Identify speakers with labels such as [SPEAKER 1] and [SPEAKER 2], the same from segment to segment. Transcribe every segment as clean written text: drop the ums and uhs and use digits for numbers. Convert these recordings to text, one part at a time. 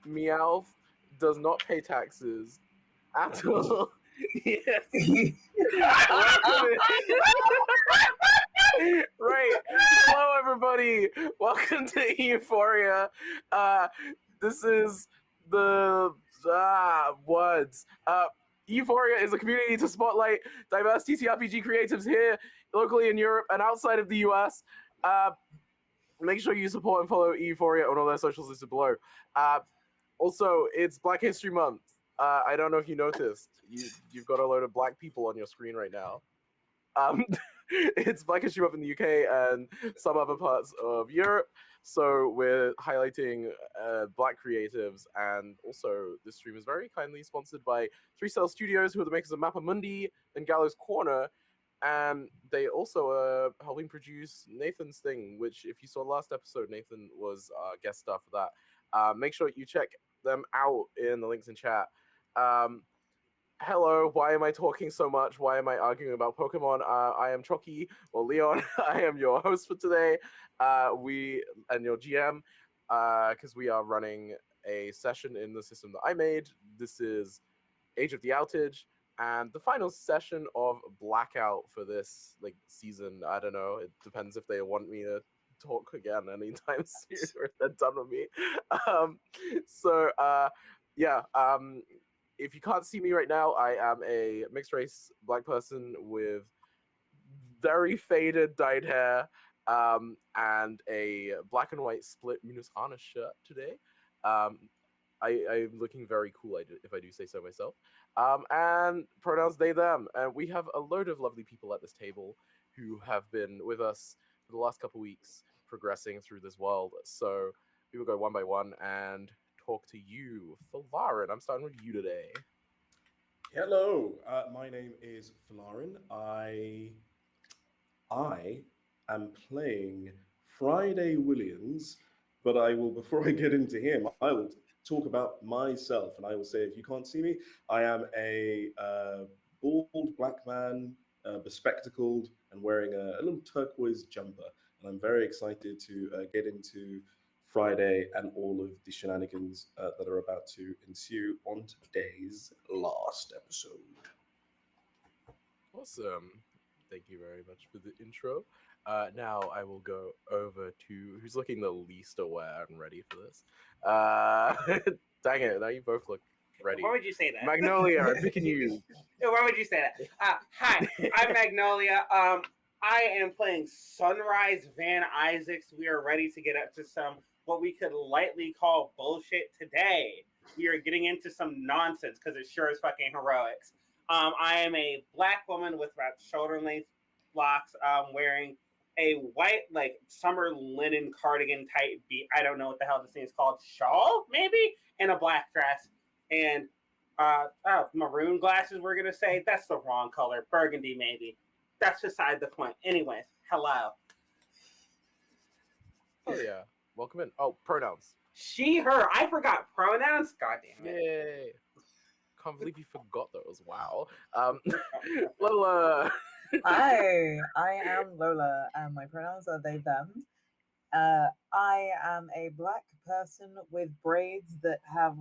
[SPEAKER 1] Meowth does not pay taxes at all. Yes. Welcome in. Right. Hello, everybody. Welcome to Euphoria. This is the words. Euphoria is a community to spotlight diverse TTRPG creatives here, locally in Europe, and outside of the US. Make sure you support and follow Euphoria on all their socials listed below. Also, it's Black History Month. I don't know if you noticed. You've got a load of black people on your screen right now. It's Black History Month in the UK and some other parts of Europe. So we're highlighting black creatives, and also this stream is very kindly sponsored by 3 Cell Studios, who are the makers of Mappa Mundi and Gallows Corner. And they also are helping produce Nathan's thing, which, if you saw last episode, Nathan was guest star for that. Make sure you check them out in the links in chat. Hello, why am I talking so much? Why am I arguing about Pokemon? I am Chochy, or Leon. I am your host for today. And your GM, because we are running a session in the system that I made. This is Age of the Outage, and the final session of Blackout for this season. I don't know. It depends if they want me to talk again anytime soon, or if they're done with me. If you can't see me right now, I am a mixed race black person with very faded dyed hair, and a black and white split Munus shirt today. I'm looking very cool, if I do say so myself. And pronouns they, them. And we have a load of lovely people at this table who have been with us for the last couple weeks, progressing through this world. So we will go one by one and talk to you. Falarin, I'm starting with you today.
[SPEAKER 2] Hello, my name is Falarin. I am playing Friday Williams, but before I get into him, I will talk about myself, and I will say, if you can't see me, I am a bald black man, bespectacled, and wearing a little turquoise jumper, and I'm very excited to get into Friday and all of the shenanigans that are about to ensue on today's last episode.
[SPEAKER 1] Awesome. Thank you very much for the intro. Now I will go over to who's looking the least aware and ready for this. Dang it, now you both look ready.
[SPEAKER 3] Why would you say that?
[SPEAKER 1] Magnolia, I'm picking you.
[SPEAKER 3] Why would you say that? Hi, I'm Magnolia. I am playing Sunrise Van Isaacs. We are ready to get up to some what we could lightly call bullshit today. We are getting into some nonsense because it sure is fucking heroics. I am a black woman with about shoulder-length locks, wearing a white, summer linen cardigan type I don't know what the hell this thing is called. Shawl, maybe? And a black dress. And maroon glasses, we're going to say. That's the wrong color. Burgundy, maybe. That's beside the point. Anyways, hello.
[SPEAKER 1] Oh, yeah. Welcome in. Oh, pronouns.
[SPEAKER 3] She, her. I forgot pronouns? God damn it.
[SPEAKER 1] Yay. Can't believe you forgot those. Wow. Lola.
[SPEAKER 4] Hi, I am Lola, and my pronouns are they, them. I am a black person with braids that have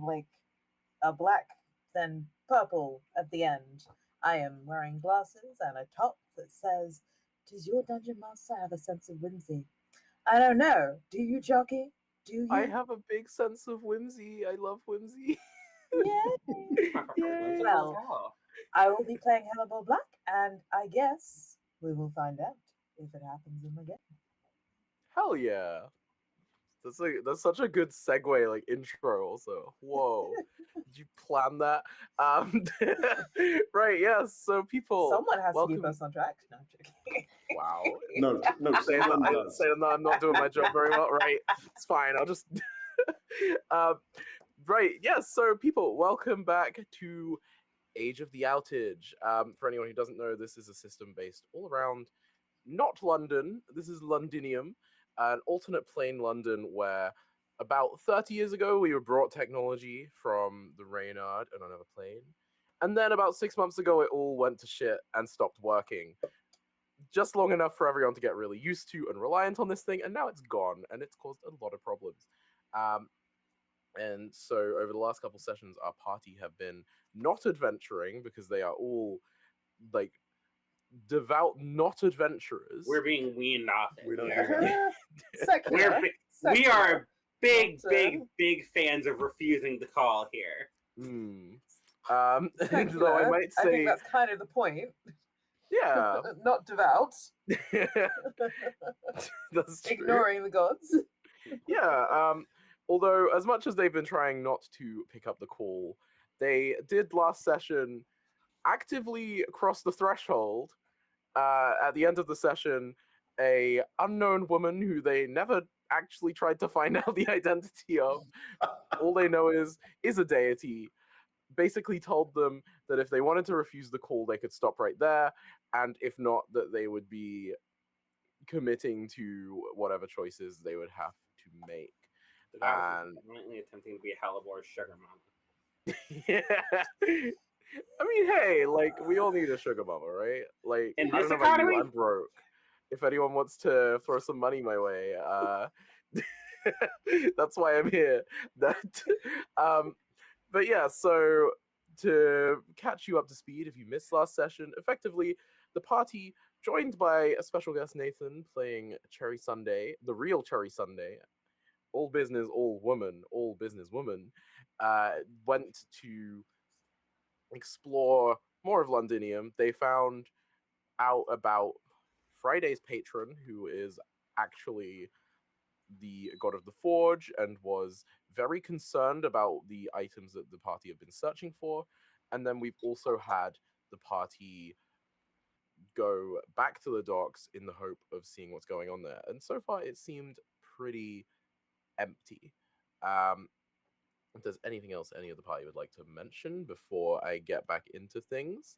[SPEAKER 4] a black, then purple at the end. I am wearing glasses and a top that says, "Does your dungeon master have a sense of whimsy?" I don't know. Do you, Chochy? Do you?
[SPEAKER 1] I have a big sense of whimsy. I love whimsy.
[SPEAKER 4] Yay! Well, I will be playing Hannibal Black, and I guess we will find out if it happens in the game.
[SPEAKER 1] Hell yeah. That's such a good segue, intro also. Whoa. Did you plan that? Right, yes. So people,
[SPEAKER 4] someone has to keep us on track. No, I'm joking.
[SPEAKER 1] Wow.
[SPEAKER 2] No, say
[SPEAKER 1] I'm not doing my job very well. Right. It's fine. I'll just right, yes. So people, welcome back to Age of the Outage. For anyone who doesn't know, this is a system based all around not London. This is Londinium, an alternate plane London where about 30 years ago we were brought technology from the Reynard and another plane. And then about 6 months ago it all went to shit and stopped working. Just long enough for everyone to get really used to and reliant on this thing, and now it's gone, and it's caused a lot of problems. And so over the last couple sessions, our party have been not adventuring because they are all like devout not adventurers.
[SPEAKER 3] We're being weaned off it.
[SPEAKER 2] We don't
[SPEAKER 3] here.
[SPEAKER 2] do that.
[SPEAKER 4] Secular.
[SPEAKER 3] We
[SPEAKER 4] Secular.
[SPEAKER 3] are big,
[SPEAKER 4] Not,
[SPEAKER 3] big fans of refusing the call here.
[SPEAKER 1] Hmm.
[SPEAKER 4] Secular.
[SPEAKER 1] Though I might
[SPEAKER 4] I think
[SPEAKER 1] say,
[SPEAKER 4] that's kind of the point.
[SPEAKER 1] yeah,
[SPEAKER 4] Not devout.
[SPEAKER 1] that's true.
[SPEAKER 4] Ignoring the gods.
[SPEAKER 1] Yeah. Although as much as they've been trying not to pick up the call, they did last session actively cross the threshold. At the end of the session, a unknown woman who they never actually tried to find out the identity of, all they know is a deity, basically told them that if they wanted to refuse the call, they could stop right there, and if not, that they would be committing to whatever choices they would have to make.
[SPEAKER 3] The goddess
[SPEAKER 1] And
[SPEAKER 3] is definitely attempting to be Halibor's sugar mama.
[SPEAKER 1] yeah. I mean, hey, like, we all need a sugar mama, right? Like,
[SPEAKER 3] In
[SPEAKER 1] I
[SPEAKER 3] this
[SPEAKER 1] don't know about you,
[SPEAKER 3] economy?
[SPEAKER 1] I'm broke. If anyone wants to throw some money my way, that's why I'm here. That, but yeah, so to catch you up to speed, if you missed last session, effectively, the party, joined by a special guest, Nathan, playing Cherry Sunday, the real Cherry Sunday, all business, all woman, all business woman, went to explore more of Londinium. They found out about Friday's patron, who is actually the god of the forge and was very concerned about the items that the party have been searching for. And then we've also had the party go back to the docks in the hope of seeing what's going on there. And so far, it seemed pretty empty. If there's anything else any of the party would like to mention before I get back into things,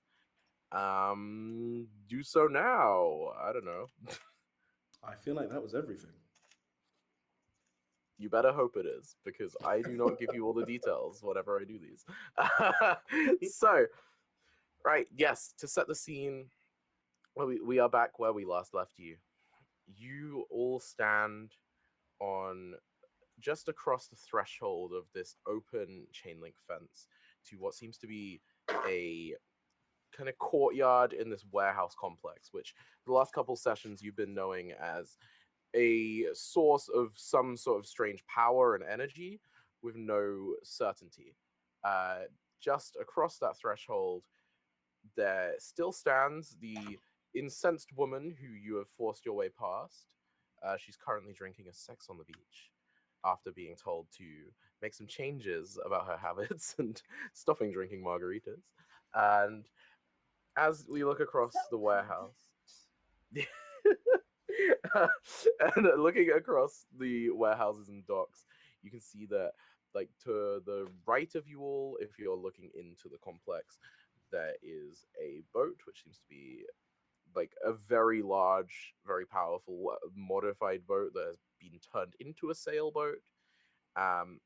[SPEAKER 1] do so now. I don't know.
[SPEAKER 2] I feel like that was everything.
[SPEAKER 1] You better hope it is, because I do not give you all the details whenever I do these. So, right, yes, to set the scene, we are back where we last left you. You all stand on just across the threshold of this open chain link fence to what seems to be a kind of courtyard in this warehouse complex, which the last couple sessions you've been knowing as a source of some sort of strange power and energy with no certainty. Uh, just across that threshold, there still stands the incensed woman who you have forced your way past. She's currently drinking a sex on the beach after being told to make some changes about her habits and stopping drinking margaritas. And as we look across the warehouse, and looking across the warehouses and docks, you can see that, like, to the right of you all, if you're looking into the complex, there is a boat which seems to be like a very large, very powerful, modified boat that has been turned into a sailboat. Um,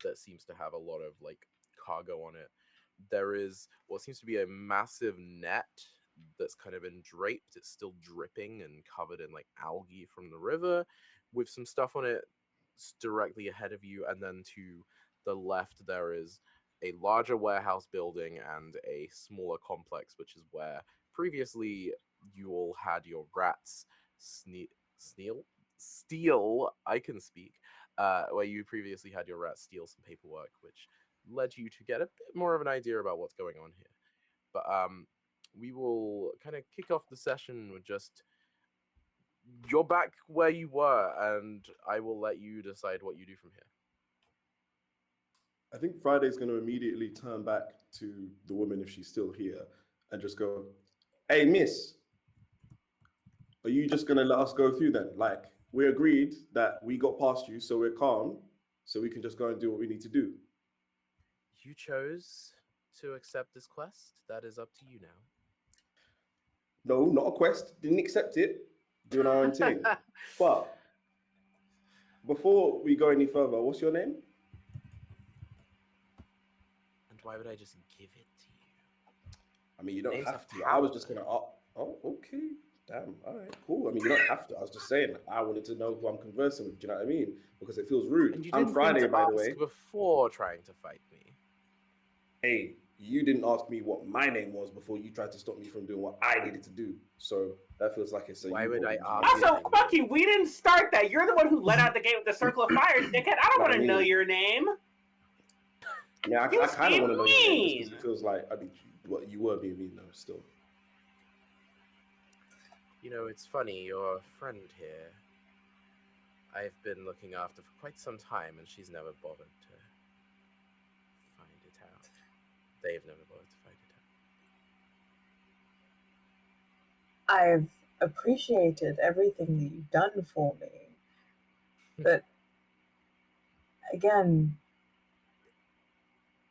[SPEAKER 1] that seems to have a lot of like cargo on it. There is what seems to be a massive net that's kind of been draped. It's still dripping and covered in like algae from the river, with some stuff on it directly ahead of you. And then to the left, there is a larger warehouse building and a smaller complex, which is where previously you all had your rats steal. I can speak. Where you previously had your rat steal some paperwork, which led you to get a bit more of an idea about what's going on here. But we will kind of kick off the session with just, you're back where you were, and I will let you decide what you do from here.
[SPEAKER 2] I think Friday's going to immediately turn back to the woman if she's still here and just go, "Hey, miss, are you just going to let us go through then? Like, we agreed that we got past you, so we're calm, so we can just go and do what we need to do."
[SPEAKER 1] You chose to accept this quest. That is up to you now.
[SPEAKER 2] No, not a quest. Didn't accept it. Doing our own thing. But before we go any further, what's your name?
[SPEAKER 1] And why would I just give it to you?
[SPEAKER 2] I mean, you don't
[SPEAKER 1] Names
[SPEAKER 2] have
[SPEAKER 1] have
[SPEAKER 2] to. I was
[SPEAKER 1] power.
[SPEAKER 2] just going to... Oh, okay. Damn. All right. Cool. I mean, you don't have to. I was just saying. I wanted to know who I'm conversing with. Do you know what I mean? Because it feels rude.
[SPEAKER 1] And you
[SPEAKER 2] I'm
[SPEAKER 1] didn't think
[SPEAKER 2] Friday,
[SPEAKER 1] to
[SPEAKER 2] by the
[SPEAKER 1] ask
[SPEAKER 2] way.
[SPEAKER 1] before trying to fight me.
[SPEAKER 2] Hey, you didn't ask me what my name was before you tried to stop me from doing what I needed to do. So that feels like it's a
[SPEAKER 1] Why
[SPEAKER 2] you
[SPEAKER 1] would I
[SPEAKER 2] problem.
[SPEAKER 1] ask
[SPEAKER 3] Also,
[SPEAKER 1] anything
[SPEAKER 3] fuck
[SPEAKER 1] new?
[SPEAKER 3] you. We didn't start that. You're the one who let out the gate with the circle of fire, dickhead. I don't
[SPEAKER 2] Know what
[SPEAKER 3] want
[SPEAKER 2] I
[SPEAKER 3] to know
[SPEAKER 2] mean?
[SPEAKER 3] your name.
[SPEAKER 2] Yeah,
[SPEAKER 3] You
[SPEAKER 2] I kind of
[SPEAKER 3] seem
[SPEAKER 2] want to know your name just because
[SPEAKER 3] mean.
[SPEAKER 2] it feels like I mean, what you were being mean though. Still,
[SPEAKER 1] You know, it's funny, your friend here, I've been looking after for quite some time, and she's never bothered to find it out. They've never bothered to find it out.
[SPEAKER 4] I've appreciated everything that you've done for me. But again,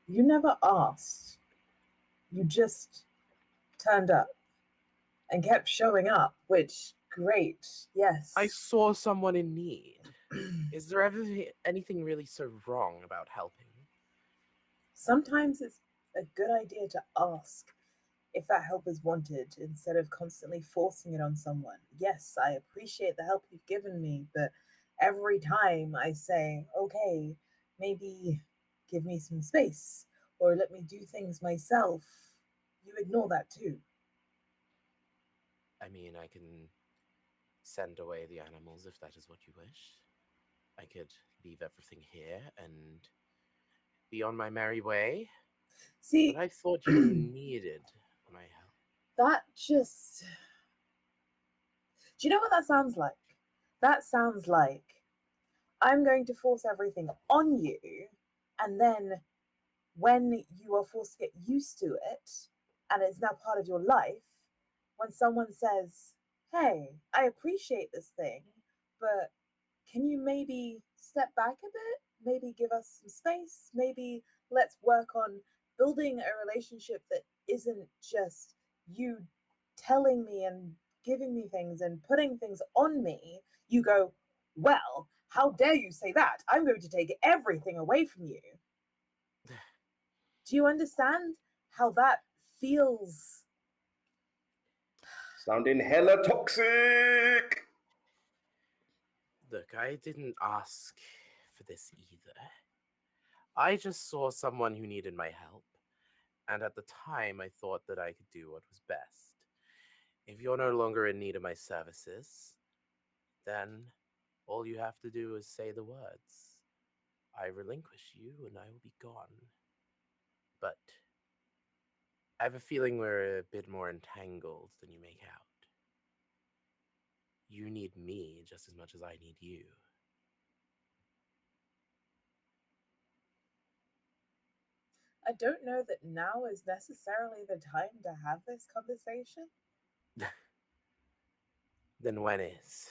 [SPEAKER 4] you never asked. You just turned up and kept showing up, which, great, yes.
[SPEAKER 1] I saw someone in need. Is there ever anything really so wrong about helping?
[SPEAKER 4] Sometimes it's a good idea to ask if that help is wanted instead of constantly forcing it on someone. Yes, I appreciate the help you've given me, but every time I say, okay, maybe give me some space or let me do things myself, you ignore that too.
[SPEAKER 1] I mean, I can send away the animals if that is what you wish. I could leave everything here and be on my merry way.
[SPEAKER 4] See,
[SPEAKER 1] But I thought you needed my help.
[SPEAKER 4] that just. Do you know what that sounds like? That sounds like I'm going to force everything on you, and then when you are forced to get used to it and it's now part of your life, when someone says, hey, I appreciate this thing, but can you maybe step back a bit? Maybe give us some space? Maybe let's work on building a relationship that isn't just you telling me and giving me things and putting things on me. You go, well, how dare you say that? I'm going to take everything away from you. Do you understand how that feels?
[SPEAKER 2] sounding hella toxic.
[SPEAKER 1] Look, I didn't ask for this either. I just saw someone who needed my help, and at the time I thought that I could do what was best. If you're no longer in need of my services, then all you have to do is say the words. I relinquish you and I will be gone. But I have a feeling we're a bit more entangled than you make out. You need me just as much as I need you.
[SPEAKER 4] I don't know that now is necessarily the time to have this conversation.
[SPEAKER 1] Then when is?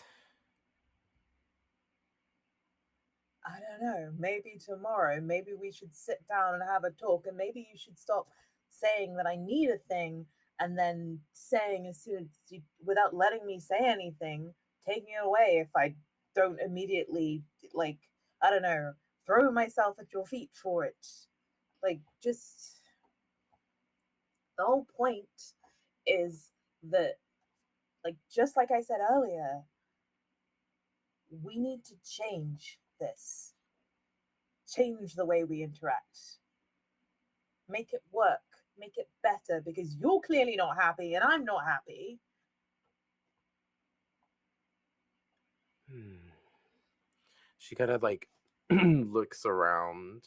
[SPEAKER 4] I don't know, maybe tomorrow, maybe we should sit down and have a talk, and maybe you should stop saying that I need a thing and then saying as soon as you, without letting me say anything, taking it away if I don't immediately, like, I don't know, throw myself at your feet for it. Like, just the whole point is that, like, just like I said earlier, we need to change this, change the way we interact, make it work, make it better, because you're clearly not happy and I'm not happy.
[SPEAKER 1] She kind of like looks around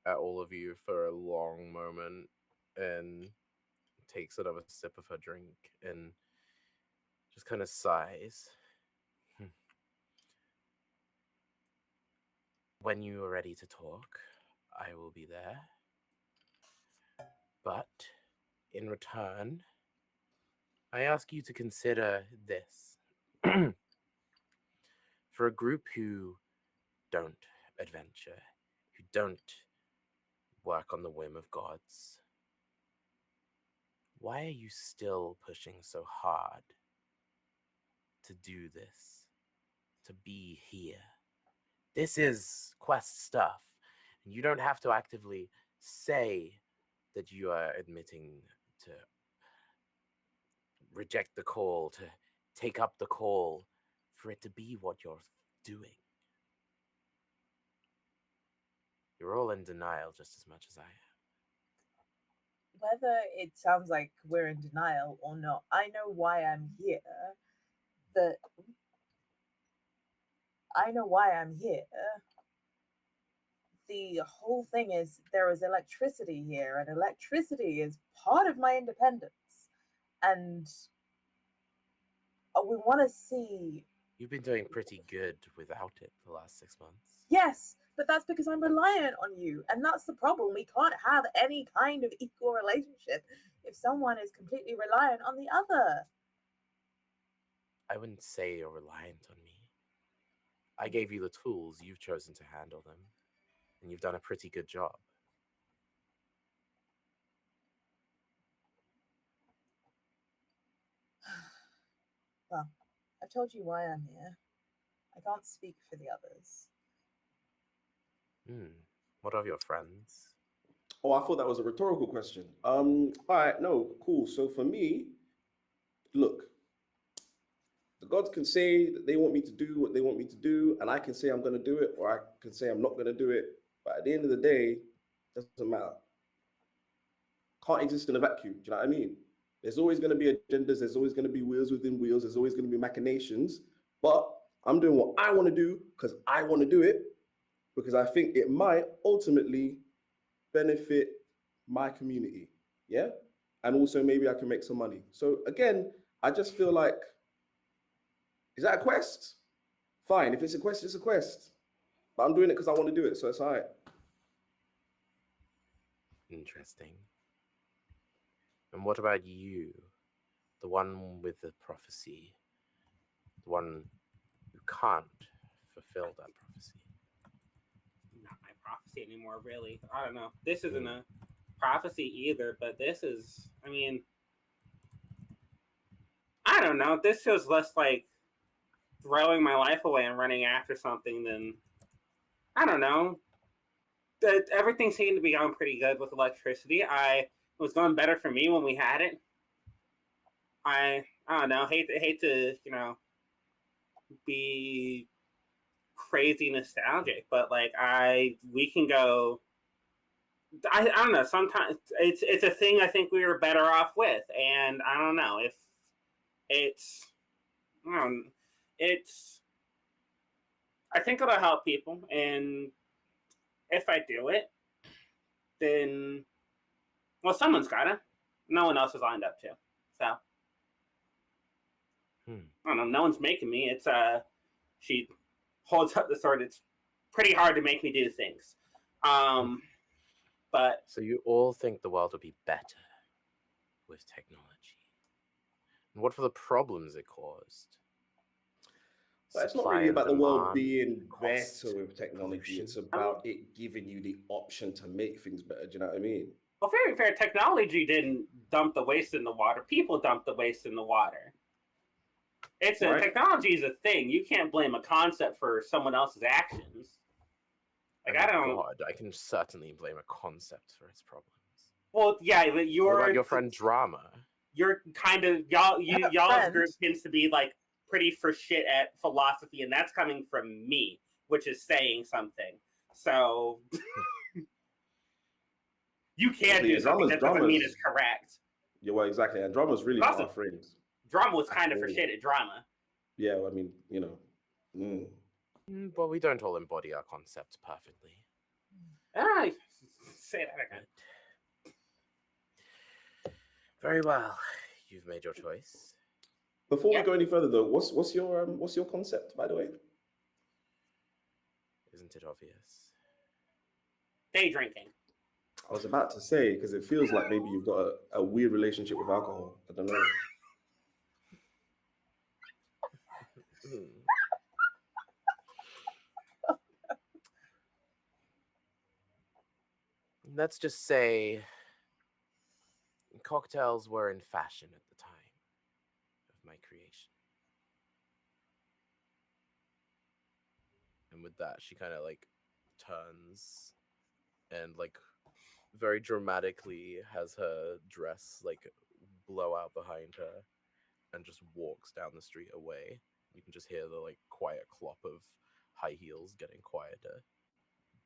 [SPEAKER 1] at all of you for a long moment and takes another sip of her drink and just kind of sighs. When you are ready to talk, I will be there. But in return, I ask you to consider this. For a group who don't adventure, who don't work on the whim of gods, why are you still pushing so hard to do this, to be here? This is quest stuff, and you don't have to actively say that you are admitting to reject the call, to take up the call for it to be what you're doing. You're all in denial just as much as I am.
[SPEAKER 4] Whether it sounds like we're in denial or not, I know why I'm here. That I know why I'm here. The whole thing is there is electricity here, and electricity is part of my independence. And we want to see.
[SPEAKER 1] You've been doing pretty good without it the last 6 months.
[SPEAKER 4] Yes, but that's because I'm reliant on you, and that's the problem. We can't have any kind of equal relationship if someone is completely reliant on the other.
[SPEAKER 1] I wouldn't say you're reliant on me. I gave you the tools, you've chosen to handle them, and you've done a pretty good job.
[SPEAKER 4] Well, I've told you why I'm here. I can't speak for the others.
[SPEAKER 1] What of your friends?
[SPEAKER 2] Oh, I thought that was a rhetorical question. All right, no, cool. So for me, look, the gods can say that they want me to do what they want me to do, and I can say I'm going to do it, or I can say I'm not going to do it. But at the end of the day, it doesn't matter. Can't exist in a vacuum. Do you know what I mean? There's always going to be agendas. There's always going to be wheels within wheels. There's always going to be machinations. But I'm doing what I want to do because I want to do it, because I think it might ultimately benefit my community. Yeah. And also maybe I can make some money. So again, I just feel like, is that a quest? Fine. If it's a quest, it's a quest. But I'm doing it because I want to do it. So it's all right.
[SPEAKER 1] Interesting. And what about you? The one with the prophecy. The one who can't fulfill that prophecy.
[SPEAKER 3] Not my prophecy anymore, really. I don't know. This isn't a prophecy either, but this is, I mean, I don't know. This feels less like throwing my life away and running after something than, I don't know. Everything seemed to be going pretty good with electricity. It was going better for me when we had it. I don't know. Hate to be crazy nostalgic, but like we can go. I don't know. Sometimes it's a thing I think we were better off with, and I don't know if it's. It's. I think it'll help people, and if I do it, then someone's gotta. No one else is lined up to, so. I don't know. No one's making me. It's she holds up the sword. It's pretty hard to make me do things. But
[SPEAKER 1] so you all think the world would be better with technology. And what were the problems it caused?
[SPEAKER 2] But it's not really about the world being better with technology. It's about it giving you the option to make things better. Do you know what I mean?
[SPEAKER 3] Well, very fair. Technology didn't dump the waste in the water. People dumped the waste in the water. Technology is a thing. You can't blame a concept for someone else's actions. Like, I don't.
[SPEAKER 1] God, I can certainly blame a concept for its problems.
[SPEAKER 3] Well, yeah, but
[SPEAKER 1] what about your friend Drama?
[SPEAKER 3] You're kind of y'all's group tends to be like pretty for shit at philosophy, and that's coming from me, which is saying something. So you can do something that doesn't mean it's correct.
[SPEAKER 2] Yeah, well, exactly. And Drama's really not our friends.
[SPEAKER 3] Drama was kind of for shit at Drama.
[SPEAKER 2] Yeah, well, I mean,
[SPEAKER 1] Well, we don't all embody our concepts perfectly.
[SPEAKER 3] Say that again.
[SPEAKER 1] Very well. You've made your choice.
[SPEAKER 2] Before we go any further, though, what's your concept, by the way?
[SPEAKER 1] Isn't it obvious?
[SPEAKER 3] Day drinking.
[SPEAKER 2] I was about to say, because it feels like maybe you've got a weird relationship with alcohol. I don't know.
[SPEAKER 1] Let's just say cocktails were in fashion at the time of my creation. And with that, she kind of like turns and like very dramatically has her dress like blow out behind her and just walks down the street away. You can just hear the like quiet clop of high heels getting quieter.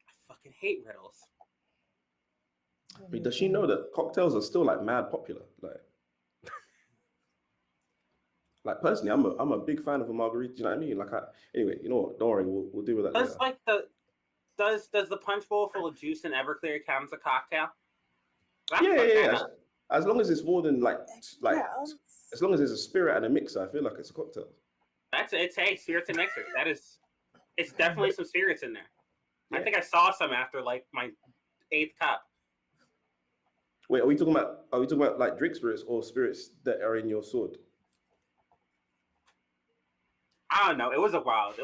[SPEAKER 3] I fucking hate riddles.
[SPEAKER 2] I mean, does she know that cocktails are still like mad popular? Like personally, I'm a big fan of a margarita. Do you know what I mean? Anyway, you know what? Don't worry, we'll deal with that
[SPEAKER 3] Does
[SPEAKER 2] later.
[SPEAKER 3] does the punch bowl full of juice and Everclear count as a cocktail?
[SPEAKER 2] Yeah. As long as it's more than
[SPEAKER 4] Counts.
[SPEAKER 2] as long as there's a spirit and a mixer, I feel like it's a cocktail.
[SPEAKER 3] It's spirits and mixers. It's definitely some spirits in there.
[SPEAKER 2] Yeah.
[SPEAKER 3] I think I saw some after like my 8th cup.
[SPEAKER 2] Wait, are we talking about like drink spirits or spirits that are in your sword?
[SPEAKER 3] I don't know. It was a wild.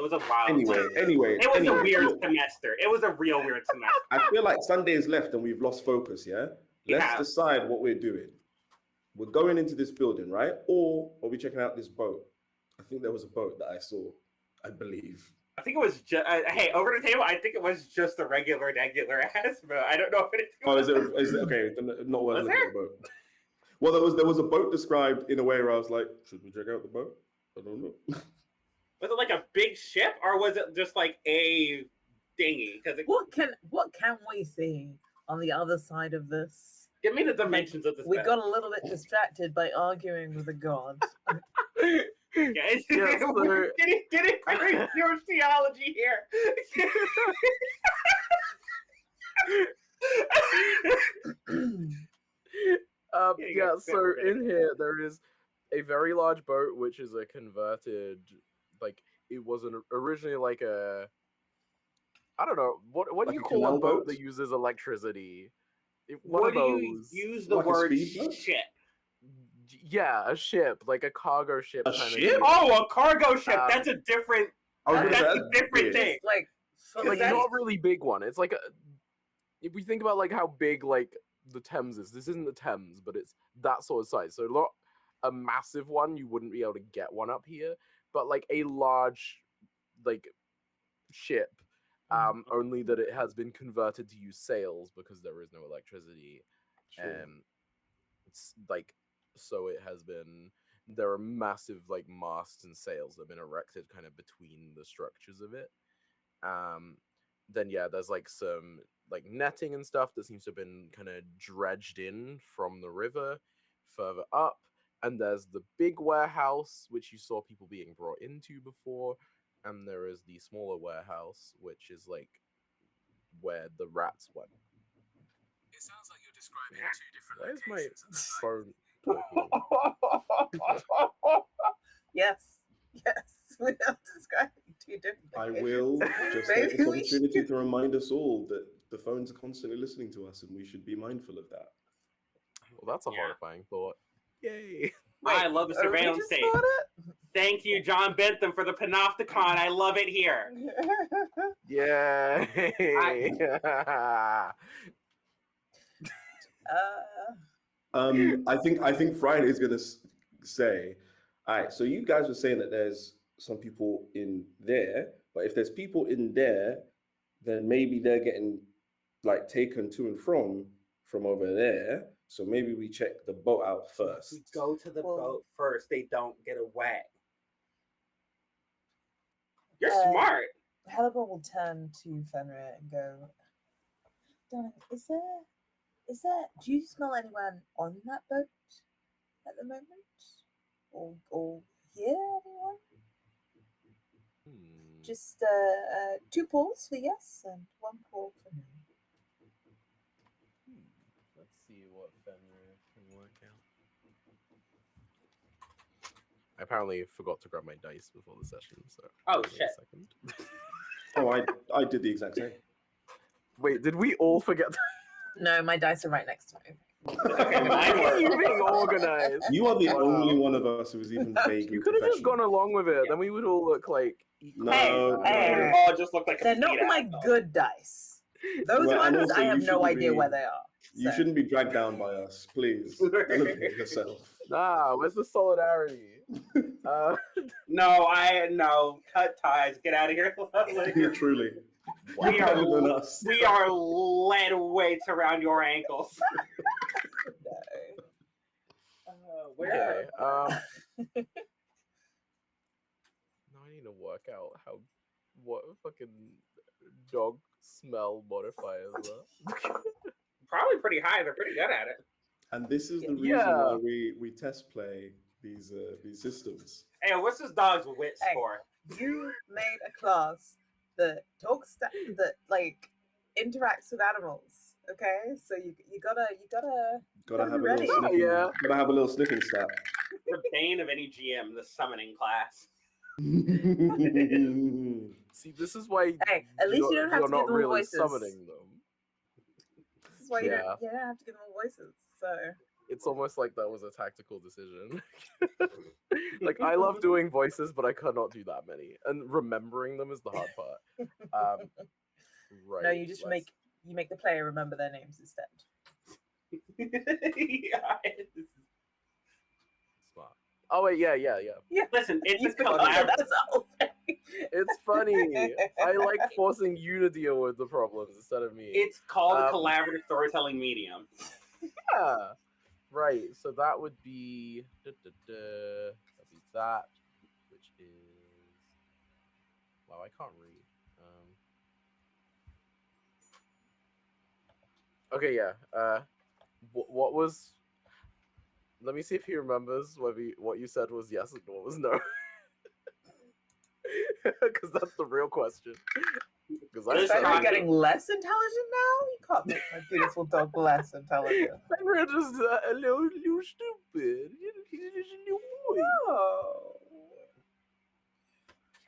[SPEAKER 2] Anyway.
[SPEAKER 3] It was a weird semester. It was a real weird semester.
[SPEAKER 2] I feel like Sunday is left and we've lost focus, yeah? Let's decide what we're doing. We're going into this building, right? Or are we checking out this boat? I think there was a boat that I saw, I believe.
[SPEAKER 3] I think it was just, hey, over the table, I think it was just a regular ass boat. I don't know if it
[SPEAKER 2] is it okay? Not worth looking at the boat. Well, there was a boat described in a way where I was like, should we check out the boat? I don't know.
[SPEAKER 3] Was it like a big ship or was it just like a dinghy?
[SPEAKER 4] What can we see on the other side of this?
[SPEAKER 3] Give me the dimensions of this.
[SPEAKER 4] We got a little bit distracted by arguing with a god.
[SPEAKER 3] Getting your theology here.
[SPEAKER 1] So in here there is a very large boat, which is a converted, like it was originally like a, I don't know, what do you call a boat that uses electricity?
[SPEAKER 3] What do you use the word ship?
[SPEAKER 1] Yeah, a ship, like a cargo ship.
[SPEAKER 2] A ship?
[SPEAKER 3] Oh, a cargo ship. That's a different. That's a different thing.
[SPEAKER 1] Like not a really big one. It's like if we think about like how big like the Thames is. This isn't the Thames, but it's that sort of size. So not a massive one. You wouldn't be able to get one up here, but like a large like ship. Only that it has been converted to use sails because there is no electricity. It's like, so it has been, there are massive like masts and sails that have been erected kind of between the structures of it. Then yeah, there's like some like netting and stuff that seems to have been kind of dredged in from the river further up. And there's the big warehouse, which you saw people being brought into before. And there is the smaller warehouse, which is like where the rats went.
[SPEAKER 5] It sounds like you're describing two different
[SPEAKER 1] Why is my
[SPEAKER 5] locations at the same
[SPEAKER 1] phone
[SPEAKER 4] Yes, we are describing two different
[SPEAKER 2] I
[SPEAKER 4] locations.
[SPEAKER 2] will just
[SPEAKER 4] Maybe
[SPEAKER 2] take this
[SPEAKER 4] we
[SPEAKER 2] opportunity to remind us all that the phones are constantly listening to us and we should be mindful of that.
[SPEAKER 1] Well, that's a horrifying thought. Yay.
[SPEAKER 3] I love the surveillance state. Thank you, John Bentham, for the Panopticon. I love it here.
[SPEAKER 1] Yeah.
[SPEAKER 2] I think Friday's gonna say, all right. So you guys were saying that there's some people in there, but if there's people in there, then maybe they're getting like taken to and from over there. So maybe we check the boat out first.
[SPEAKER 3] We go to the boat first. They don't get away. You're smart.
[SPEAKER 4] Hannibal will turn to Fenrir and go, Darling, is there, do you smell anyone on that boat at the moment? Or hear anyone? Just 2 pulls for yes and 1 pull for no.
[SPEAKER 1] Let's see what Fenrir can work out. I apparently forgot to grab my dice before the session, so.
[SPEAKER 3] Oh,
[SPEAKER 1] give me
[SPEAKER 3] shit.
[SPEAKER 1] a second.
[SPEAKER 2] Oh, I did the exact same.
[SPEAKER 1] Wait, did we all forget?
[SPEAKER 4] No, my dice are right next to me.
[SPEAKER 1] Why are you being organized?
[SPEAKER 2] You are the only one of us who was even vaguely.
[SPEAKER 1] You could have just gone along with it. Then we would all look like.
[SPEAKER 2] No,
[SPEAKER 4] Hey,
[SPEAKER 3] all just look like.
[SPEAKER 4] they're not my good dice. Those
[SPEAKER 2] Well, and
[SPEAKER 4] ones,
[SPEAKER 2] also
[SPEAKER 4] I have
[SPEAKER 2] you
[SPEAKER 4] no
[SPEAKER 2] shouldn't
[SPEAKER 4] idea
[SPEAKER 2] be-
[SPEAKER 4] where they are.
[SPEAKER 2] You
[SPEAKER 4] So.
[SPEAKER 2] shouldn't be dragged down by us, please. Elevate yourself.
[SPEAKER 1] Nah, where's the solidarity?
[SPEAKER 3] No, cut ties. Get out of here.
[SPEAKER 2] Truly.
[SPEAKER 3] We
[SPEAKER 2] You're
[SPEAKER 3] are
[SPEAKER 2] better than us.
[SPEAKER 3] We are lead weights around your ankles.
[SPEAKER 4] No.
[SPEAKER 3] Oh Where?
[SPEAKER 1] Okay. Now I need to work out what fucking dog smell modifiers are.
[SPEAKER 3] Probably pretty high. They're pretty good at it.
[SPEAKER 2] And this is the reason
[SPEAKER 1] Yeah.
[SPEAKER 2] why we test play these systems.
[SPEAKER 3] Hey, what's this dog's wit
[SPEAKER 4] Hey.
[SPEAKER 3] score?
[SPEAKER 4] You made a class that talks that like interacts with animals. Okay, so you gotta
[SPEAKER 2] Gotta have a
[SPEAKER 4] ready.
[SPEAKER 2] little sniffing,
[SPEAKER 1] Yeah.
[SPEAKER 2] gotta have a little sniffing stat.
[SPEAKER 3] The bane of any GM, the summoning class.
[SPEAKER 1] See, this is why
[SPEAKER 4] Hey, at least you don't have
[SPEAKER 1] you're
[SPEAKER 4] to
[SPEAKER 1] not
[SPEAKER 4] give them
[SPEAKER 1] really
[SPEAKER 4] voices.
[SPEAKER 1] summoning them.
[SPEAKER 4] This is why you
[SPEAKER 1] Yeah.
[SPEAKER 4] don't have to give them voices. So
[SPEAKER 1] It's almost like that was a tactical decision. Like I love doing voices, but I cannot do that many, and remembering them is the hard part. Right.
[SPEAKER 4] no, you just
[SPEAKER 1] let's-
[SPEAKER 4] make the player remember their names instead.
[SPEAKER 3] Yeah.
[SPEAKER 1] Smart. Oh wait, yeah.
[SPEAKER 3] Listen, it's
[SPEAKER 4] You
[SPEAKER 3] a
[SPEAKER 4] forgot
[SPEAKER 3] collaborative.
[SPEAKER 4] that's the whole thing.
[SPEAKER 1] It's funny. I like forcing you to deal with the problems instead of me.
[SPEAKER 3] It's called a
[SPEAKER 1] Um,
[SPEAKER 3] collaborative storytelling medium.
[SPEAKER 1] Yeah. Right. So that would be that'd be that, which is wow. I can't read. Okay. Yeah. What was? Let me see if he remembers what you said was yes and what was no. Because that's the real question. Because I
[SPEAKER 3] This
[SPEAKER 1] said
[SPEAKER 4] Are you
[SPEAKER 3] Chochy.
[SPEAKER 4] getting less intelligent now? You can't make my beautiful dog less intelligent.
[SPEAKER 1] we're just a little stupid. He's just a little boy.
[SPEAKER 4] Oh.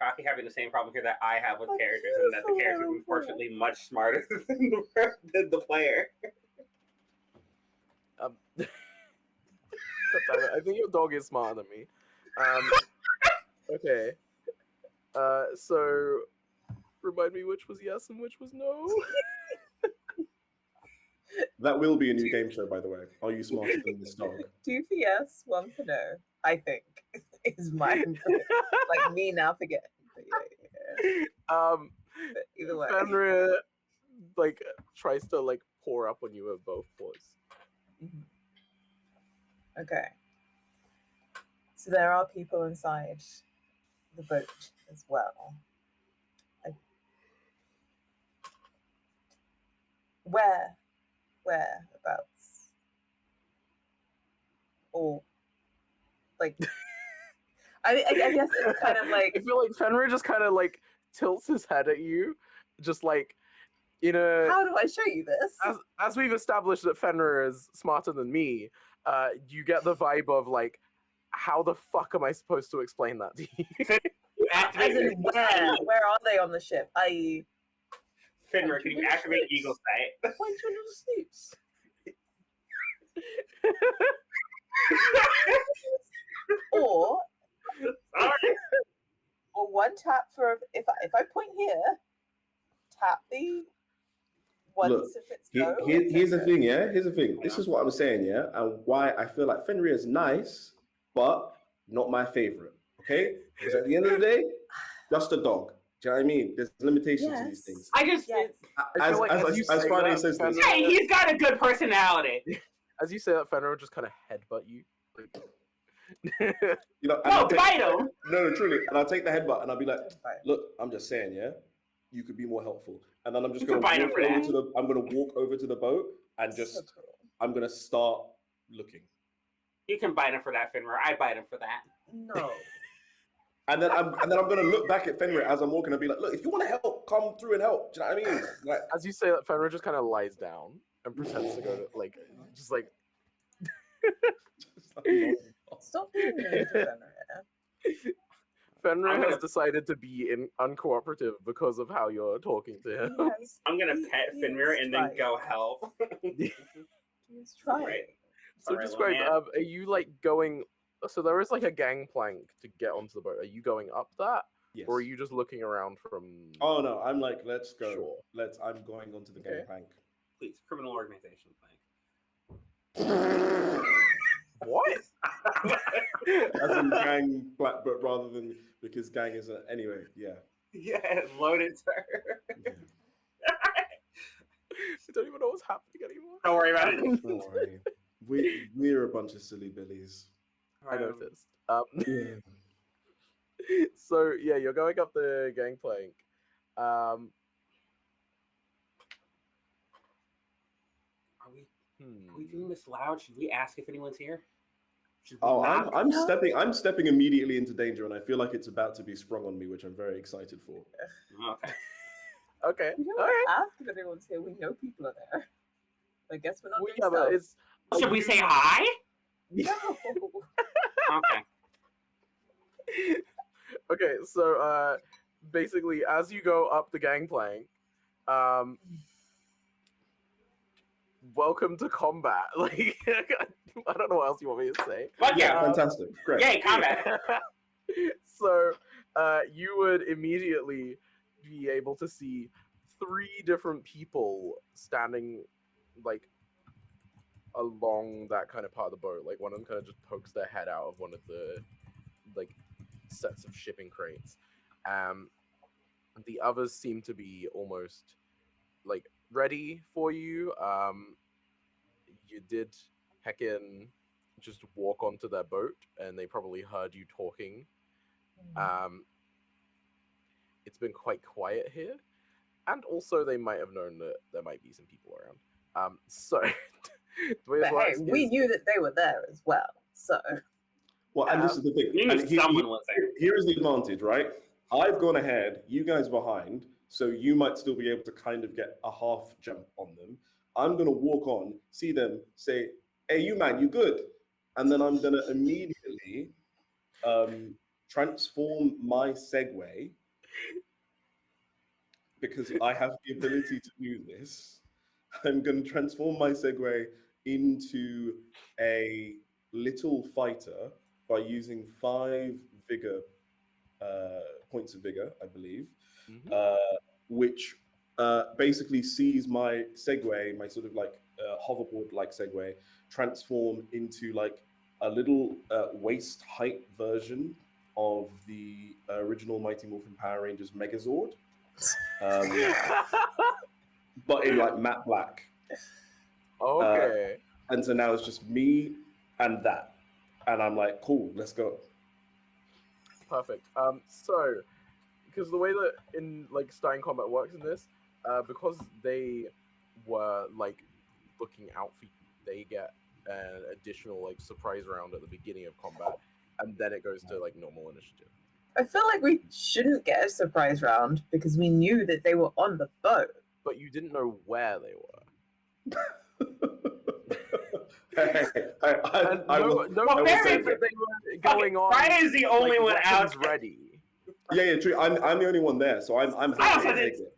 [SPEAKER 3] Chochy having the same problem here that I have with
[SPEAKER 4] A
[SPEAKER 3] characters, and that the
[SPEAKER 4] beautiful
[SPEAKER 3] character is
[SPEAKER 4] little
[SPEAKER 3] unfortunately much smarter than the player.
[SPEAKER 1] God damn it, I think your dog is smarter than me. Okay. So remind me which was yes and which was no.
[SPEAKER 2] That will be a new game show, by the way. Are you smarter than this dog?
[SPEAKER 4] 2 for yes, 1 for no. I think is mine. Like me now forgetting. But yeah. But either way.
[SPEAKER 1] Fenrir like tries to like pour up on you at both points.
[SPEAKER 4] Mhm. Okay. So there are people inside the boat as well. Whereabouts? Or like I guess it's kind of
[SPEAKER 1] I
[SPEAKER 4] like
[SPEAKER 1] feel like Fenrir just kind of like tilts his head at you, just like in a.
[SPEAKER 4] how do I show you this?
[SPEAKER 1] As we've established that Fenrir is smarter than me, you get the vibe of like, how the fuck am I supposed to explain that to you?
[SPEAKER 4] As in where are they on the ship? I.e.
[SPEAKER 3] Finra, can you activate Eagle Sight?
[SPEAKER 4] point your little snoops. Or
[SPEAKER 3] Sorry.
[SPEAKER 4] or one tap for if I point here, tap the once
[SPEAKER 2] Look,
[SPEAKER 4] if it's go.
[SPEAKER 2] Here's the thing, yeah? Here's the thing. This is what I'm saying, yeah? And why I feel like Fenrir is nice, but not my favorite, okay? Because at the end of the day, just a dog. Do you know what I mean? There's limitations to these
[SPEAKER 4] Yes.
[SPEAKER 2] things.
[SPEAKER 3] I just
[SPEAKER 4] Yes.
[SPEAKER 1] I feel like as you
[SPEAKER 2] As
[SPEAKER 1] say
[SPEAKER 2] Friday
[SPEAKER 1] that,
[SPEAKER 2] says this.
[SPEAKER 1] Fenrir-
[SPEAKER 3] hey, he's got a good personality.
[SPEAKER 1] As you say that, Fenrir will just kind of headbutt you.
[SPEAKER 2] You know, and
[SPEAKER 3] No,
[SPEAKER 2] I'll take-
[SPEAKER 3] bite him.
[SPEAKER 2] No, truly. And I'll take the headbutt and I'll be like,
[SPEAKER 4] Right.
[SPEAKER 2] look, I'm just saying, yeah, you could be more helpful. And then I'm just
[SPEAKER 3] You
[SPEAKER 2] gonna
[SPEAKER 3] can bite him
[SPEAKER 2] walk
[SPEAKER 3] for
[SPEAKER 2] over
[SPEAKER 3] that.
[SPEAKER 2] to the I'm gonna walk over to the boat and
[SPEAKER 4] So
[SPEAKER 2] just
[SPEAKER 4] cool.
[SPEAKER 2] I'm gonna start looking.
[SPEAKER 3] You can bite him for that, Finra. I bite him for that.
[SPEAKER 4] No.
[SPEAKER 2] And then I'm gonna look back at Fenrir as I'm walking and be like, look, if you want to help, come through and help. Do you know what I mean? Like,
[SPEAKER 1] As you say that, Fenrir just kind of lies down and pretends to go to like, just like.
[SPEAKER 4] Stop being mean to Fenrir.
[SPEAKER 1] Fenrir
[SPEAKER 3] I'm
[SPEAKER 1] has
[SPEAKER 3] gonna-
[SPEAKER 1] decided to be uncooperative because of how you're talking to
[SPEAKER 4] He
[SPEAKER 1] him.
[SPEAKER 4] has,
[SPEAKER 3] I'm gonna pet
[SPEAKER 4] he
[SPEAKER 3] Finra
[SPEAKER 4] is
[SPEAKER 3] and then
[SPEAKER 4] trying.
[SPEAKER 3] go help.
[SPEAKER 4] He's trying.
[SPEAKER 3] Right.
[SPEAKER 1] So
[SPEAKER 3] Sorry,
[SPEAKER 1] describe,
[SPEAKER 3] little man.
[SPEAKER 1] are you like going, so there is like a gangplank to get onto the boat. Are you going up that?
[SPEAKER 2] yes.
[SPEAKER 1] Or are you just looking around from...
[SPEAKER 2] Oh no, I'm like, let's go.
[SPEAKER 1] Sure.
[SPEAKER 2] I'm going onto the
[SPEAKER 1] Okay.
[SPEAKER 2] gangplank.
[SPEAKER 3] Please, criminal organization plank.
[SPEAKER 1] What?
[SPEAKER 2] As in gang black, but rather than because gang is a, anyway, yeah.
[SPEAKER 3] Yeah, loaded, sir.
[SPEAKER 2] Yeah.
[SPEAKER 1] I don't even know what's happening anymore.
[SPEAKER 3] Don't worry about it.
[SPEAKER 2] Don't worry. We're a bunch of silly billies.
[SPEAKER 1] I noticed.
[SPEAKER 2] Yeah.
[SPEAKER 1] So yeah, you're going up the gangplank.
[SPEAKER 3] Are we doing this loud? Should we ask if anyone's here? Should we
[SPEAKER 2] Oh,
[SPEAKER 3] knock?
[SPEAKER 2] I'm stepping immediately into danger, and I feel like it's about to be sprung on me, which I'm very excited for.
[SPEAKER 3] Okay.
[SPEAKER 1] Okay.
[SPEAKER 4] We don't
[SPEAKER 1] All right.
[SPEAKER 4] ask if anyone's here. We know people are there. I guess we're not
[SPEAKER 1] Well,
[SPEAKER 4] doing
[SPEAKER 1] yeah, but
[SPEAKER 4] stealth.
[SPEAKER 1] it's.
[SPEAKER 3] Should we say hi?
[SPEAKER 4] No.
[SPEAKER 3] Okay.
[SPEAKER 1] Okay, so basically, as you go up the gangplank, welcome to combat. Like, I don't know what else you want me to say.
[SPEAKER 3] Fuck yeah.
[SPEAKER 2] Fantastic. Great.
[SPEAKER 3] Yay, combat.
[SPEAKER 1] So, you would immediately be able to see 3 different people standing, like, along that kind of part of the boat. Like, one of them kind of just pokes their head out of one of the, like, sets of shipping crates. The others seem to be almost, like, ready for you. You did heckin' just walk onto their boat, and they probably heard you talking. It's been quite quiet here, and also they might have known that there might be some people around. So the way
[SPEAKER 4] But
[SPEAKER 1] it
[SPEAKER 4] hey,
[SPEAKER 1] works
[SPEAKER 4] we
[SPEAKER 1] is,
[SPEAKER 4] knew that they were there as well. So
[SPEAKER 2] Well, and this is the thing.
[SPEAKER 3] We knew
[SPEAKER 2] And
[SPEAKER 3] someone was there.
[SPEAKER 2] here is the advantage, right? I've gone ahead, you guys behind, so you might still be able to kind of get a half jump on them. I'm gonna walk on, see them, say, "Hey, you man, you good?" And then I'm gonna immediately transform my Segway, because I have the ability to do this. I'm gonna transform my Segway into a little fighter by using 5 vigor points of vigor, I believe, which basically sees my Segway, my sort of like hoverboard-like Segway, transform into like a little waist height version of the original Mighty Morphin Power Rangers Megazord, but in like matte black.
[SPEAKER 1] okay.
[SPEAKER 2] And so now it's just me and that, and I'm like, cool, let's go.
[SPEAKER 1] Perfect. So, because the way that in like Stein combat works in this, because they were like looking out for you, they get an additional like surprise round at the beginning of combat, and then it goes to like normal initiative.
[SPEAKER 4] I feel like we shouldn't get a surprise round because we knew that they were on the boat.
[SPEAKER 1] But you didn't know where they were.
[SPEAKER 2] I will
[SPEAKER 1] say
[SPEAKER 2] say
[SPEAKER 1] that they were going on.
[SPEAKER 3] Friday's the only
[SPEAKER 1] like,
[SPEAKER 3] one out.
[SPEAKER 1] weapons ready.
[SPEAKER 2] yeah, true. I'm the only one there, so I'm
[SPEAKER 3] I
[SPEAKER 2] happy
[SPEAKER 3] also
[SPEAKER 2] to
[SPEAKER 3] did.
[SPEAKER 2] take it.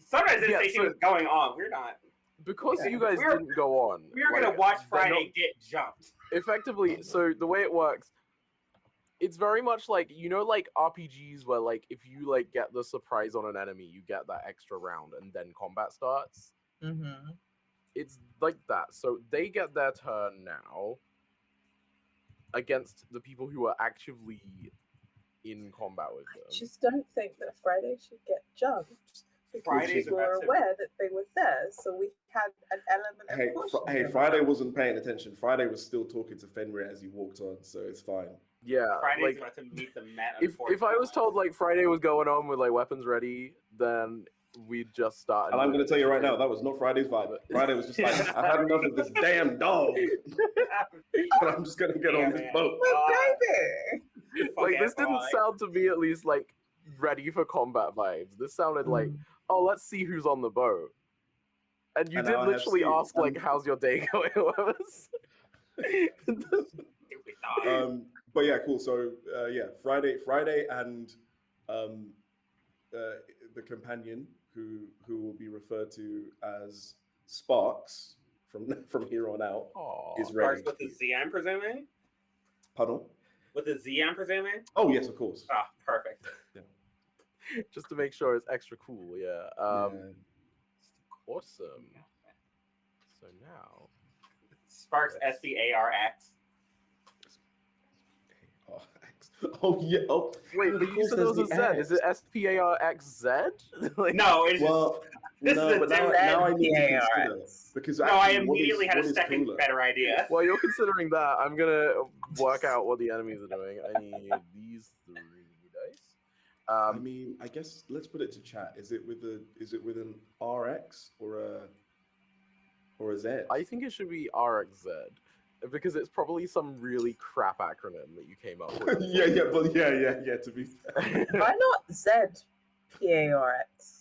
[SPEAKER 3] Sunrise didn't
[SPEAKER 1] Yeah,
[SPEAKER 3] say she
[SPEAKER 1] so-
[SPEAKER 3] was going on. We're not.
[SPEAKER 1] Because
[SPEAKER 4] Yeah.
[SPEAKER 1] you guys
[SPEAKER 3] We're-
[SPEAKER 1] didn't go on.
[SPEAKER 3] We're
[SPEAKER 1] like,
[SPEAKER 3] gonna watch
[SPEAKER 1] they're
[SPEAKER 3] Friday
[SPEAKER 1] not-
[SPEAKER 3] get jumped.
[SPEAKER 1] Effectively, so the way it works, it's very much like, you know, like RPGs where like if you like get the surprise on an enemy, you get that extra round and then combat starts.
[SPEAKER 4] Mm-hmm.
[SPEAKER 1] It's like that. So they get their turn now against the people who are actively in combat with
[SPEAKER 4] I
[SPEAKER 1] them.
[SPEAKER 4] just don't think that Friday should get jumped because
[SPEAKER 3] Friday's
[SPEAKER 4] we were
[SPEAKER 3] about to-
[SPEAKER 4] aware that they were there, so we had an element of
[SPEAKER 2] Hey,
[SPEAKER 4] caution.
[SPEAKER 2] Friday wasn't paying attention. Friday was still talking to Fenrir as he walked on, so it's fine.
[SPEAKER 1] Yeah,
[SPEAKER 3] Friday's
[SPEAKER 1] like
[SPEAKER 3] about to meet the Met.
[SPEAKER 1] if I was told like Friday was going on with like weapons ready, then we'd just start.
[SPEAKER 2] And I'm going to tell you right now, that was not Friday's vibe. Friday was just like, I've had enough of this damn dog, but I'm just going to get on this boat.
[SPEAKER 4] My baby!
[SPEAKER 1] Like this didn't sound to me at least like ready for combat vibes. This sounded like, oh, let's see who's on the boat. And you
[SPEAKER 2] And
[SPEAKER 1] did
[SPEAKER 2] now I have
[SPEAKER 1] literally
[SPEAKER 2] seen-
[SPEAKER 1] ask like, how's your day going?
[SPEAKER 2] But yeah, cool. So yeah, Friday, and the companion who will be referred to as Sparks from here on out
[SPEAKER 1] Aw.
[SPEAKER 2] is ready.
[SPEAKER 3] Starts with the Z, I'm presuming.
[SPEAKER 2] Pardon?
[SPEAKER 3] With the Z, I'm presuming.
[SPEAKER 2] Oh yes, of course.
[SPEAKER 3] Ah, perfect.
[SPEAKER 1] Just to make sure it's extra cool, yeah.
[SPEAKER 2] Yeah.
[SPEAKER 1] Awesome. So now,
[SPEAKER 3] Sparks SPARX.
[SPEAKER 2] Oh yeah. Oh
[SPEAKER 1] wait,
[SPEAKER 2] of
[SPEAKER 1] but you
[SPEAKER 2] course
[SPEAKER 1] said there was a
[SPEAKER 2] there's
[SPEAKER 1] Z.
[SPEAKER 2] the
[SPEAKER 1] Is it SPARXZ? Like,
[SPEAKER 3] No, it's
[SPEAKER 2] well,
[SPEAKER 3] This
[SPEAKER 2] No,
[SPEAKER 3] is a
[SPEAKER 2] but now,
[SPEAKER 3] different.
[SPEAKER 2] now I need to consider
[SPEAKER 4] PARX.
[SPEAKER 2] because
[SPEAKER 3] No, I
[SPEAKER 2] actually,
[SPEAKER 3] immediately had a
[SPEAKER 2] what is
[SPEAKER 3] second
[SPEAKER 2] cooler?
[SPEAKER 3] better idea.
[SPEAKER 1] While you're considering that, I'm gonna work out what the enemies are doing. I need these 3 dice.
[SPEAKER 2] I mean, I guess let's put it to chat. Is it with an RX or a Z?
[SPEAKER 1] I think it should be RXZ because it's probably some really crap acronym that you came up with.
[SPEAKER 2] yeah. To be fair.
[SPEAKER 4] Why not Z PARX?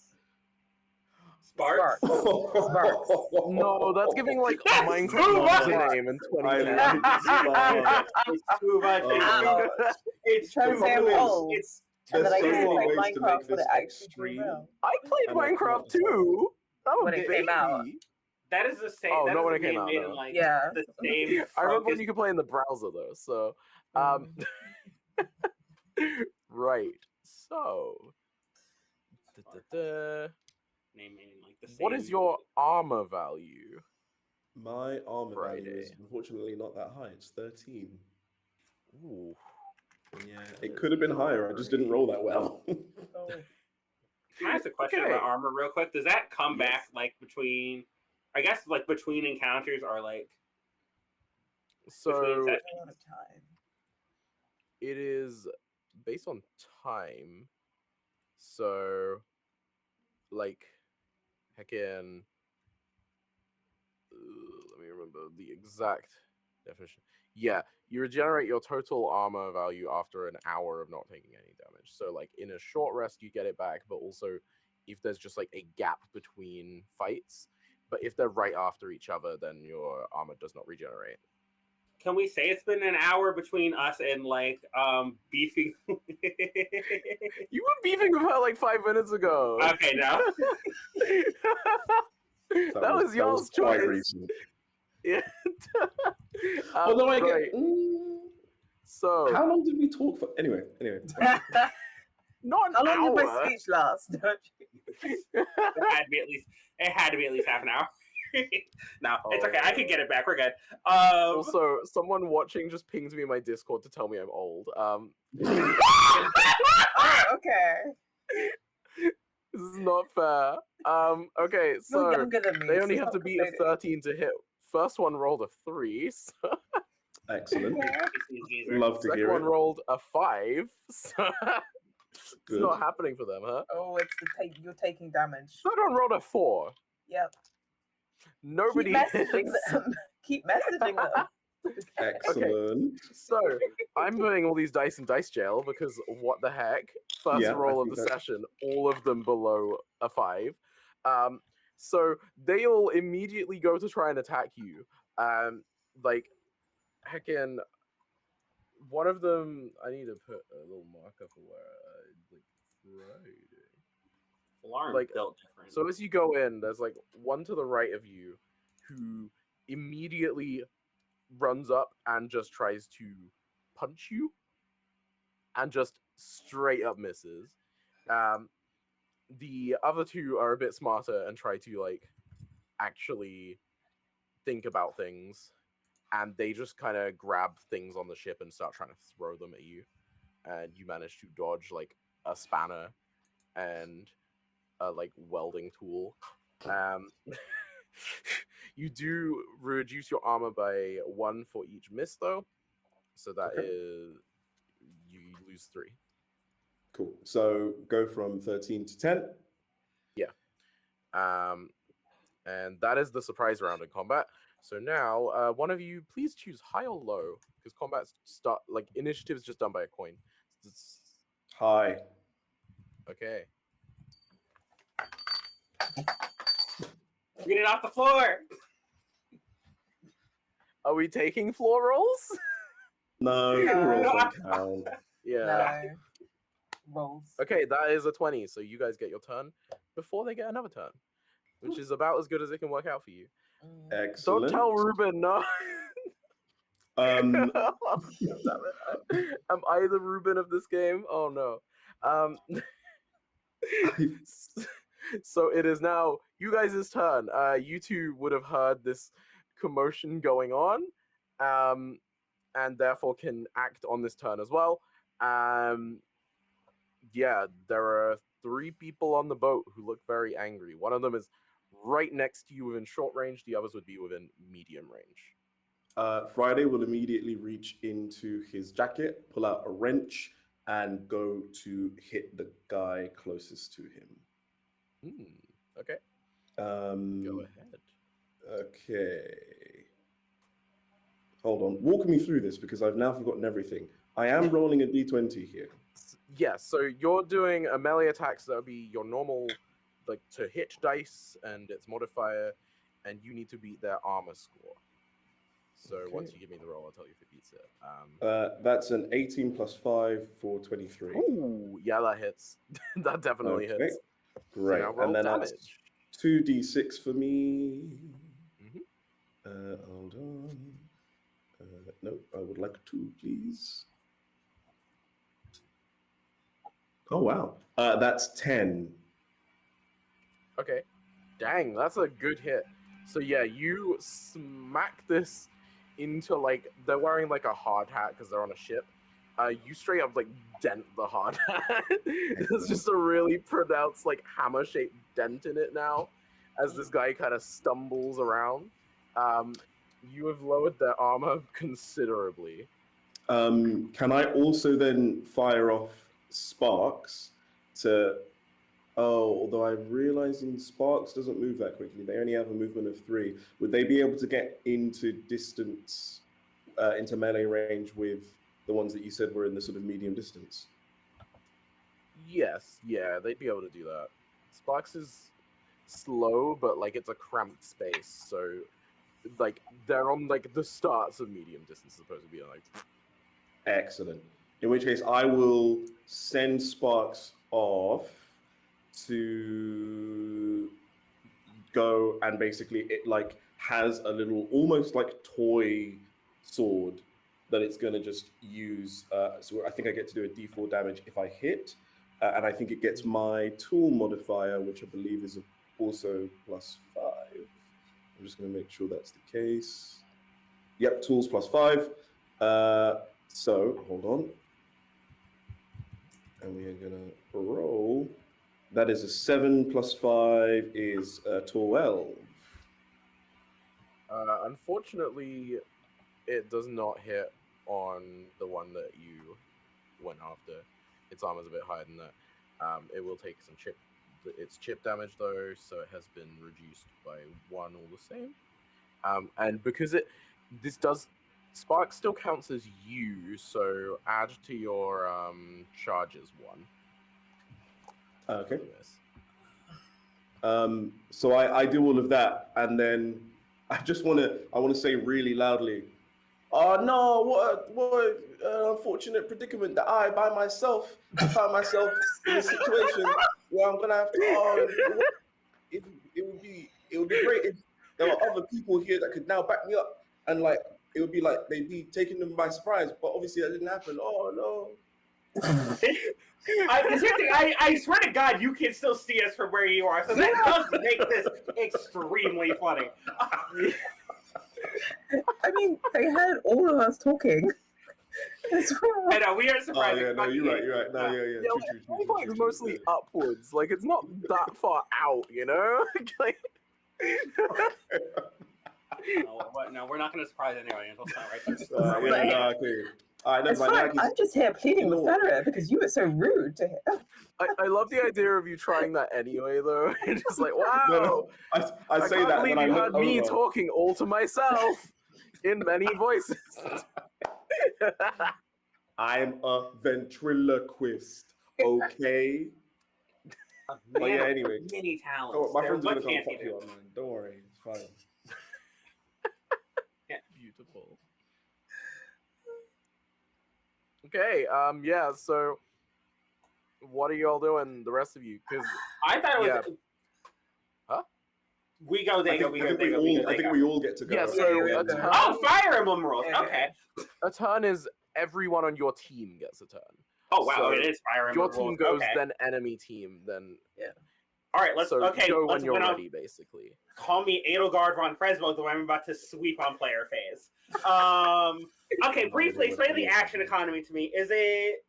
[SPEAKER 3] Sparks.
[SPEAKER 4] Sparks.
[SPEAKER 1] No, that's giving like a
[SPEAKER 3] That's
[SPEAKER 1] Minecraft
[SPEAKER 3] too much.
[SPEAKER 1] username in
[SPEAKER 2] I
[SPEAKER 1] 2010.
[SPEAKER 2] like Sparks.
[SPEAKER 3] It's too much.
[SPEAKER 4] Ouch.
[SPEAKER 3] It's
[SPEAKER 4] Trying
[SPEAKER 3] too
[SPEAKER 4] to say I'm
[SPEAKER 3] much.
[SPEAKER 4] old.
[SPEAKER 3] It's
[SPEAKER 4] And
[SPEAKER 2] There's
[SPEAKER 4] then I
[SPEAKER 2] so
[SPEAKER 4] used to
[SPEAKER 2] many
[SPEAKER 4] play
[SPEAKER 2] ways to
[SPEAKER 4] Minecraft
[SPEAKER 2] make
[SPEAKER 4] when
[SPEAKER 2] this
[SPEAKER 4] it actually came
[SPEAKER 2] extreme.
[SPEAKER 4] out.
[SPEAKER 1] I played
[SPEAKER 2] And I
[SPEAKER 1] Minecraft
[SPEAKER 2] cannot decide.
[SPEAKER 1] too. I'm
[SPEAKER 4] When
[SPEAKER 1] a
[SPEAKER 4] it came out.
[SPEAKER 1] baby.
[SPEAKER 3] that is the same.
[SPEAKER 1] Oh,
[SPEAKER 3] that
[SPEAKER 1] not
[SPEAKER 3] is
[SPEAKER 1] when
[SPEAKER 3] the
[SPEAKER 1] it came
[SPEAKER 3] game
[SPEAKER 1] out,
[SPEAKER 3] made
[SPEAKER 1] no.
[SPEAKER 3] in like
[SPEAKER 4] Yeah.
[SPEAKER 3] the same.
[SPEAKER 1] I remember when
[SPEAKER 3] focus.
[SPEAKER 1] you could play in the browser though. So, right. So,
[SPEAKER 3] Naming like the same.
[SPEAKER 1] what is your armor value?
[SPEAKER 2] My armor value is
[SPEAKER 1] Friday.
[SPEAKER 2] unfortunately not that high. It's 13.
[SPEAKER 1] Ooh.
[SPEAKER 2] Yeah, it could have been higher. I just didn't roll that well.
[SPEAKER 4] Oh.
[SPEAKER 3] Can I ask a question
[SPEAKER 1] Okay.
[SPEAKER 3] about armor real quick? Does that come
[SPEAKER 1] Yes.
[SPEAKER 3] back like between? I guess like between encounters or like
[SPEAKER 1] So
[SPEAKER 3] between sessions?
[SPEAKER 4] A lot of time.
[SPEAKER 1] it is based on time. So, like, heckin'. Let me remember the exact definition. Yeah, you regenerate your total armor value after an hour of not taking any damage. So, like, in a short rest, you get it back, but also if there's just like a gap between fights, but if they're right after each other, then your armor does not regenerate.
[SPEAKER 3] Can we say it's been an hour between us and like beefing?
[SPEAKER 1] You were beefing with her like 5 minutes ago.
[SPEAKER 3] Okay, no.
[SPEAKER 1] that was y'all's
[SPEAKER 2] quite
[SPEAKER 1] choice.
[SPEAKER 2] recent.
[SPEAKER 1] Yeah.
[SPEAKER 2] Although I
[SPEAKER 1] right.
[SPEAKER 2] get.
[SPEAKER 1] So,
[SPEAKER 2] How long did we talk for? Anyway.
[SPEAKER 1] not an
[SPEAKER 4] How long did my
[SPEAKER 1] hour.
[SPEAKER 4] speech last?
[SPEAKER 3] It had to be at least half an hour. No, it's okay. I can get it back. We're good.
[SPEAKER 1] Also, someone watching just pinged me in my Discord to tell me I'm old.
[SPEAKER 4] Oh, okay.
[SPEAKER 1] This is not fair. Okay,
[SPEAKER 4] You're
[SPEAKER 1] so
[SPEAKER 4] younger than me.
[SPEAKER 1] they
[SPEAKER 4] so
[SPEAKER 1] only
[SPEAKER 4] it's
[SPEAKER 1] have
[SPEAKER 4] not
[SPEAKER 1] to beat a
[SPEAKER 4] complaining.
[SPEAKER 1] 13 to hit. First one rolled a 3. So
[SPEAKER 2] Excellent.
[SPEAKER 4] Yeah.
[SPEAKER 2] Love to
[SPEAKER 1] second
[SPEAKER 2] hear
[SPEAKER 1] one
[SPEAKER 2] it.
[SPEAKER 1] rolled a 5. So it's
[SPEAKER 2] Good.
[SPEAKER 1] not happening for them, huh?
[SPEAKER 4] Oh, it's you're taking damage.
[SPEAKER 1] Third one rolled a 4.
[SPEAKER 4] Yep.
[SPEAKER 1] Nobody
[SPEAKER 4] Keep
[SPEAKER 1] hits.
[SPEAKER 4] messaging them. Keep messaging them.
[SPEAKER 2] Excellent.
[SPEAKER 1] So I'm putting all these dice in dice jail because what the heck? First
[SPEAKER 2] Yeah, I
[SPEAKER 1] roll of
[SPEAKER 2] think
[SPEAKER 1] the
[SPEAKER 2] that-
[SPEAKER 1] session, all of them below a 5. So they all immediately go to try and attack you. Like, heckin', one of them. I need to put a little marker for where like Friday.
[SPEAKER 3] Alarm
[SPEAKER 1] Like,
[SPEAKER 3] built different.
[SPEAKER 1] So as you go in, there's like one to the right of you who immediately runs up and just tries to punch you and just straight up misses. The other two are a bit smarter and try to like actually think about things, and they just kind of grab things on the ship and start trying to throw them at you, and you manage to dodge like a spanner and a like welding tool. You do reduce your armor by 1 for each miss though, so that
[SPEAKER 2] Okay.
[SPEAKER 1] is you lose 3.
[SPEAKER 2] Cool. So go from 13 to 10.
[SPEAKER 1] And that is the surprise round in combat. So now, one of you, please choose high or low, because combat start like initiative is just done by a coin.
[SPEAKER 2] Hi.
[SPEAKER 1] Okay.
[SPEAKER 3] Get it off the floor.
[SPEAKER 1] Are we taking floor rolls?
[SPEAKER 2] No,
[SPEAKER 4] No.
[SPEAKER 2] floor rolls don't count.
[SPEAKER 1] Yeah.
[SPEAKER 4] No. Rolls.
[SPEAKER 1] Okay, that is a 20. So you guys get your turn before they get another turn, which is about as good as it can work out for you.
[SPEAKER 2] Excellent.
[SPEAKER 1] Don't tell Ruben, no.
[SPEAKER 2] Um,
[SPEAKER 1] Am I the Ruben of this game? Oh no. So it is now you guys' turn. You two would have heard this commotion going on, and therefore can act on this turn as well. Yeah, there are 3 people on the boat who look very angry. One of them is right next to you within short range. The others would be within medium range.
[SPEAKER 2] Friday will immediately reach into his jacket, pull out a wrench, and go to hit the guy closest to him.
[SPEAKER 1] Okay.
[SPEAKER 2] Um,
[SPEAKER 1] Go ahead.
[SPEAKER 2] Okay. Hold on. Walk me through this because I've now forgotten everything. I am rolling a d20 here.
[SPEAKER 1] Yeah, so you're doing a melee attack, so that would be your normal, like, to hit dice and its modifier, and you need to beat their armor score. So once you give me the roll, I'll tell you if it beats it.
[SPEAKER 2] That's an 18 plus 5 for 23.
[SPEAKER 1] Ooh, yeah, that hits. That definitely hits.
[SPEAKER 2] Great.
[SPEAKER 1] So now roll
[SPEAKER 2] and then
[SPEAKER 1] damage.
[SPEAKER 2] that's 2d6 for me.
[SPEAKER 1] Mhm.
[SPEAKER 2] Hold on. No, I would like 2, please. Oh, wow. That's 10.
[SPEAKER 1] Okay. Dang, that's a good hit. So yeah, you smack this into, like, they're wearing like a hard hat because they're on a ship. You straight up like dent the hard hat. It's just a really pronounced like hammer shaped dent in it now, as this guy kind of stumbles around. You have lowered their armor considerably.
[SPEAKER 2] Can I also then fire off sparks to... Oh, although I'm realizing sparks doesn't move that quickly. They only have a movement of 3. Would they be able to get into distance, into melee range with the ones that you said were in the sort of medium distance?
[SPEAKER 1] Yes, yeah, they'd be able to do that. Sparks is slow, but like it's a cramped space, so like they're on like the starts of medium distance, supposed to be like.
[SPEAKER 2] Excellent. In which case, I will send sparks off to go, and basically it like has a little almost like toy sword that it's going to just use. So I think I get to do a d4 damage if I hit, and I think it gets my tool modifier, which I believe is also +5. I'm just going to make sure that's the case. Yep, tools +5. So hold on, and we are going to roll. That is a 7 plus 5 is 12.
[SPEAKER 1] Unfortunately, it does not hit on the one that you went after. Its armor's a bit higher than that. It will take some chip. It's chip damage though, so it has been reduced by 1 all the same. And because Spark still counts as you, so add to your charges 1.
[SPEAKER 2] Okay.
[SPEAKER 1] Yes.
[SPEAKER 2] So I do all of that, and then I want to say really loudly, "Oh no! What unfortunate predicament that I by myself found myself in a situation where I'm gonna have to. Oh, it would be great if there were other people here that could now back me up, and like it would be like they'd be taking them by surprise. But obviously that didn't happen. Oh no."
[SPEAKER 3] I swear to God, you can still see us from where you are, so that does make this extremely funny.
[SPEAKER 4] I mean, they had all of us talking.
[SPEAKER 3] I know, we are surprised.
[SPEAKER 2] Oh yeah, no, you're right. No, yeah.
[SPEAKER 1] Yeah, like, it's mostly upwards. Like it's not that far out, you know. Like,
[SPEAKER 3] No, we're not going to surprise anyone. It's not right.
[SPEAKER 2] Okay. All right,
[SPEAKER 4] it's fine. I'm just here pleading with Federer because you were so rude to him.
[SPEAKER 1] I love the idea of you trying that anyway, though. It's just like, wow.
[SPEAKER 2] No, I say that,
[SPEAKER 1] believe
[SPEAKER 2] and
[SPEAKER 1] you
[SPEAKER 2] I
[SPEAKER 1] heard
[SPEAKER 2] look
[SPEAKER 1] me
[SPEAKER 2] over.
[SPEAKER 1] talking all to myself in many voices.
[SPEAKER 2] I'm a ventriloquist, okay? But yeah, anyway.
[SPEAKER 3] Many talents.
[SPEAKER 2] Oh, my friends are
[SPEAKER 3] What
[SPEAKER 2] gonna come
[SPEAKER 3] can't
[SPEAKER 2] fuck
[SPEAKER 3] you
[SPEAKER 2] you
[SPEAKER 3] do?
[SPEAKER 2] up, man. Don't worry, it's fine.
[SPEAKER 1] Beautiful. Okay, yeah, so what are y'all doing, the rest of you? Because
[SPEAKER 3] I thought it was.
[SPEAKER 1] Yeah.
[SPEAKER 3] Huh? We go, they go, we go, they go.
[SPEAKER 2] I think we all get to go.
[SPEAKER 1] Yeah, so
[SPEAKER 4] Yeah,
[SPEAKER 1] a
[SPEAKER 4] yeah.
[SPEAKER 1] turn,
[SPEAKER 3] Oh, Fire Emblem rules.
[SPEAKER 4] Yeah.
[SPEAKER 3] Okay.
[SPEAKER 1] a turn is everyone on your team gets a turn.
[SPEAKER 3] Oh wow,
[SPEAKER 1] So
[SPEAKER 3] it is Fire Emblem
[SPEAKER 1] Your
[SPEAKER 3] rules.
[SPEAKER 1] team goes,
[SPEAKER 3] Okay.
[SPEAKER 1] then enemy team, then
[SPEAKER 3] All right, let's
[SPEAKER 1] so go when you're
[SPEAKER 3] win on-
[SPEAKER 1] ready, basically.
[SPEAKER 3] Call me Edelgard von Fresbo, though I'm about to sweep on player phase. Okay, briefly explain the action economy to me. Is it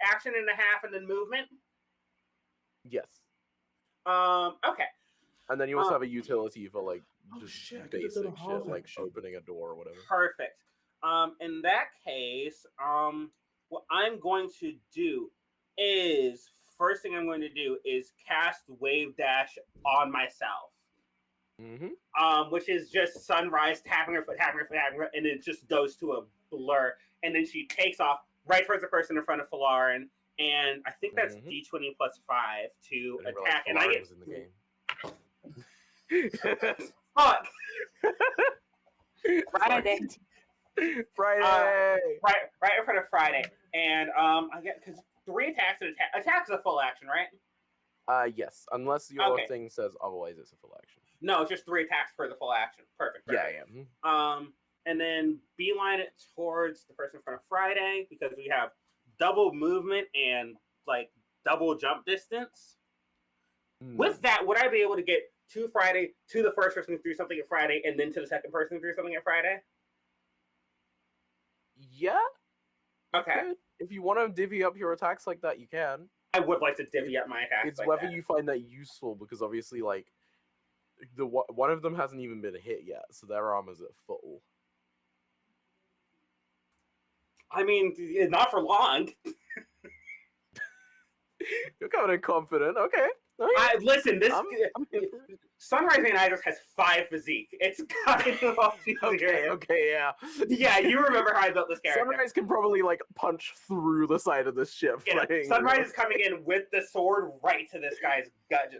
[SPEAKER 3] action and a half and then movement?
[SPEAKER 1] Yes.
[SPEAKER 3] Okay.
[SPEAKER 1] And then you also have a utility for like
[SPEAKER 2] Oh,
[SPEAKER 1] just
[SPEAKER 2] shit, I could have done a
[SPEAKER 1] basic shit
[SPEAKER 2] half
[SPEAKER 1] like
[SPEAKER 2] action.
[SPEAKER 1] opening a door or whatever.
[SPEAKER 3] Perfect. In that case, what I'm going to do is first thing I'm going to do is cast Wave Dash on myself. Which is just Sunrise tapping her foot, and it just goes to a blur, and then she takes off right towards the person in front of Falarin, and I think that's D20 plus 5 to attack, and I get
[SPEAKER 1] was in the game.
[SPEAKER 3] fuck.
[SPEAKER 4] Friday.
[SPEAKER 1] Friday.
[SPEAKER 3] Right in front of Friday, and I get because 3 attacks and attack is a full action, right?
[SPEAKER 1] Yes, unless your
[SPEAKER 3] Okay.
[SPEAKER 1] thing says otherwise, it's a full action.
[SPEAKER 3] No, it's just 3 attacks per the full action. Perfect.
[SPEAKER 1] Yeah.
[SPEAKER 3] And then beeline it towards the person in front of Friday because we have double movement and like double jump distance. With that, would I be able to get to Friday, to the first person who threw something at Friday, and then to the second person who threw something at Friday?
[SPEAKER 1] Yeah.
[SPEAKER 3] Okay.
[SPEAKER 1] Good. If you want to divvy up your attacks like that, you can.
[SPEAKER 3] I would like to divvy up my attacks.
[SPEAKER 1] It's
[SPEAKER 3] like
[SPEAKER 1] whether
[SPEAKER 3] that.
[SPEAKER 1] you find that useful because obviously, like, one of them hasn't even been hit yet, so their armor's at full.
[SPEAKER 3] I mean, not for long.
[SPEAKER 1] You're coming in confident. Okay.
[SPEAKER 3] Listen, this
[SPEAKER 1] I'm here for it.
[SPEAKER 3] Sunrise Van Idris has 5 physique. It's kind of all
[SPEAKER 1] Okay, yeah.
[SPEAKER 3] Yeah, you remember how I built this character.
[SPEAKER 1] Sunrise can probably like punch through the side of this ship.
[SPEAKER 3] Yeah, Sunrise is coming in with the sword right to this guy's gut.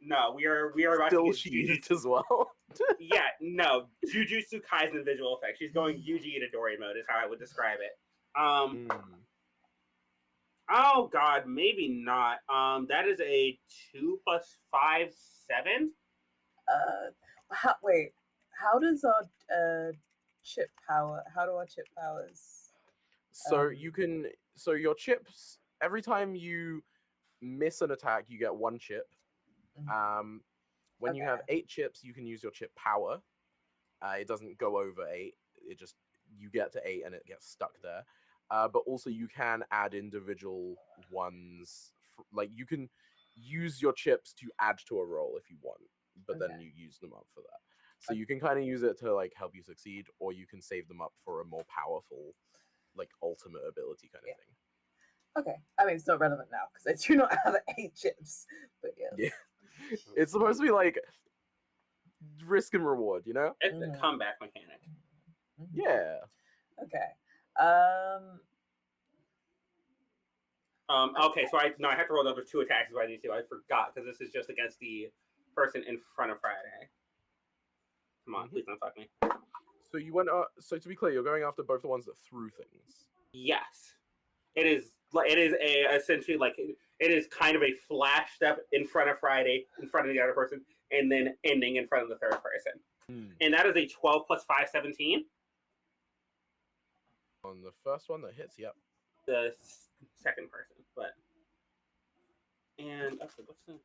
[SPEAKER 3] No, we are about
[SPEAKER 1] Still
[SPEAKER 3] to
[SPEAKER 1] sheathed as well.
[SPEAKER 3] Yeah, no, Jujutsu Kaisen visual effect. She's going Yuji Itadori mode is how I would describe it. Oh god, maybe not. That is a 2 plus 5, 7.
[SPEAKER 4] Wait. How does our chip power? How do our chip powers?
[SPEAKER 1] So you can. So your chips. Every time you miss an attack, you get 1 chip. When you have 8 chips, you can use your chip power. It doesn't go over 8. It just you get to 8 and it gets stuck there. But also you can add individual ones. Like you can use your chips to add to a roll if you want, but then you use them up for that. So you can kind of use it to like help you succeed, or you can save them up for a more powerful, like ultimate ability kind of thing.
[SPEAKER 4] Okay, I mean it's not relevant now because I do not have 8 chips, but yeah.
[SPEAKER 1] It's supposed to be like risk and reward, you know?
[SPEAKER 3] It's a comeback mechanic.
[SPEAKER 1] Yeah.
[SPEAKER 4] Okay.
[SPEAKER 3] Okay, so I have to roll another 2 attacks if I need to. I forgot because this is just against the person in front of Friday. Come on, please don't fuck me.
[SPEAKER 1] So you went. So to be clear, you're going after both the ones that threw things.
[SPEAKER 3] Yes, it is. It is essentially like it is kind of a flash step in front of Friday, in front of the other person, and then ending in front of the third person. And that is a 12 plus 5, 17.
[SPEAKER 1] On the first one that hits, yep.
[SPEAKER 3] The second person, but what's the?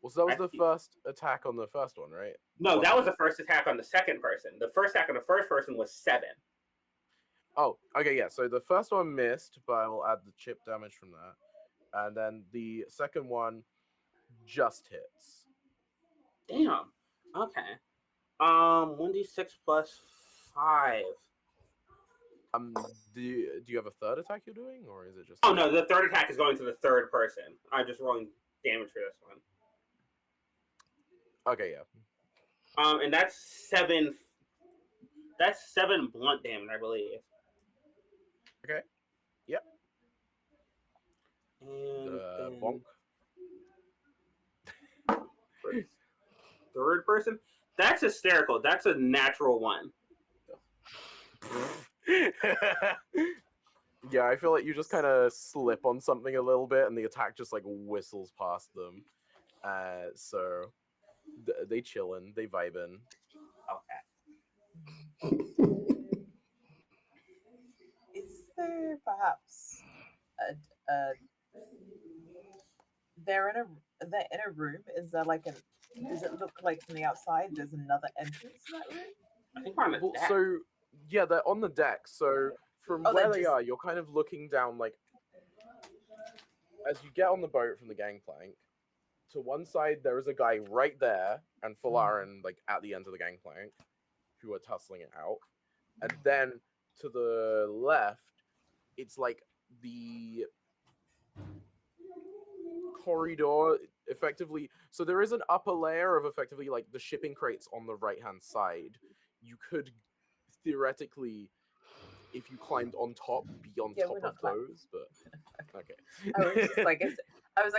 [SPEAKER 1] Well, so that was the first attack on the first one, right?
[SPEAKER 3] No, that was the first attack on the second person. The first attack on the first person was 7.
[SPEAKER 1] Oh, okay, yeah. So the first one missed, but I will add the chip damage from that, and then the second one just hits.
[SPEAKER 3] Damn. Okay. 1d6 plus 5.
[SPEAKER 1] Do you have a third attack you're doing, or is it just?
[SPEAKER 3] Oh no, the third attack is going to the third person. I'm just rolling damage for this one.
[SPEAKER 1] Okay, yeah.
[SPEAKER 3] And that's 7. That's 7 blunt damage, I believe.
[SPEAKER 1] Okay. Yep.
[SPEAKER 3] And
[SPEAKER 1] bonk.
[SPEAKER 3] Third person. That's hysterical. That's a natural 1.
[SPEAKER 1] Yeah, I feel like you just kind of slip on something a little bit, and the attack just like whistles past them. So they chillin', they vibing.
[SPEAKER 3] Okay.
[SPEAKER 4] Is there perhaps they're in a room? Is there like does it look like from the outside there's another entrance to that room?
[SPEAKER 3] I think we're on the deck.
[SPEAKER 1] So yeah, they're on the deck. So from where they
[SPEAKER 4] just...
[SPEAKER 1] are, you're kind of looking down like as you get on the boat from the gangplank, to one side there is a guy right there, and Falarin like at the end of the gangplank, who are tussling it out, and then to the left, it's like the corridor effectively. So there is an upper layer of effectively like the shipping crates on the right hand side. You could theoretically, if you climbed on top, be on
[SPEAKER 4] Yeah,
[SPEAKER 1] top
[SPEAKER 4] we're not
[SPEAKER 1] of
[SPEAKER 4] climbing.
[SPEAKER 1] those, but okay.
[SPEAKER 4] I was just like,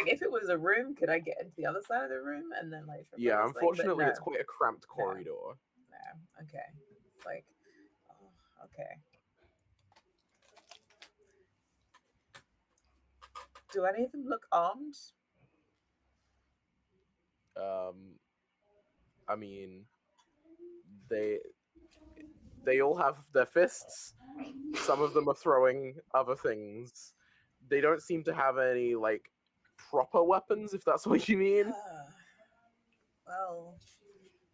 [SPEAKER 4] if it was a room, could I get into the other side of the room and then like?
[SPEAKER 1] Yeah,
[SPEAKER 4] traverse, like,
[SPEAKER 1] unfortunately,
[SPEAKER 4] but
[SPEAKER 1] it's quite a cramped corridor.
[SPEAKER 4] no. Okay, it's like, oh, okay. Do any of them look armed?
[SPEAKER 1] I mean, they all have their fists. Some of them are throwing other things. They don't seem to have any like proper weapons, if that's what you mean.
[SPEAKER 4] Well,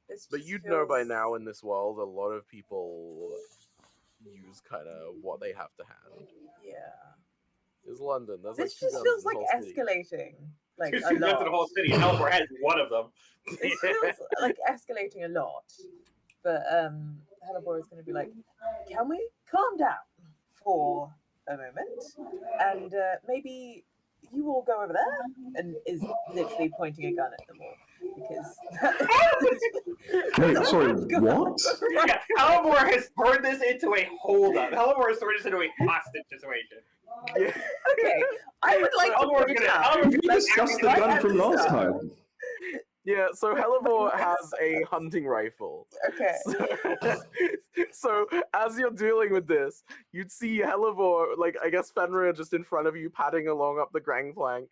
[SPEAKER 4] this
[SPEAKER 1] But
[SPEAKER 4] just
[SPEAKER 1] you'd know by
[SPEAKER 4] feels-
[SPEAKER 1] now in this world, a lot of people use kind of what they have to hand.
[SPEAKER 4] Yeah.
[SPEAKER 1] It's London. There's
[SPEAKER 4] This
[SPEAKER 1] like two
[SPEAKER 4] just
[SPEAKER 1] guns
[SPEAKER 4] feels
[SPEAKER 1] in the
[SPEAKER 4] like
[SPEAKER 1] whole city.
[SPEAKER 4] escalating. Like
[SPEAKER 3] Two
[SPEAKER 4] a
[SPEAKER 3] guns in
[SPEAKER 4] lot.
[SPEAKER 3] the whole city. Hellboy has one of them.
[SPEAKER 4] This feels like escalating a lot. But Hellboy is going to be like, can we calm down for a moment? And maybe you all go over there? And is literally pointing a gun at them all. Because
[SPEAKER 2] Wait, sorry, what?
[SPEAKER 3] Yeah, Hellboy has turned this into a holdup. Hellboy has turned this into a hostage situation.
[SPEAKER 1] Yeah.
[SPEAKER 4] okay, I would like to
[SPEAKER 3] Hellboy's
[SPEAKER 4] point
[SPEAKER 3] gonna-
[SPEAKER 4] out.
[SPEAKER 3] Hellboy's
[SPEAKER 2] We
[SPEAKER 3] gonna
[SPEAKER 2] discussed the
[SPEAKER 3] act
[SPEAKER 2] gun
[SPEAKER 3] like
[SPEAKER 2] from last
[SPEAKER 4] stuff.
[SPEAKER 2] time.
[SPEAKER 1] Yeah, so Hellebore has a hunting rifle.
[SPEAKER 4] Okay.
[SPEAKER 1] So as you're dealing with this, you'd see Hellebore, like I guess Fenrir just in front of you, padding along up the gangplank,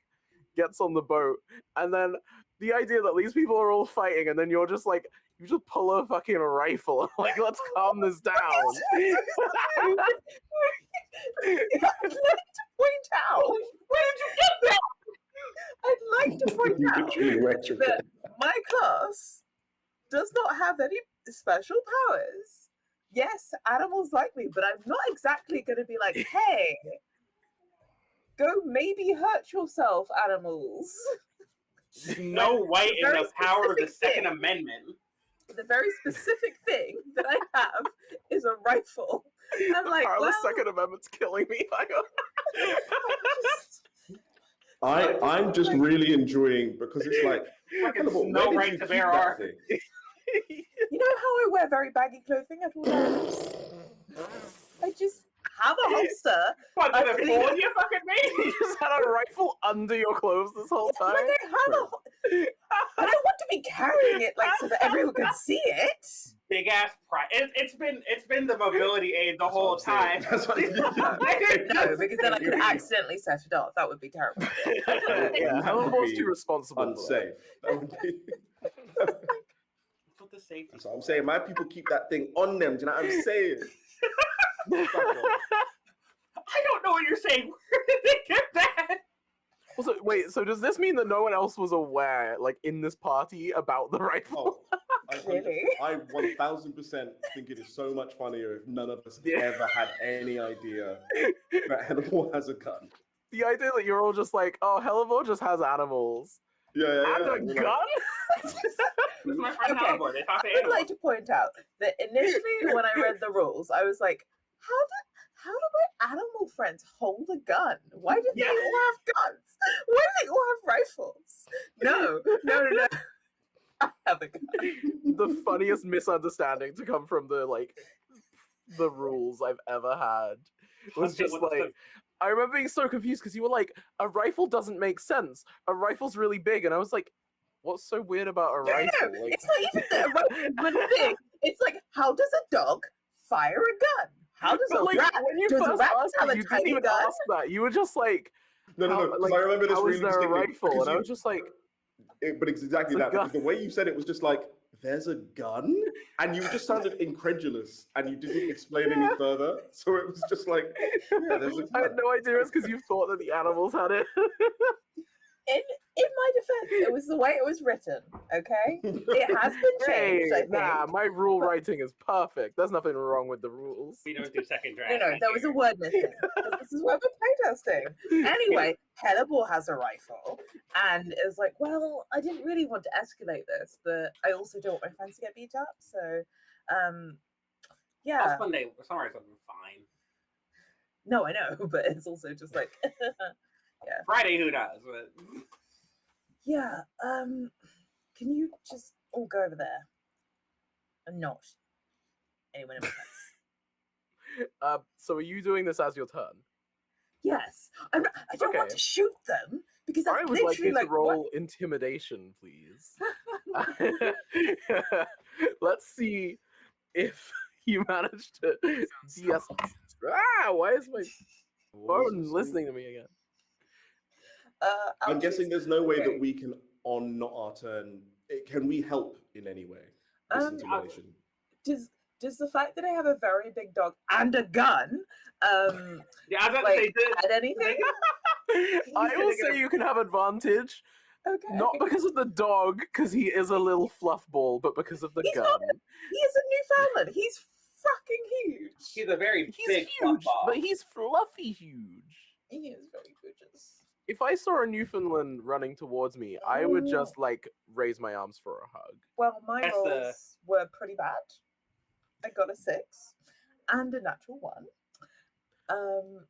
[SPEAKER 1] gets on the boat, and then the idea that these people are all fighting, and then you're just like, you just pull a fucking rifle, like let's calm this down.
[SPEAKER 4] I'd like to point out. Where did you get that? I'd like to point out that my class does not have any special powers. Yes, animals like me, but I'm not exactly going to be like, hey, go maybe hurt yourself, animals.
[SPEAKER 3] No white in
[SPEAKER 4] Very
[SPEAKER 3] the power of the
[SPEAKER 4] specific
[SPEAKER 3] Second
[SPEAKER 4] thing.
[SPEAKER 3] Amendment.
[SPEAKER 4] The very specific thing that I have is a rifle. And I'm like,
[SPEAKER 1] Carl,
[SPEAKER 4] well,
[SPEAKER 1] the Second Amendment's killing me.
[SPEAKER 2] I'm just really enjoying because it's like
[SPEAKER 3] Fucking
[SPEAKER 2] Hellebore,
[SPEAKER 3] no
[SPEAKER 2] where did
[SPEAKER 3] right
[SPEAKER 2] you
[SPEAKER 3] to
[SPEAKER 2] keep
[SPEAKER 3] bear
[SPEAKER 2] that
[SPEAKER 3] arms.
[SPEAKER 2] thing?
[SPEAKER 4] you know how I wear very baggy clothing at all times? I just have a holster.
[SPEAKER 3] What,
[SPEAKER 4] I
[SPEAKER 3] did it
[SPEAKER 4] think-
[SPEAKER 3] fool you fucking me?
[SPEAKER 1] You just had a rifle under your clothes this whole time?
[SPEAKER 4] Like I don't want to be carrying it like so that everyone can see it.
[SPEAKER 3] Big ass pride. It's been the mobility aid the whole time.
[SPEAKER 2] That's what
[SPEAKER 4] I don't know, because then I could accidentally set it off. That would be terrible.
[SPEAKER 1] Yeah,
[SPEAKER 2] That would
[SPEAKER 1] Hellebor's
[SPEAKER 2] be
[SPEAKER 1] too responsible. for that.
[SPEAKER 2] unsafe. That would be.
[SPEAKER 3] Put the safety.
[SPEAKER 2] That's what I'm saying. My people keep that thing on them. Do you know what I'm saying?
[SPEAKER 3] I don't know what you're saying. Where did they get that?
[SPEAKER 1] Also, wait, so does this mean that no one else was aware, like, in this party about the rifle?
[SPEAKER 2] Oh,
[SPEAKER 4] Clearly.
[SPEAKER 2] I 1000% think it is so much funnier if none of us
[SPEAKER 1] Yeah.
[SPEAKER 2] ever had any idea that Hellebore has a gun.
[SPEAKER 1] The idea that you're all just like, oh, Hellebore just has animals.
[SPEAKER 2] Yeah, yeah,
[SPEAKER 1] And
[SPEAKER 2] yeah.
[SPEAKER 1] a
[SPEAKER 2] We're like,
[SPEAKER 1] gun?
[SPEAKER 3] This is my friend
[SPEAKER 4] Okay.
[SPEAKER 3] Hellboy. They talk to
[SPEAKER 4] I would
[SPEAKER 3] animals.
[SPEAKER 4] like to point out that initially when I read the rules, I was like, how do my animal friends hold a gun? Why do they all have guns? Why do they all have rifles? No. I have a gun.
[SPEAKER 1] The funniest misunderstanding to come from the rules I've ever had was
[SPEAKER 3] Okay,
[SPEAKER 1] just
[SPEAKER 3] what's the-
[SPEAKER 1] like, I remember being so confused because you were like, a rifle doesn't make sense. A rifle's really big. And I was like, what's so weird about a rifle?
[SPEAKER 4] No,
[SPEAKER 1] Like,
[SPEAKER 4] it's not even that a rifle would thing. It's like, how does a dog fire a gun? How does
[SPEAKER 1] but
[SPEAKER 4] a
[SPEAKER 1] like,
[SPEAKER 4] rat?
[SPEAKER 1] when you
[SPEAKER 4] does a
[SPEAKER 1] first
[SPEAKER 4] rat
[SPEAKER 1] asked
[SPEAKER 4] have
[SPEAKER 1] me,
[SPEAKER 4] a
[SPEAKER 1] you didn't
[SPEAKER 4] tiny
[SPEAKER 1] even
[SPEAKER 4] gun?
[SPEAKER 1] ask that. You were just like,
[SPEAKER 2] No,
[SPEAKER 1] how-
[SPEAKER 2] because
[SPEAKER 1] like,
[SPEAKER 2] I remember this
[SPEAKER 1] how
[SPEAKER 2] really
[SPEAKER 1] is there a
[SPEAKER 2] distinctly.
[SPEAKER 1] rifle?
[SPEAKER 2] because
[SPEAKER 1] And I
[SPEAKER 2] you-
[SPEAKER 1] was just like,
[SPEAKER 2] but it's exactly
[SPEAKER 1] It's a
[SPEAKER 2] that.
[SPEAKER 1] gun.
[SPEAKER 2] Because the way you said it was just like, there's a gun? And you just sounded incredulous and you didn't explain any further. So it was just like, yeah, there's a
[SPEAKER 1] I
[SPEAKER 2] gun.
[SPEAKER 1] had no idea it's because you thought that the animals had it.
[SPEAKER 4] In my defense, it was the way it was written. Okay, it has been changed. I think.
[SPEAKER 1] Nah, my rule writing is perfect. There's nothing wrong with the rules.
[SPEAKER 3] We don't do second
[SPEAKER 4] No,
[SPEAKER 3] draft.
[SPEAKER 4] there was a word missing. This is why we're playtesting. Anyway, Hellebore has a rifle, and it's like, well, I didn't really want to escalate this, but I also don't want my friends to get beat up. So, yeah.
[SPEAKER 3] Last Monday, Sunrise would have been fine.
[SPEAKER 4] No, I know, but it's also just like, yeah.
[SPEAKER 3] Friday, who knows? But
[SPEAKER 4] Yeah. Can you just all go over there and not anyone in my face?
[SPEAKER 1] So are you doing this as your turn?
[SPEAKER 4] Yes. I don't want
[SPEAKER 1] Okay.
[SPEAKER 4] to shoot them because that's
[SPEAKER 1] I would like
[SPEAKER 4] literally
[SPEAKER 1] you to
[SPEAKER 4] like
[SPEAKER 1] roll intimidation, please. Let's see if you manage to de-escalate. Why is my phone listening to me again?
[SPEAKER 2] I'm guessing there's no way
[SPEAKER 4] okay.
[SPEAKER 2] that we can, on not our turn, can we help in any way? This intimidation.
[SPEAKER 4] Does the fact that I have a very big dog and a gun,
[SPEAKER 3] yeah, I was about to
[SPEAKER 4] like,
[SPEAKER 3] say this.
[SPEAKER 4] add anything?
[SPEAKER 1] I will say you can have advantage,
[SPEAKER 4] Okay.
[SPEAKER 1] not because of the dog, because he is a little fluff ball, but because of the
[SPEAKER 4] He's
[SPEAKER 1] gun.
[SPEAKER 4] not He is a Newfoundland. He's fucking huge.
[SPEAKER 3] He's a very
[SPEAKER 1] He's
[SPEAKER 3] big fluff
[SPEAKER 1] huge,
[SPEAKER 3] ball.
[SPEAKER 1] but he's fluffy huge.
[SPEAKER 4] He is very gorgeous.
[SPEAKER 1] If I saw a Newfoundland running towards me, I would just like raise my arms for a hug.
[SPEAKER 4] Well, my
[SPEAKER 3] That's
[SPEAKER 4] rolls were pretty bad. I got a 6 and a natural 1.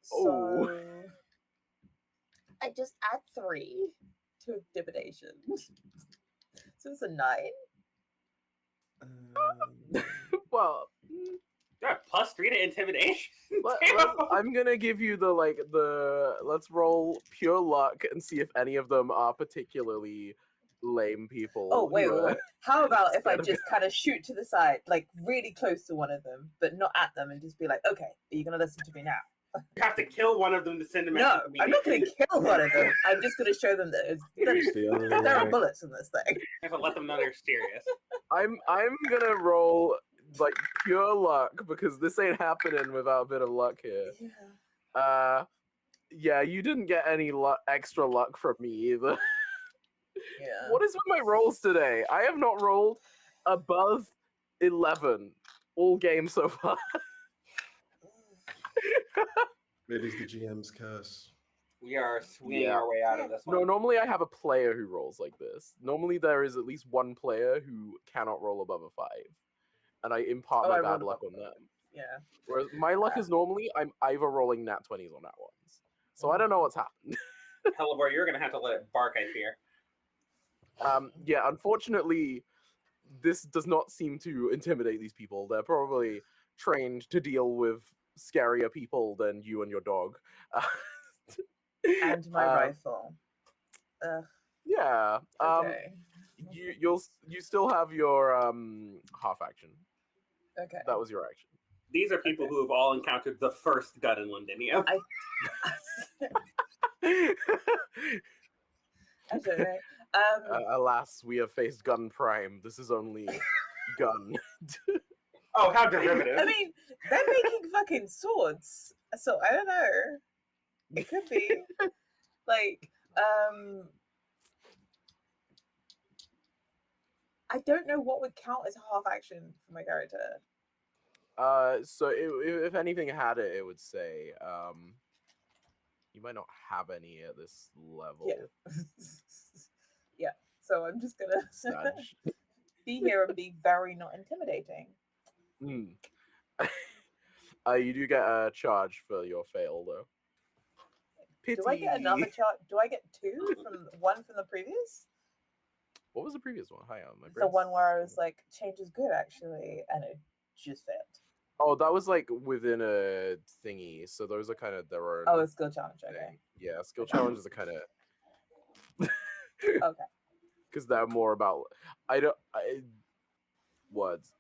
[SPEAKER 4] So I just add 3 to intimidation. So it's a 9.
[SPEAKER 1] Well,
[SPEAKER 3] Yeah, +3 to intimidation.
[SPEAKER 1] I'm gonna give you the let's roll pure luck and see if any of them are particularly lame people.
[SPEAKER 4] Oh, wait. How about if I
[SPEAKER 1] scared of
[SPEAKER 4] just kind of shoot to the side, like really close to one of them, but not at them, and just be like, okay, are you going to listen to me now?
[SPEAKER 3] You have to kill one of them to send a message.
[SPEAKER 4] No,
[SPEAKER 3] to me.
[SPEAKER 4] I'm not going to kill one of them. I'm just going to show them that there are bullets in this thing.
[SPEAKER 3] You have to let them know they're serious.
[SPEAKER 1] I'm gonna roll like pure luck because this ain't happening without a bit of luck here.
[SPEAKER 4] Yeah.
[SPEAKER 1] Yeah, you didn't get any extra luck from me either.
[SPEAKER 4] Yeah.
[SPEAKER 1] What is with my rolls today? I have not rolled above 11 all game so far.
[SPEAKER 2] It is the GM's curse.
[SPEAKER 3] We are swinging our way out of this one.
[SPEAKER 1] No, normally I have a player who rolls like this. Normally there is at least one player who cannot roll above a 5. And I impart my bad luck on them.
[SPEAKER 4] Yeah.
[SPEAKER 1] Whereas my luck is normally I'm either rolling nat 20s or nat 1s. So I don't know what's happened.
[SPEAKER 3] Hellebore, you're going to have to let it bark, I fear.
[SPEAKER 1] Yeah, unfortunately, this does not seem to intimidate these people. They're probably trained to deal with scarier people than you and your dog.
[SPEAKER 4] And my rifle.
[SPEAKER 1] Yeah.
[SPEAKER 4] Okay.
[SPEAKER 1] You still have your half action.
[SPEAKER 4] Okay.
[SPEAKER 1] That was your action.
[SPEAKER 3] These are people who have all encountered the first gun in Londinium.
[SPEAKER 4] I don't know.
[SPEAKER 1] Alas, we have faced Gun Prime. This is only gun.
[SPEAKER 3] Oh, how derivative.
[SPEAKER 4] I mean, they're making fucking swords, so I don't know. It could be like, I don't know what would count as half action for my character.
[SPEAKER 1] So if anything had it, it would say, you might not have any at this level.
[SPEAKER 4] Yeah. Yeah. So I'm just gonna
[SPEAKER 1] Snudge.
[SPEAKER 4] be here and be very not intimidating.
[SPEAKER 1] You do get a charge for your fail, though. Pity.
[SPEAKER 4] Do I get another charge? Do I get 2 from 1 from the previous?
[SPEAKER 1] What was the previous one? Hang on, my
[SPEAKER 4] The one where I was like, change is good actually, and it just failed.
[SPEAKER 1] Oh, that was like within a thingy. So those are kind of their own.
[SPEAKER 4] Oh, a skill challenge. Okay.
[SPEAKER 1] thing. Yeah, skill challenges are kind of.
[SPEAKER 4] Okay.
[SPEAKER 1] Because they're more about words.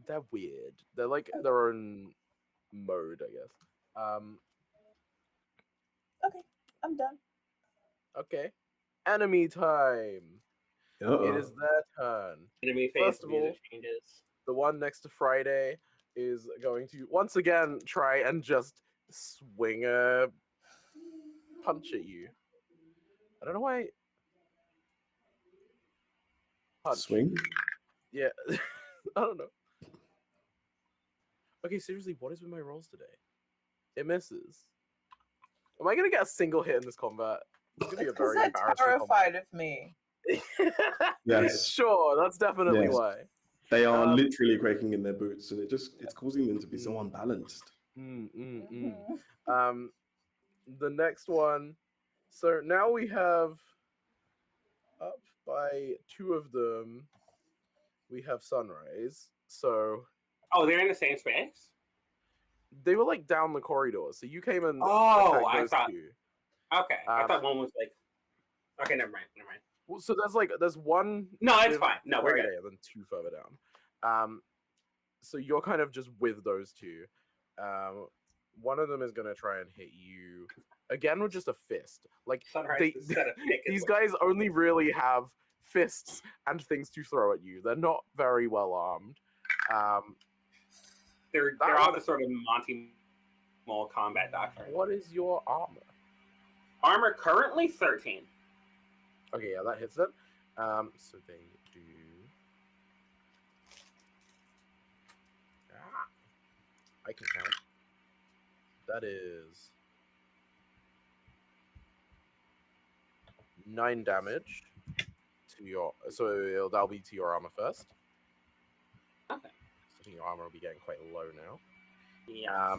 [SPEAKER 1] They're weird. They're like their own mode, I guess.
[SPEAKER 4] Okay, I'm done.
[SPEAKER 1] Okay. Enemy time.
[SPEAKER 2] Uh-oh.
[SPEAKER 1] It is their turn.
[SPEAKER 3] Enemy phase
[SPEAKER 1] First of all,
[SPEAKER 3] music changes.
[SPEAKER 1] the one next to Friday is going to once again try and just swing a punch at you. I don't know why. Punch.
[SPEAKER 2] Swing.
[SPEAKER 1] Yeah. I don't know. Okay, seriously, what is with my rolls today? It misses. Am I gonna get a single hit in this combat? It's gonna be a
[SPEAKER 4] Because
[SPEAKER 1] very
[SPEAKER 4] they're
[SPEAKER 1] embarrassing
[SPEAKER 4] terrified of me.
[SPEAKER 1] combat.
[SPEAKER 2] Yes.
[SPEAKER 1] Sure, that's definitely
[SPEAKER 2] Yes.
[SPEAKER 1] why.
[SPEAKER 2] They are
[SPEAKER 1] Um,
[SPEAKER 2] literally quaking in their boots, and it's causing them to be so
[SPEAKER 1] Mm.
[SPEAKER 2] unbalanced.
[SPEAKER 1] Um, the next one. So now we have up by 2 of them. We have Sunrise. So
[SPEAKER 3] Oh, they're in the same space.
[SPEAKER 1] they were like down the corridor. So you came and
[SPEAKER 3] Oh,
[SPEAKER 1] attacked
[SPEAKER 3] I
[SPEAKER 1] those
[SPEAKER 3] thought.
[SPEAKER 1] 2.
[SPEAKER 3] Okay, I
[SPEAKER 1] Um,
[SPEAKER 3] thought one was like. Okay, never mind. Never mind.
[SPEAKER 1] Well, so there's one.
[SPEAKER 3] No, it's
[SPEAKER 1] with
[SPEAKER 3] fine. No, we're good.
[SPEAKER 1] Friday and then 2 further down. So you're kind of just with those 2. One of them is gonna try and hit you again with just a fist. Like
[SPEAKER 3] Sunrise is set of pick is
[SPEAKER 1] these
[SPEAKER 3] what-
[SPEAKER 1] guys only really have fists and things to throw at you. They're not very well armed.
[SPEAKER 3] They're
[SPEAKER 1] that
[SPEAKER 3] off
[SPEAKER 1] one-
[SPEAKER 3] the sort of Monty Mole combat doctrine.
[SPEAKER 1] What is your armor?
[SPEAKER 3] Armor currently 13.
[SPEAKER 1] Okay, yeah, that hits it. So they do. I can count. That is 9 damage to your. So that'll be to your armor first.
[SPEAKER 3] Okay.
[SPEAKER 1] So your armor will be getting quite low now.
[SPEAKER 3] Yeah.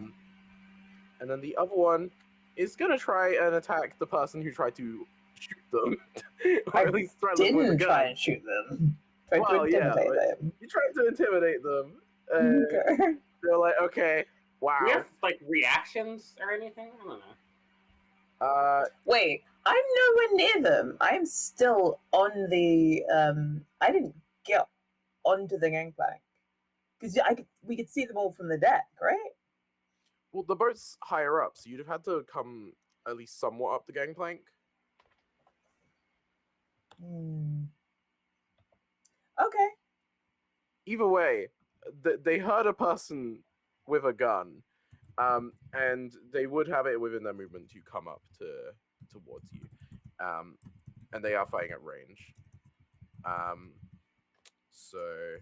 [SPEAKER 1] And then the other one is gonna try and attack the person who tried to shoot them, or
[SPEAKER 4] I
[SPEAKER 1] at least threaten them with a
[SPEAKER 4] Didn't
[SPEAKER 1] gun.
[SPEAKER 4] try and shoot them. Tried
[SPEAKER 1] Well,
[SPEAKER 4] to
[SPEAKER 1] yeah,
[SPEAKER 4] intimidate
[SPEAKER 1] but-
[SPEAKER 4] them.
[SPEAKER 1] You tried to intimidate them. And
[SPEAKER 4] Okay.
[SPEAKER 1] they're like, okay, wow.
[SPEAKER 3] Do we have like reactions or anything? I don't know.
[SPEAKER 4] Wait, I'm nowhere near them. I'm still on the. I didn't get onto the gangplank because we could see them all from the deck, right?
[SPEAKER 1] Well, the boat's higher up, so you'd have had to come at least somewhat up the gangplank.
[SPEAKER 4] Hmm. Okay.
[SPEAKER 1] Either way, they heard a person with a gun, and they would have it within their movement to come up towards you, and they are fighting at range. So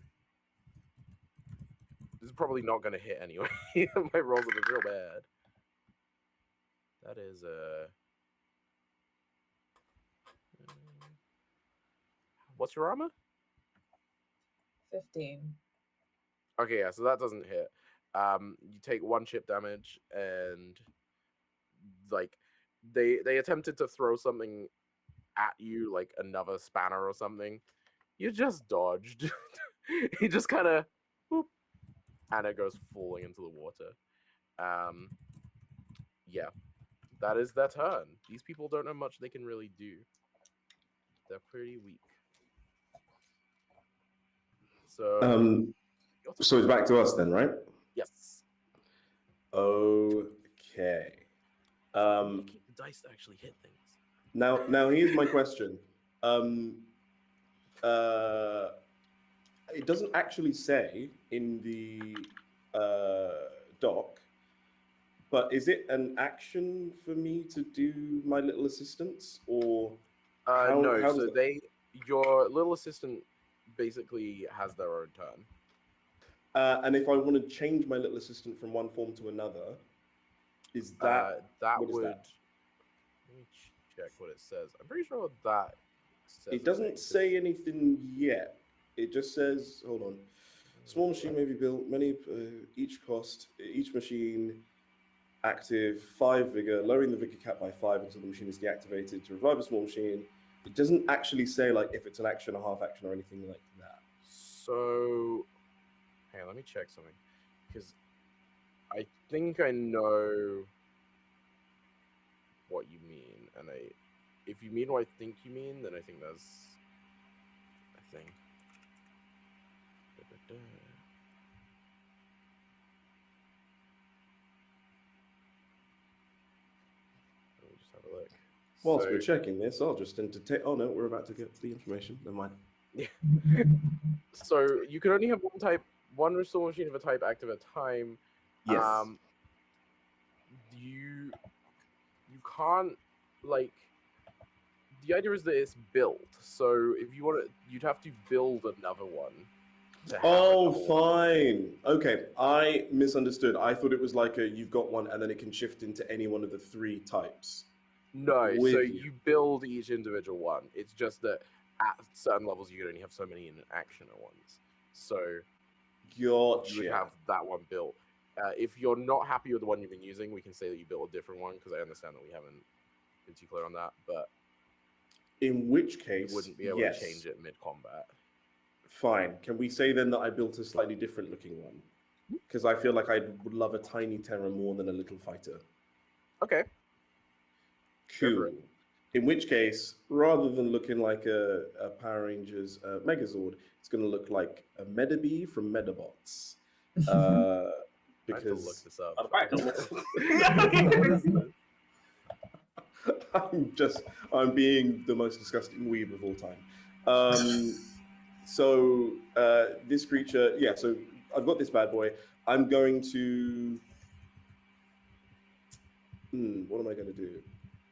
[SPEAKER 1] this is probably not going to hit anyway. My rolls have been real bad. That is what's your armor?
[SPEAKER 4] 15.
[SPEAKER 1] Okay, yeah, so that doesn't hit. You take 1 chip damage, and like they attempted to throw something at you, like another spanner or something. You just dodged. He just kind of, and it goes falling into the water. Yeah, that is their turn. These people don't have much they can really do. They're pretty weak. So, your
[SPEAKER 2] So it's
[SPEAKER 1] turn.
[SPEAKER 2] back to us then, right?
[SPEAKER 1] Yes.
[SPEAKER 2] Okay.
[SPEAKER 1] You keep the dice to actually hit things.
[SPEAKER 2] Now here's my question. It doesn't actually say in the doc, but is it an action for me to do my little assistance, or
[SPEAKER 1] No,
[SPEAKER 2] how
[SPEAKER 1] so
[SPEAKER 2] does it-
[SPEAKER 1] your little assistant basically has their own turn.
[SPEAKER 2] and if I want to change my little assistant from one form to another, is that
[SPEAKER 1] That
[SPEAKER 2] what is
[SPEAKER 1] would.
[SPEAKER 2] that?
[SPEAKER 1] Let me check what it says. I'm pretty sure that says.
[SPEAKER 2] It doesn't say anything yet. It just says, hold on. Small machine may be built. Each machine active 5 vigor, lowering the vigor cap by 5 until the machine is deactivated to revive a small machine. It doesn't actually say like if it's an action, a half action, or anything like that.
[SPEAKER 1] So, hey, let me check something, because I think I know what you mean, and if you mean what I think you mean, then I think that's a thing. Da-da-da. Let me just have a look.
[SPEAKER 2] Whilst
[SPEAKER 1] So-
[SPEAKER 2] we're checking this, I'll just entertain. Oh no, we're about to get the information. Never mind.
[SPEAKER 1] So you can only have one restore machine of a type active at a time.
[SPEAKER 2] Yes.
[SPEAKER 1] You can't, like, the idea is that it's built. So if you want to, you'd have to build another one. To have
[SPEAKER 2] Oh,
[SPEAKER 1] another one.
[SPEAKER 2] fine. Okay, I misunderstood. I thought it was like you've got one and then it can shift into any one of the 3 types.
[SPEAKER 1] No,
[SPEAKER 2] With
[SPEAKER 1] so
[SPEAKER 2] you.
[SPEAKER 1] you build each individual one. It's just that at certain levels you could only have so many in action at once. So you would
[SPEAKER 2] Gotcha.
[SPEAKER 1] have that one built. If you're not happy with the one you've been using, we can say that you built a different one, because I understand that we haven't been too clear on that, but
[SPEAKER 2] In which
[SPEAKER 1] you
[SPEAKER 2] case,
[SPEAKER 1] wouldn't be able
[SPEAKER 2] yes.
[SPEAKER 1] to change it mid-combat.
[SPEAKER 2] Fine. Can we say then that I built a slightly different looking one? Because I feel like I would love a tiny Terra more than a little fighter.
[SPEAKER 1] Okay. Go for
[SPEAKER 2] Cool. In which case, rather than looking like a Power Rangers Megazord, it's going to look like a Medabee from Medabots.
[SPEAKER 1] I have to look
[SPEAKER 2] Because
[SPEAKER 1] this up.
[SPEAKER 4] What is this?
[SPEAKER 2] I'm being the most disgusting weeb of all time. So this creature, yeah, so I've got this bad boy. I'm going to, what am I going to do?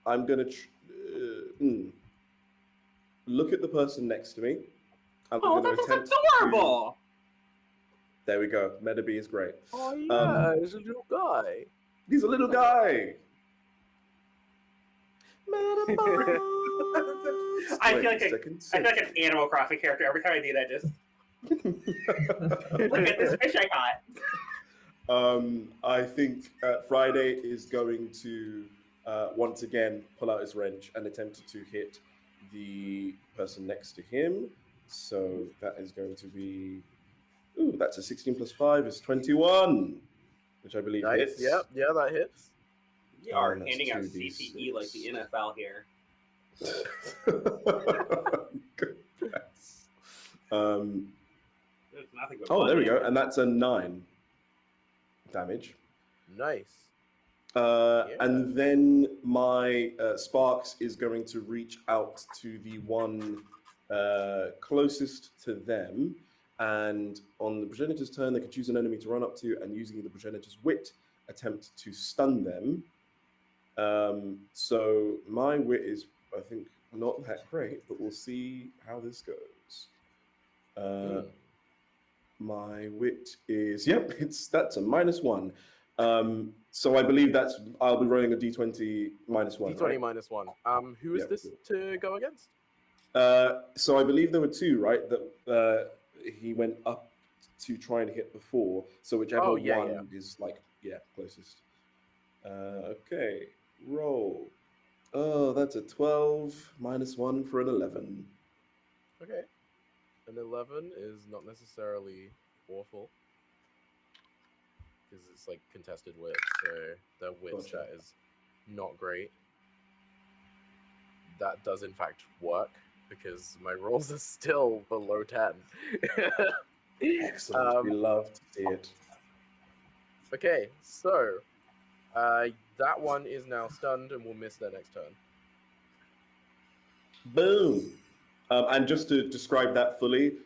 [SPEAKER 2] I'm going to look at the person next to me. I'm
[SPEAKER 3] Oh,
[SPEAKER 2] going to
[SPEAKER 3] that's
[SPEAKER 2] attempt
[SPEAKER 3] adorable.
[SPEAKER 2] There we go. Medabee is great.
[SPEAKER 1] Oh yeah, it's a little guy.
[SPEAKER 2] He's a little guy.
[SPEAKER 3] I
[SPEAKER 2] Wait
[SPEAKER 3] feel like
[SPEAKER 2] a
[SPEAKER 3] I
[SPEAKER 2] second.
[SPEAKER 3] feel like an Animal Crossing character every time I do that. Just look at this fish I caught.
[SPEAKER 2] I think Friday is going to once again pull out his wrench and attempt to hit the person next to him. So that is going to be, ooh, that's a 16 plus 5 is 21, which I believe
[SPEAKER 1] Nice.
[SPEAKER 2] hits.
[SPEAKER 1] Yep. Yeah, that hits.
[SPEAKER 3] We are
[SPEAKER 2] that's
[SPEAKER 3] handing out
[SPEAKER 2] 2d6.
[SPEAKER 3] CPE like the NFL here.
[SPEAKER 2] Goodness.
[SPEAKER 3] There's nothing but
[SPEAKER 2] Oh, there we go.
[SPEAKER 3] money.
[SPEAKER 2] And that's a 9 damage.
[SPEAKER 1] Nice.
[SPEAKER 2] And then my Sparks is going to reach out to the one closest to them. And on the progenitor's turn, they can choose an enemy to run up to, and using the progenitor's wit, attempt to stun them. So my wit is, I think, not that great, but we'll see how this goes. My wit is, yep, that's a -1. So I believe I'll be rolling a d20 -1.
[SPEAKER 1] D20
[SPEAKER 2] right?
[SPEAKER 1] -1. Who is
[SPEAKER 2] Yeah,
[SPEAKER 1] this to go against?
[SPEAKER 2] So I believe there were 2, right? That he went up to try and hit before. So whichever one is closest. Okay, roll. Oh, that's a 12 -1 for an 11.
[SPEAKER 1] Okay. An 11 is not necessarily awful, because it's like contested wit, so their wit
[SPEAKER 2] Gotcha.
[SPEAKER 1] stat is not great. That does in fact work, because my rolls are still below 10.
[SPEAKER 2] Excellent. We love to see it.
[SPEAKER 1] Okay, so that one is now stunned and will miss their next turn.
[SPEAKER 2] Boom. And just to describe that fully,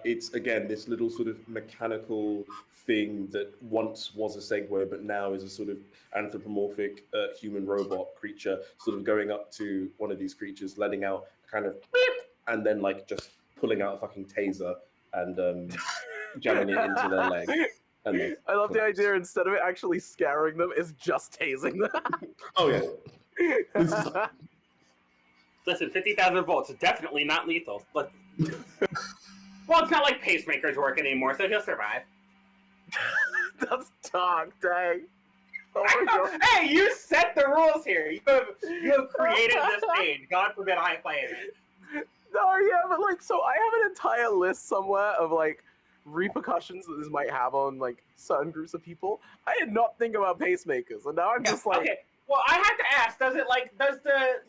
[SPEAKER 2] it's again this little sort of mechanical thing that once was a Segway, but now is a sort of anthropomorphic human robot creature, sort of going up to one of these creatures, letting out a kind of beep, and then like just pulling out a fucking taser and jamming it into their leg. And they
[SPEAKER 1] I love the
[SPEAKER 2] collapse.
[SPEAKER 1] idea, instead of it actually scaring them, it's just tasing them.
[SPEAKER 2] Oh yeah. This is-
[SPEAKER 3] Listen, 50,000 volts is definitely not lethal, but well, it's not like pacemakers work anymore, so he'll survive.
[SPEAKER 1] That's dark, dang. Oh my god.
[SPEAKER 3] Hey, you set the rules here. You have created this stage. God forbid I play it.
[SPEAKER 1] No, yeah, but like, so I have an entire list somewhere of like repercussions that this might have on like certain groups of people. I did not think about pacemakers, and now I'm just like,
[SPEAKER 3] okay. Well, I have to ask: does the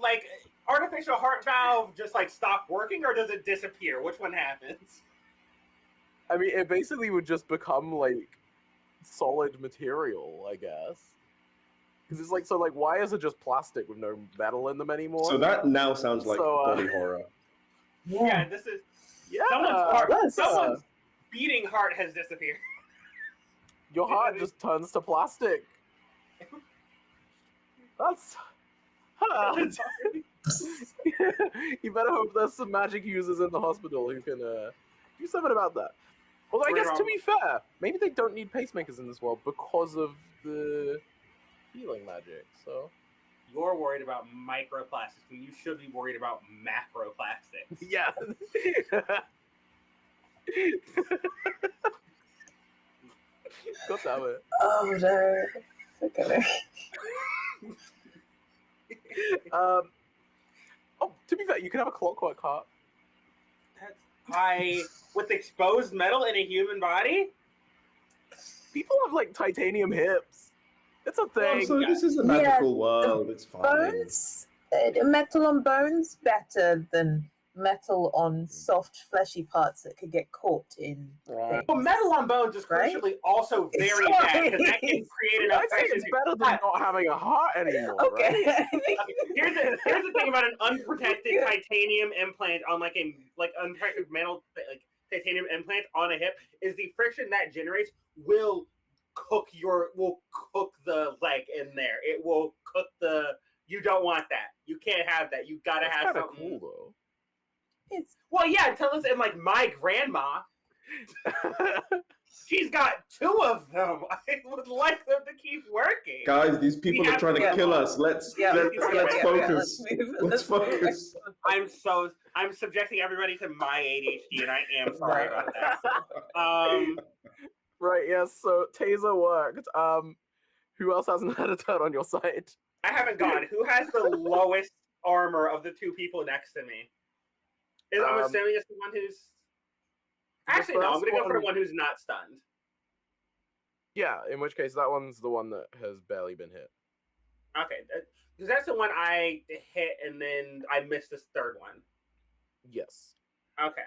[SPEAKER 3] artificial heart valve just like stop working, or does it disappear? Which one happens?
[SPEAKER 1] I mean, it basically would just become like solid material, I guess. Because it's like, so like, why is it just plastic with no metal in them anymore?
[SPEAKER 2] so that now sounds like
[SPEAKER 1] So,
[SPEAKER 2] body horror.
[SPEAKER 3] Yeah, this is
[SPEAKER 1] yeah,
[SPEAKER 3] someone's beating heart has disappeared.
[SPEAKER 1] your heart just turns to plastic. That's You better hope there's some magic users in the hospital who can do something about that. Although I
[SPEAKER 3] We're
[SPEAKER 1] guess to
[SPEAKER 3] wrong.
[SPEAKER 1] be fair, maybe they don't need pacemakers in this world because of the healing magic. So
[SPEAKER 3] You're worried about microplastics when you should be worried about macroplastics.
[SPEAKER 1] yeah. God damn it.
[SPEAKER 4] Oh no. Okay.
[SPEAKER 1] To be fair, you can have a clockwork heart.
[SPEAKER 3] With exposed metal in a human body?
[SPEAKER 1] People have like titanium hips. It's a
[SPEAKER 2] Well,
[SPEAKER 1] thing.
[SPEAKER 2] so this is a magical world. It's fine.
[SPEAKER 4] Bones, metal on bones better than metal on soft fleshy parts that could get caught in.
[SPEAKER 1] Right.
[SPEAKER 3] Well, metal on bones is
[SPEAKER 4] Right?
[SPEAKER 3] crucially also very
[SPEAKER 4] Sorry.
[SPEAKER 3] bad because that can create an
[SPEAKER 1] I'd say
[SPEAKER 3] infection.
[SPEAKER 1] it's better than not having a heart anymore.
[SPEAKER 4] Okay.
[SPEAKER 1] Right?
[SPEAKER 3] Here's the thing about an unprotected titanium implant on like unprotected metal like titanium implant on a hip is the friction that generates will cook the leg in there. It will cook the. You don't want that. You can't have that. You gotta
[SPEAKER 1] That's
[SPEAKER 3] have
[SPEAKER 1] kinda
[SPEAKER 3] something.
[SPEAKER 1] cool though.
[SPEAKER 4] It's
[SPEAKER 3] Well, yeah. Tell us, and like my grandma, she's got 2 of them. I would like them to keep working.
[SPEAKER 2] Guys, these people are trying to kill us. Let's focus. Let's focus.
[SPEAKER 3] I'm subjecting everybody to my ADHD, and I am sorry about that.
[SPEAKER 1] Right, yes, so Taser worked. Who else hasn't had a turn on your side?
[SPEAKER 3] I haven't gone. Who has the lowest armor of the 2 people next to me? I'm assuming it's the one who's. Actually, no. I'm gonna go for the one who's not stunned.
[SPEAKER 1] Yeah, in which case that one's the one that has barely been hit.
[SPEAKER 3] Okay, because that's the one I hit, and then I missed this 3rd one.
[SPEAKER 1] Yes.
[SPEAKER 3] Okay.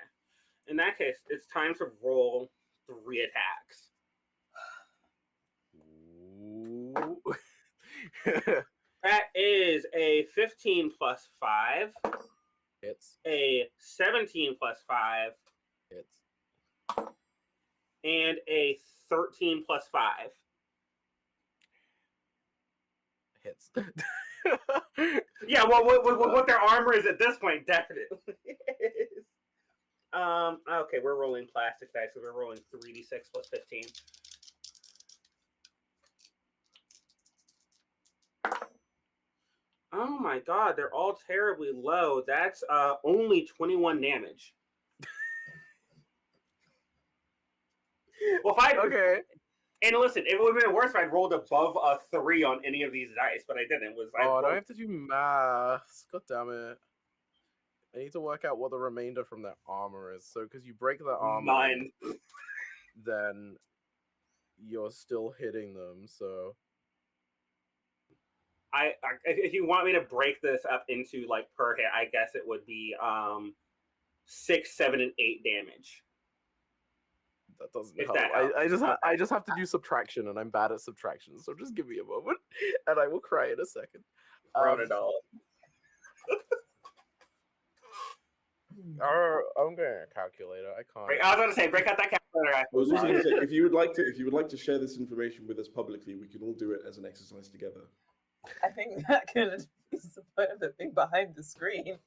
[SPEAKER 3] In that case, it's time to roll 3 attacks.
[SPEAKER 1] Ooh.
[SPEAKER 3] That is a 15 plus 5,
[SPEAKER 1] Hits.
[SPEAKER 3] a 17 plus 5,
[SPEAKER 1] Hits.
[SPEAKER 3] and a 13 plus 5.
[SPEAKER 1] Hits.
[SPEAKER 3] Yeah, well, what their armor is at this point, definitely is. Okay, we're rolling plastic dice, so we're rolling 3d6 plus 15. Oh my god, they're all terribly low. That's only 21 damage. Well, if I
[SPEAKER 1] Okay.
[SPEAKER 3] and listen, it would have been worse if I'd rolled above a 3 on any of these dice, but I didn't.
[SPEAKER 1] Oh, I have to do math. God damn it. I need to work out what the remainder from that armor is. So, because you break the armor,
[SPEAKER 3] 9.
[SPEAKER 1] then you're still hitting them. So,
[SPEAKER 3] I if you want me to break this up into like per hit, I guess it would be 6, 7, and 8 damage.
[SPEAKER 1] that doesn't
[SPEAKER 3] If
[SPEAKER 1] help.
[SPEAKER 3] that helps.
[SPEAKER 1] I just have to do subtraction, and I'm bad at subtraction. So just give me a moment, and I will cry in a second.
[SPEAKER 3] Wrote it all.
[SPEAKER 1] I'm getting a calculator. I can't.
[SPEAKER 3] I was going to say, break out that calculator.
[SPEAKER 2] I was also going to say, if you would like to share this information with us publicly, we can all do it as an exercise together.
[SPEAKER 4] I think that can be the point of the thing behind the screen.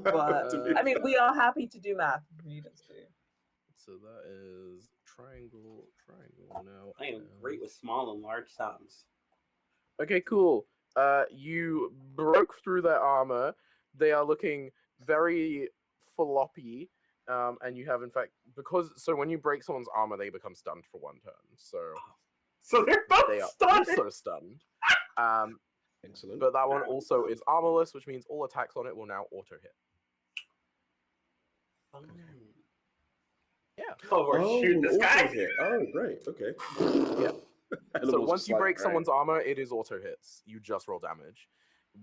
[SPEAKER 4] But I mean, we are happy to do math if you need us to.
[SPEAKER 1] So that is triangle now.
[SPEAKER 3] I am great with small and large sums.
[SPEAKER 1] Okay, cool. You broke through their armor. They are looking very floppy. And you have, in fact, so when you break someone's armor, they become stunned for 1 turn.
[SPEAKER 3] So they're both
[SPEAKER 1] They are
[SPEAKER 3] stunned.
[SPEAKER 1] also stunned.
[SPEAKER 2] Excellent.
[SPEAKER 1] But that one also is armorless, which means all attacks on it will now auto hit. Yeah.
[SPEAKER 3] Oh, shoot this
[SPEAKER 2] auto
[SPEAKER 3] guy.
[SPEAKER 2] hit. Oh, great. Okay.
[SPEAKER 1] Yeah. So
[SPEAKER 2] Animals
[SPEAKER 1] once you
[SPEAKER 2] like,
[SPEAKER 1] break
[SPEAKER 2] right?
[SPEAKER 1] someone's armor, it is auto hits. You just roll damage,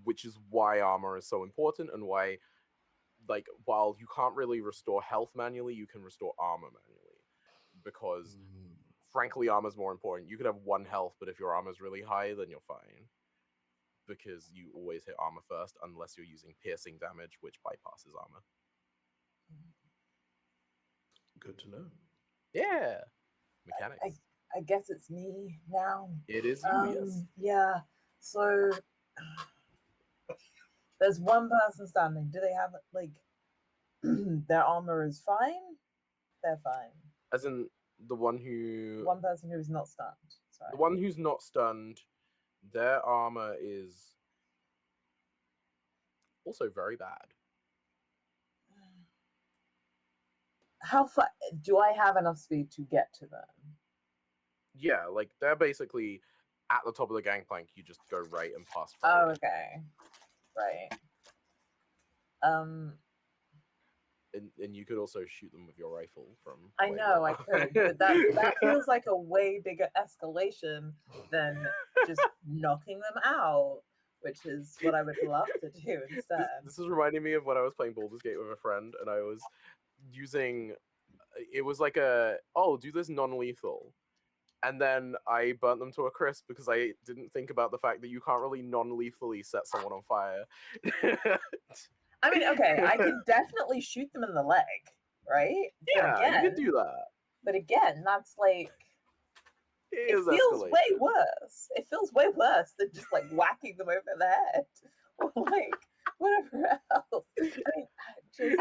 [SPEAKER 1] which is why armor is so important and why, like, while you can't really restore health manually, you can restore armor manually. Because, frankly, armor's more important. You could have 1 health, but if your armor's really high, then you're fine. Because you always hit armor first, unless you're using piercing damage, which bypasses armor.
[SPEAKER 2] Good to know.
[SPEAKER 1] Yeah. Mechanics.
[SPEAKER 4] I guess it's me now.
[SPEAKER 1] It is you, yes.
[SPEAKER 4] Yeah. So There's one person standing. Do they have like their armor is fine? They're fine.
[SPEAKER 1] As in the one who
[SPEAKER 4] One person who is not stunned. Sorry.
[SPEAKER 1] the one who's not stunned, their armor is also very bad.
[SPEAKER 4] How far do I have enough speed to get to them?
[SPEAKER 1] Yeah, like they're basically at the top of the gangplank. You just go right and pass.
[SPEAKER 4] Oh, okay. Right.
[SPEAKER 1] And you could also shoot them with your rifle from.
[SPEAKER 4] I
[SPEAKER 1] way
[SPEAKER 4] know I
[SPEAKER 1] lower.
[SPEAKER 4] could, but that feels like a way bigger escalation than just knocking them out, which is what I would love to do instead.
[SPEAKER 1] This is reminding me of when I was playing Baldur's Gate with a friend, and I was using. It was like do this non-lethal, and then I burnt them to a crisp because I didn't think about the fact that you can't really non-lethally set someone on fire.
[SPEAKER 4] I mean, okay, I can definitely shoot them in the leg, right?
[SPEAKER 1] Yeah, you could do that.
[SPEAKER 4] But again, that's like it feels way worse. It feels way worse than just like whacking them over the head or like whatever else. I mean, just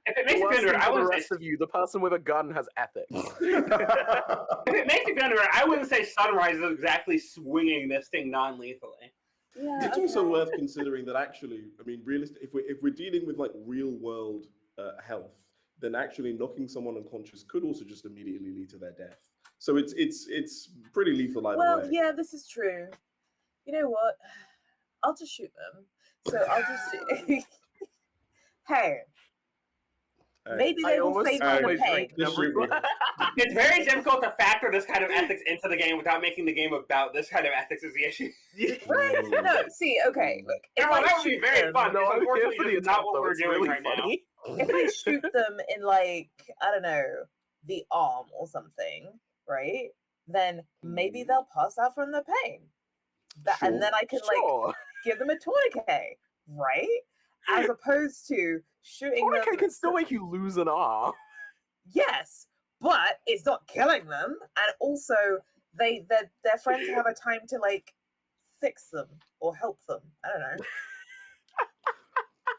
[SPEAKER 3] if it makes you feel I
[SPEAKER 1] the
[SPEAKER 3] wouldn't
[SPEAKER 1] rest
[SPEAKER 3] say
[SPEAKER 1] of you, the person with a gun has ethics.
[SPEAKER 3] if it makes you feel I wouldn't say Sunrise is exactly swinging this thing non-lethally.
[SPEAKER 4] yeah,
[SPEAKER 2] It's also worth considering that actually, I mean, realistic. If we're dealing with like real world health, then actually knocking someone unconscious could also just immediately lead to their death. So it's pretty lethal either
[SPEAKER 4] well,
[SPEAKER 2] way.
[SPEAKER 4] yeah, this is true. You know what? I'll just shoot them. So I'll just hey. Maybe they will save on the pain.
[SPEAKER 3] It's very difficult to factor this kind of ethics into the game without making the game about this kind of ethics is the issue.
[SPEAKER 4] Right? No, see, okay, look.
[SPEAKER 3] That would be very fun.
[SPEAKER 1] No, I'm here for
[SPEAKER 3] Unfortunately,
[SPEAKER 1] the
[SPEAKER 3] it's not
[SPEAKER 1] attack,
[SPEAKER 3] what
[SPEAKER 1] though.
[SPEAKER 3] we're
[SPEAKER 1] It's
[SPEAKER 3] doing
[SPEAKER 1] really
[SPEAKER 3] right
[SPEAKER 1] funny.
[SPEAKER 4] If I shoot them in like, I don't know, the arm or something, right? Then maybe they'll pass out from the pain. And then I can like give them a tourniquet, right? As opposed to shooting
[SPEAKER 1] Tourniquet
[SPEAKER 4] them.
[SPEAKER 1] can still make you lose an arm.
[SPEAKER 4] Yes, but it's not killing them, and also their friends have a time to like fix them or help them. I don't know.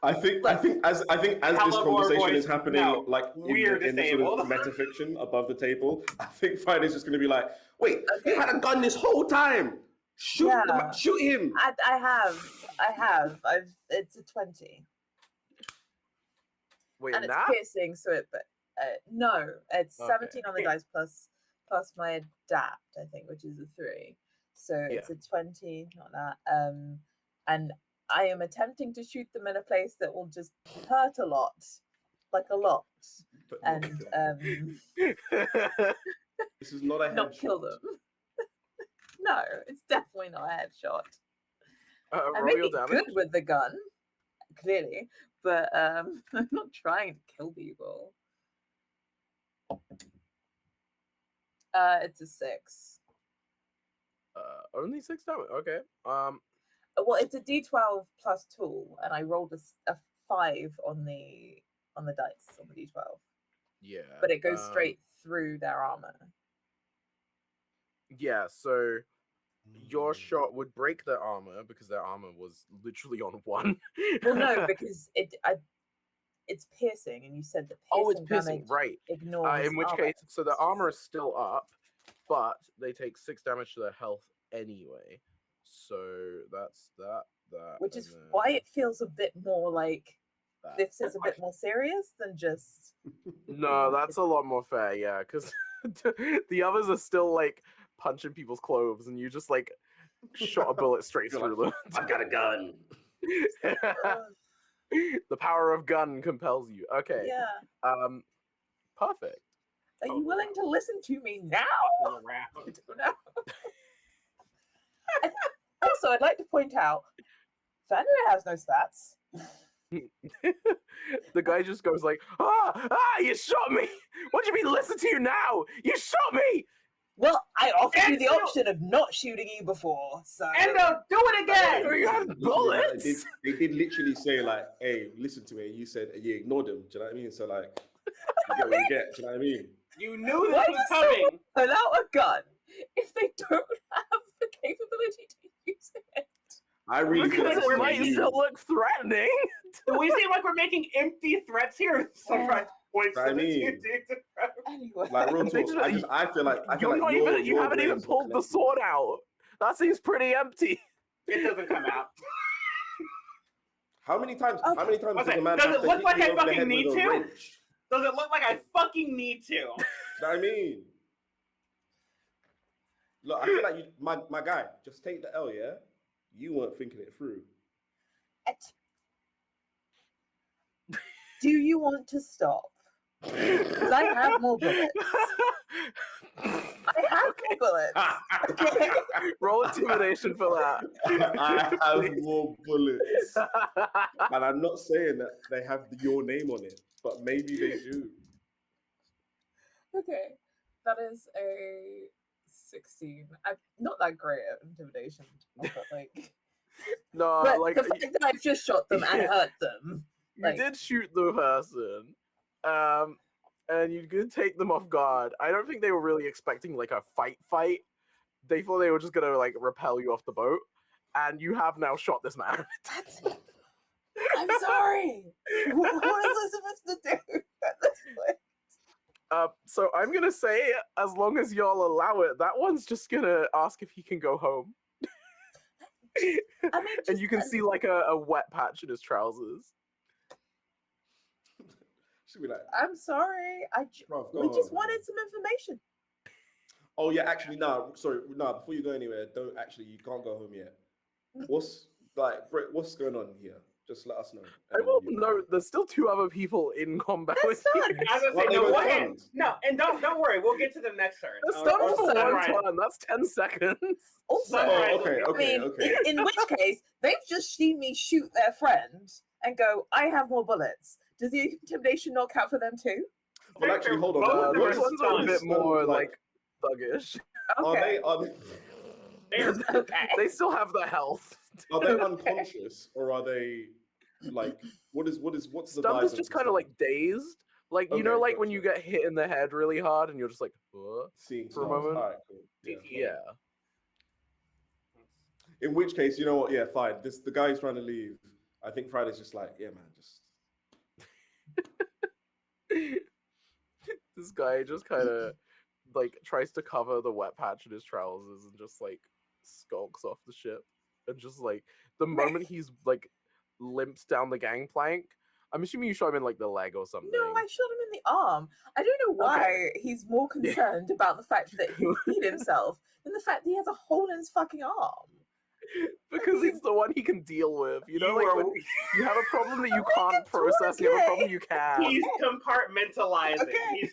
[SPEAKER 2] I think as this conversation is happening, like in the sort of metafiction above the table, I think Friday's just going to be like, "Wait, he had a gun this whole time. Shoot him!"
[SPEAKER 4] I have. It's a 20.
[SPEAKER 1] Wait,
[SPEAKER 4] And it's
[SPEAKER 1] that?
[SPEAKER 4] piercing, so no, it's 17 on the dice plus my adapt, I think, which is a 3. So it's a 20, not that. And I am attempting to shoot them in a place that will just hurt a lot, like a lot, and
[SPEAKER 2] this is not a headshot.
[SPEAKER 4] not kill them. No, it's definitely not a headshot. I may be good with the gun, clearly, but I'm not trying to kill people. It's a 6.
[SPEAKER 1] Only 6 damage. Okay.
[SPEAKER 4] Well, it's a D12 plus tool, and I rolled a 5 on the dice on the D12.
[SPEAKER 1] Yeah.
[SPEAKER 4] But it goes straight through their armor.
[SPEAKER 1] Yeah. So your shot would break their armor because their armor was literally on 1.
[SPEAKER 4] Well, no, because it's piercing, and you said that piercing
[SPEAKER 1] it's piercing, right?
[SPEAKER 4] Ignores
[SPEAKER 1] in which case, so the armor is still up, but they take 6 damage to their health anyway. So that's that.
[SPEAKER 4] Which is why it feels a bit more like this is a bit more serious than just.
[SPEAKER 1] No, that's a lot more fair, yeah, because the others are still like punching people's clothes, and you just like shot a bullet straight through them.
[SPEAKER 2] I've got a gun.
[SPEAKER 1] The power of gun compels you. Okay.
[SPEAKER 4] Yeah.
[SPEAKER 1] Perfect.
[SPEAKER 4] Are you willing to listen to me now? I don't know. Also, I'd like to point out, Fenrir has no stats.
[SPEAKER 1] The guy just goes like, you shot me! What do you mean listen to you now? You shot me!
[SPEAKER 4] Well, I offered you the option of not shooting you before, so...
[SPEAKER 3] And they'll do it again!
[SPEAKER 1] You had bullets!
[SPEAKER 2] They did literally say like, hey, listen to me. You said, you ignored them. Do you know what I mean? So like, you get what you get. Do you know what I mean?
[SPEAKER 3] You knew this was coming!
[SPEAKER 4] Without a gun, if they don't have the capability to use it.
[SPEAKER 2] I really feel like
[SPEAKER 1] Because
[SPEAKER 2] this
[SPEAKER 1] it
[SPEAKER 2] is
[SPEAKER 1] might
[SPEAKER 2] you.
[SPEAKER 1] still look threatening.
[SPEAKER 3] We seem like we're making empty threats here. Sunrise points
[SPEAKER 2] I
[SPEAKER 3] to the
[SPEAKER 2] mean-
[SPEAKER 3] TTRPG.
[SPEAKER 4] Anyway.
[SPEAKER 2] Like real
[SPEAKER 1] They
[SPEAKER 2] talk.
[SPEAKER 1] just-
[SPEAKER 2] I feel like
[SPEAKER 1] You're not
[SPEAKER 2] your,
[SPEAKER 1] even. You
[SPEAKER 2] your
[SPEAKER 1] haven't even
[SPEAKER 2] brain's not
[SPEAKER 1] pulled the
[SPEAKER 2] connected.
[SPEAKER 1] sword out. That seems pretty empty.
[SPEAKER 3] It doesn't come out.
[SPEAKER 2] How many times? How many times
[SPEAKER 3] Okay,
[SPEAKER 2] does a man
[SPEAKER 3] does
[SPEAKER 2] have
[SPEAKER 3] it
[SPEAKER 2] to
[SPEAKER 3] look
[SPEAKER 2] hit
[SPEAKER 3] like
[SPEAKER 2] me
[SPEAKER 3] I
[SPEAKER 2] over the
[SPEAKER 3] fucking
[SPEAKER 2] head
[SPEAKER 3] need
[SPEAKER 2] with a
[SPEAKER 3] to?
[SPEAKER 2] wrench?
[SPEAKER 3] Does it look like I fucking need to?
[SPEAKER 2] You know what I mean? Look, I feel like you, my guy, just take the L, yeah? You weren't thinking it through.
[SPEAKER 4] Do you want to stop? Because I have more bullets. I have more bullets. Okay.
[SPEAKER 1] Roll intimidation for that.
[SPEAKER 2] I have more bullets. And I'm not saying that they have your name on it, but maybe they do.
[SPEAKER 4] Okay. That is a 16. I'm not that great at intimidation, but like,
[SPEAKER 1] No,
[SPEAKER 4] but
[SPEAKER 1] like
[SPEAKER 4] the fact that I've just shot them and hurt them.
[SPEAKER 1] you
[SPEAKER 4] like-
[SPEAKER 1] did shoot the person, and you could take them off guard. I don't think they were really expecting like a fight. They thought they were just gonna like repel you off the boat, and you have now shot this man.
[SPEAKER 4] I'm sorry. What was I supposed to do at this point?
[SPEAKER 1] So I'm gonna say, as long as y'all allow it, that one's just gonna ask if he can go home.
[SPEAKER 4] I mean,
[SPEAKER 1] And
[SPEAKER 4] just
[SPEAKER 1] you can see like a wet patch in his trousers.
[SPEAKER 2] She'll be like,
[SPEAKER 4] I'm sorry.
[SPEAKER 2] "Bruv, go
[SPEAKER 4] We just
[SPEAKER 2] home,
[SPEAKER 4] wanted
[SPEAKER 2] man."
[SPEAKER 4] some information.
[SPEAKER 2] Oh yeah, actually, no. Sorry, no. Before you go anywhere, don't actually. You can't go home yet. What's what's going on here? Just let us know.
[SPEAKER 1] I will note there's still 2 other people in combat
[SPEAKER 4] That's
[SPEAKER 1] with you.
[SPEAKER 4] fun.
[SPEAKER 3] I was gonna
[SPEAKER 2] Well,
[SPEAKER 3] say,
[SPEAKER 2] they
[SPEAKER 3] no,
[SPEAKER 2] were
[SPEAKER 3] what?
[SPEAKER 2] friends.
[SPEAKER 3] No, and don't worry, we'll get to them next turn.
[SPEAKER 1] That's
[SPEAKER 3] Or-
[SPEAKER 1] done
[SPEAKER 3] or
[SPEAKER 1] for one
[SPEAKER 3] Sunrise.
[SPEAKER 1] turn. That's 10 seconds.
[SPEAKER 4] Also,
[SPEAKER 3] Sunrise.
[SPEAKER 2] Oh, okay,
[SPEAKER 3] I
[SPEAKER 2] okay,
[SPEAKER 4] I mean,
[SPEAKER 2] okay.
[SPEAKER 4] in which case, they've just seen me shoot their friend and go, I have more bullets. Does the intimidation not count for them too?
[SPEAKER 2] Well, actually, hold on.
[SPEAKER 3] Both
[SPEAKER 1] Uh,
[SPEAKER 3] of them
[SPEAKER 1] those
[SPEAKER 3] are
[SPEAKER 1] ones are a
[SPEAKER 3] stunned.
[SPEAKER 1] bit more
[SPEAKER 2] Stunned,
[SPEAKER 1] like thuggish.
[SPEAKER 4] Okay.
[SPEAKER 2] Are they
[SPEAKER 3] They're
[SPEAKER 4] Okay.
[SPEAKER 1] They still have their health.
[SPEAKER 2] are they unconscious or are they like what's the
[SPEAKER 1] Stunned
[SPEAKER 2] vibe
[SPEAKER 1] is
[SPEAKER 2] of
[SPEAKER 1] just
[SPEAKER 2] the
[SPEAKER 1] kind of
[SPEAKER 2] stunned?
[SPEAKER 1] like dazed. Like, you know,
[SPEAKER 2] Okay,
[SPEAKER 1] like when you
[SPEAKER 2] gotcha.
[SPEAKER 1] get hit in the head really hard and you're just like, "What?"
[SPEAKER 2] Seeing
[SPEAKER 1] for a
[SPEAKER 2] stars.
[SPEAKER 1] moment.
[SPEAKER 2] All right, cool. Yeah.
[SPEAKER 1] Yeah.
[SPEAKER 2] In which case, you know what? Yeah, fine. The guy who's trying to leave. I think Friday's just like, yeah, man, just
[SPEAKER 1] This guy just kind of like tries to cover the wet patch in his trousers and just like skulks off the ship. And just like the moment he's like limps down the gangplank, I'm assuming you shot him in like the leg or something.
[SPEAKER 4] No, I shot him in the arm. I don't know why he's more concerned about the fact that he beat himself than the fact that he has a hole in his fucking arm.
[SPEAKER 1] Because it's the one he can deal with. You know, like when you have a problem that you can't
[SPEAKER 4] It's
[SPEAKER 1] process, you have a
[SPEAKER 4] okay.
[SPEAKER 1] problem you can.
[SPEAKER 3] He's compartmentalizing.
[SPEAKER 4] Okay.
[SPEAKER 3] He's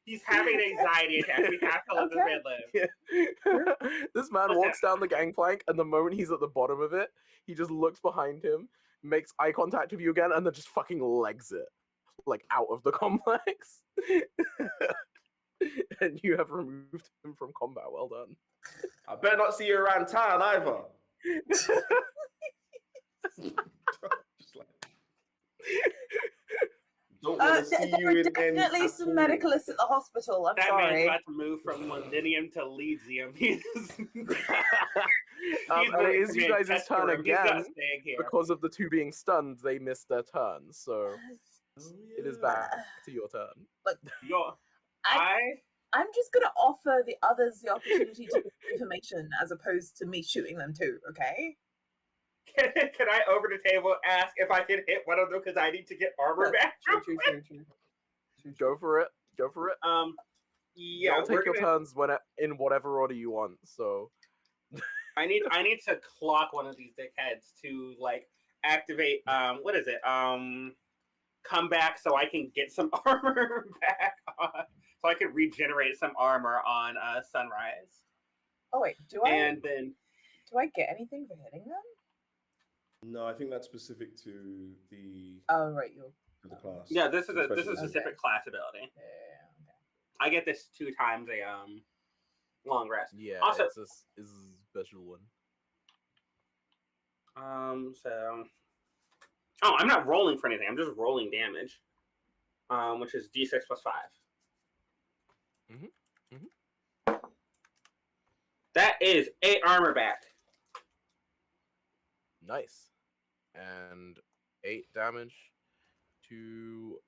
[SPEAKER 3] He's having anxiety attacks. We have to let this man live.
[SPEAKER 1] This man
[SPEAKER 3] Listen.
[SPEAKER 1] walks down the gangplank, and the moment he's at the bottom of it, he just looks behind him, makes eye contact with you again, and then just fucking legs it, like out of the complex. And you have removed him from combat. Well done.
[SPEAKER 2] I better not see you around town either. Just like, don't want to see
[SPEAKER 4] There
[SPEAKER 2] you
[SPEAKER 4] are
[SPEAKER 2] in ends
[SPEAKER 4] definitely
[SPEAKER 2] at
[SPEAKER 4] some
[SPEAKER 2] all.
[SPEAKER 4] medicalists at the hospital. I'm
[SPEAKER 3] That man's
[SPEAKER 4] sorry.
[SPEAKER 3] about to move from Londinium to Leedsium. He's
[SPEAKER 1] And it is you guys'
[SPEAKER 3] test
[SPEAKER 1] turn
[SPEAKER 3] for him. He's not
[SPEAKER 1] again.
[SPEAKER 3] staying here.
[SPEAKER 1] Because of the 2 being stunned, they missed their turn. So
[SPEAKER 2] Oh,
[SPEAKER 1] it is
[SPEAKER 2] yeah.
[SPEAKER 1] back to your turn.
[SPEAKER 3] Yo,
[SPEAKER 4] I'm just gonna offer the others the opportunity to get information as opposed to me shooting them too. Okay.
[SPEAKER 3] can I over the table ask if I can hit one of them because I need to get armor back?
[SPEAKER 4] True.
[SPEAKER 1] Go for it. Go for it.
[SPEAKER 3] Yeah,
[SPEAKER 1] I'll take
[SPEAKER 3] we're
[SPEAKER 1] your
[SPEAKER 3] gonna-
[SPEAKER 1] turns in whatever order you want. So
[SPEAKER 3] I need to clock one of these dickheads to like activate what is it? Come back so I can get some armor back on, so I can regenerate some armor on Sunrise.
[SPEAKER 4] Oh wait, do
[SPEAKER 3] And then
[SPEAKER 4] I get anything for hitting them?
[SPEAKER 2] No, I think that's specific to the
[SPEAKER 4] Oh right, you're.
[SPEAKER 2] class.
[SPEAKER 3] yeah, this is a
[SPEAKER 2] Special
[SPEAKER 3] specific class ability.
[SPEAKER 4] Okay.
[SPEAKER 3] I get this 2 times a long rest.
[SPEAKER 1] yeah,
[SPEAKER 3] Also-
[SPEAKER 1] it's a special one.
[SPEAKER 3] So I'm not rolling for anything. I'm just rolling damage, which is d6 plus 5. That is 8 armor back.
[SPEAKER 1] Nice. And 8 damage to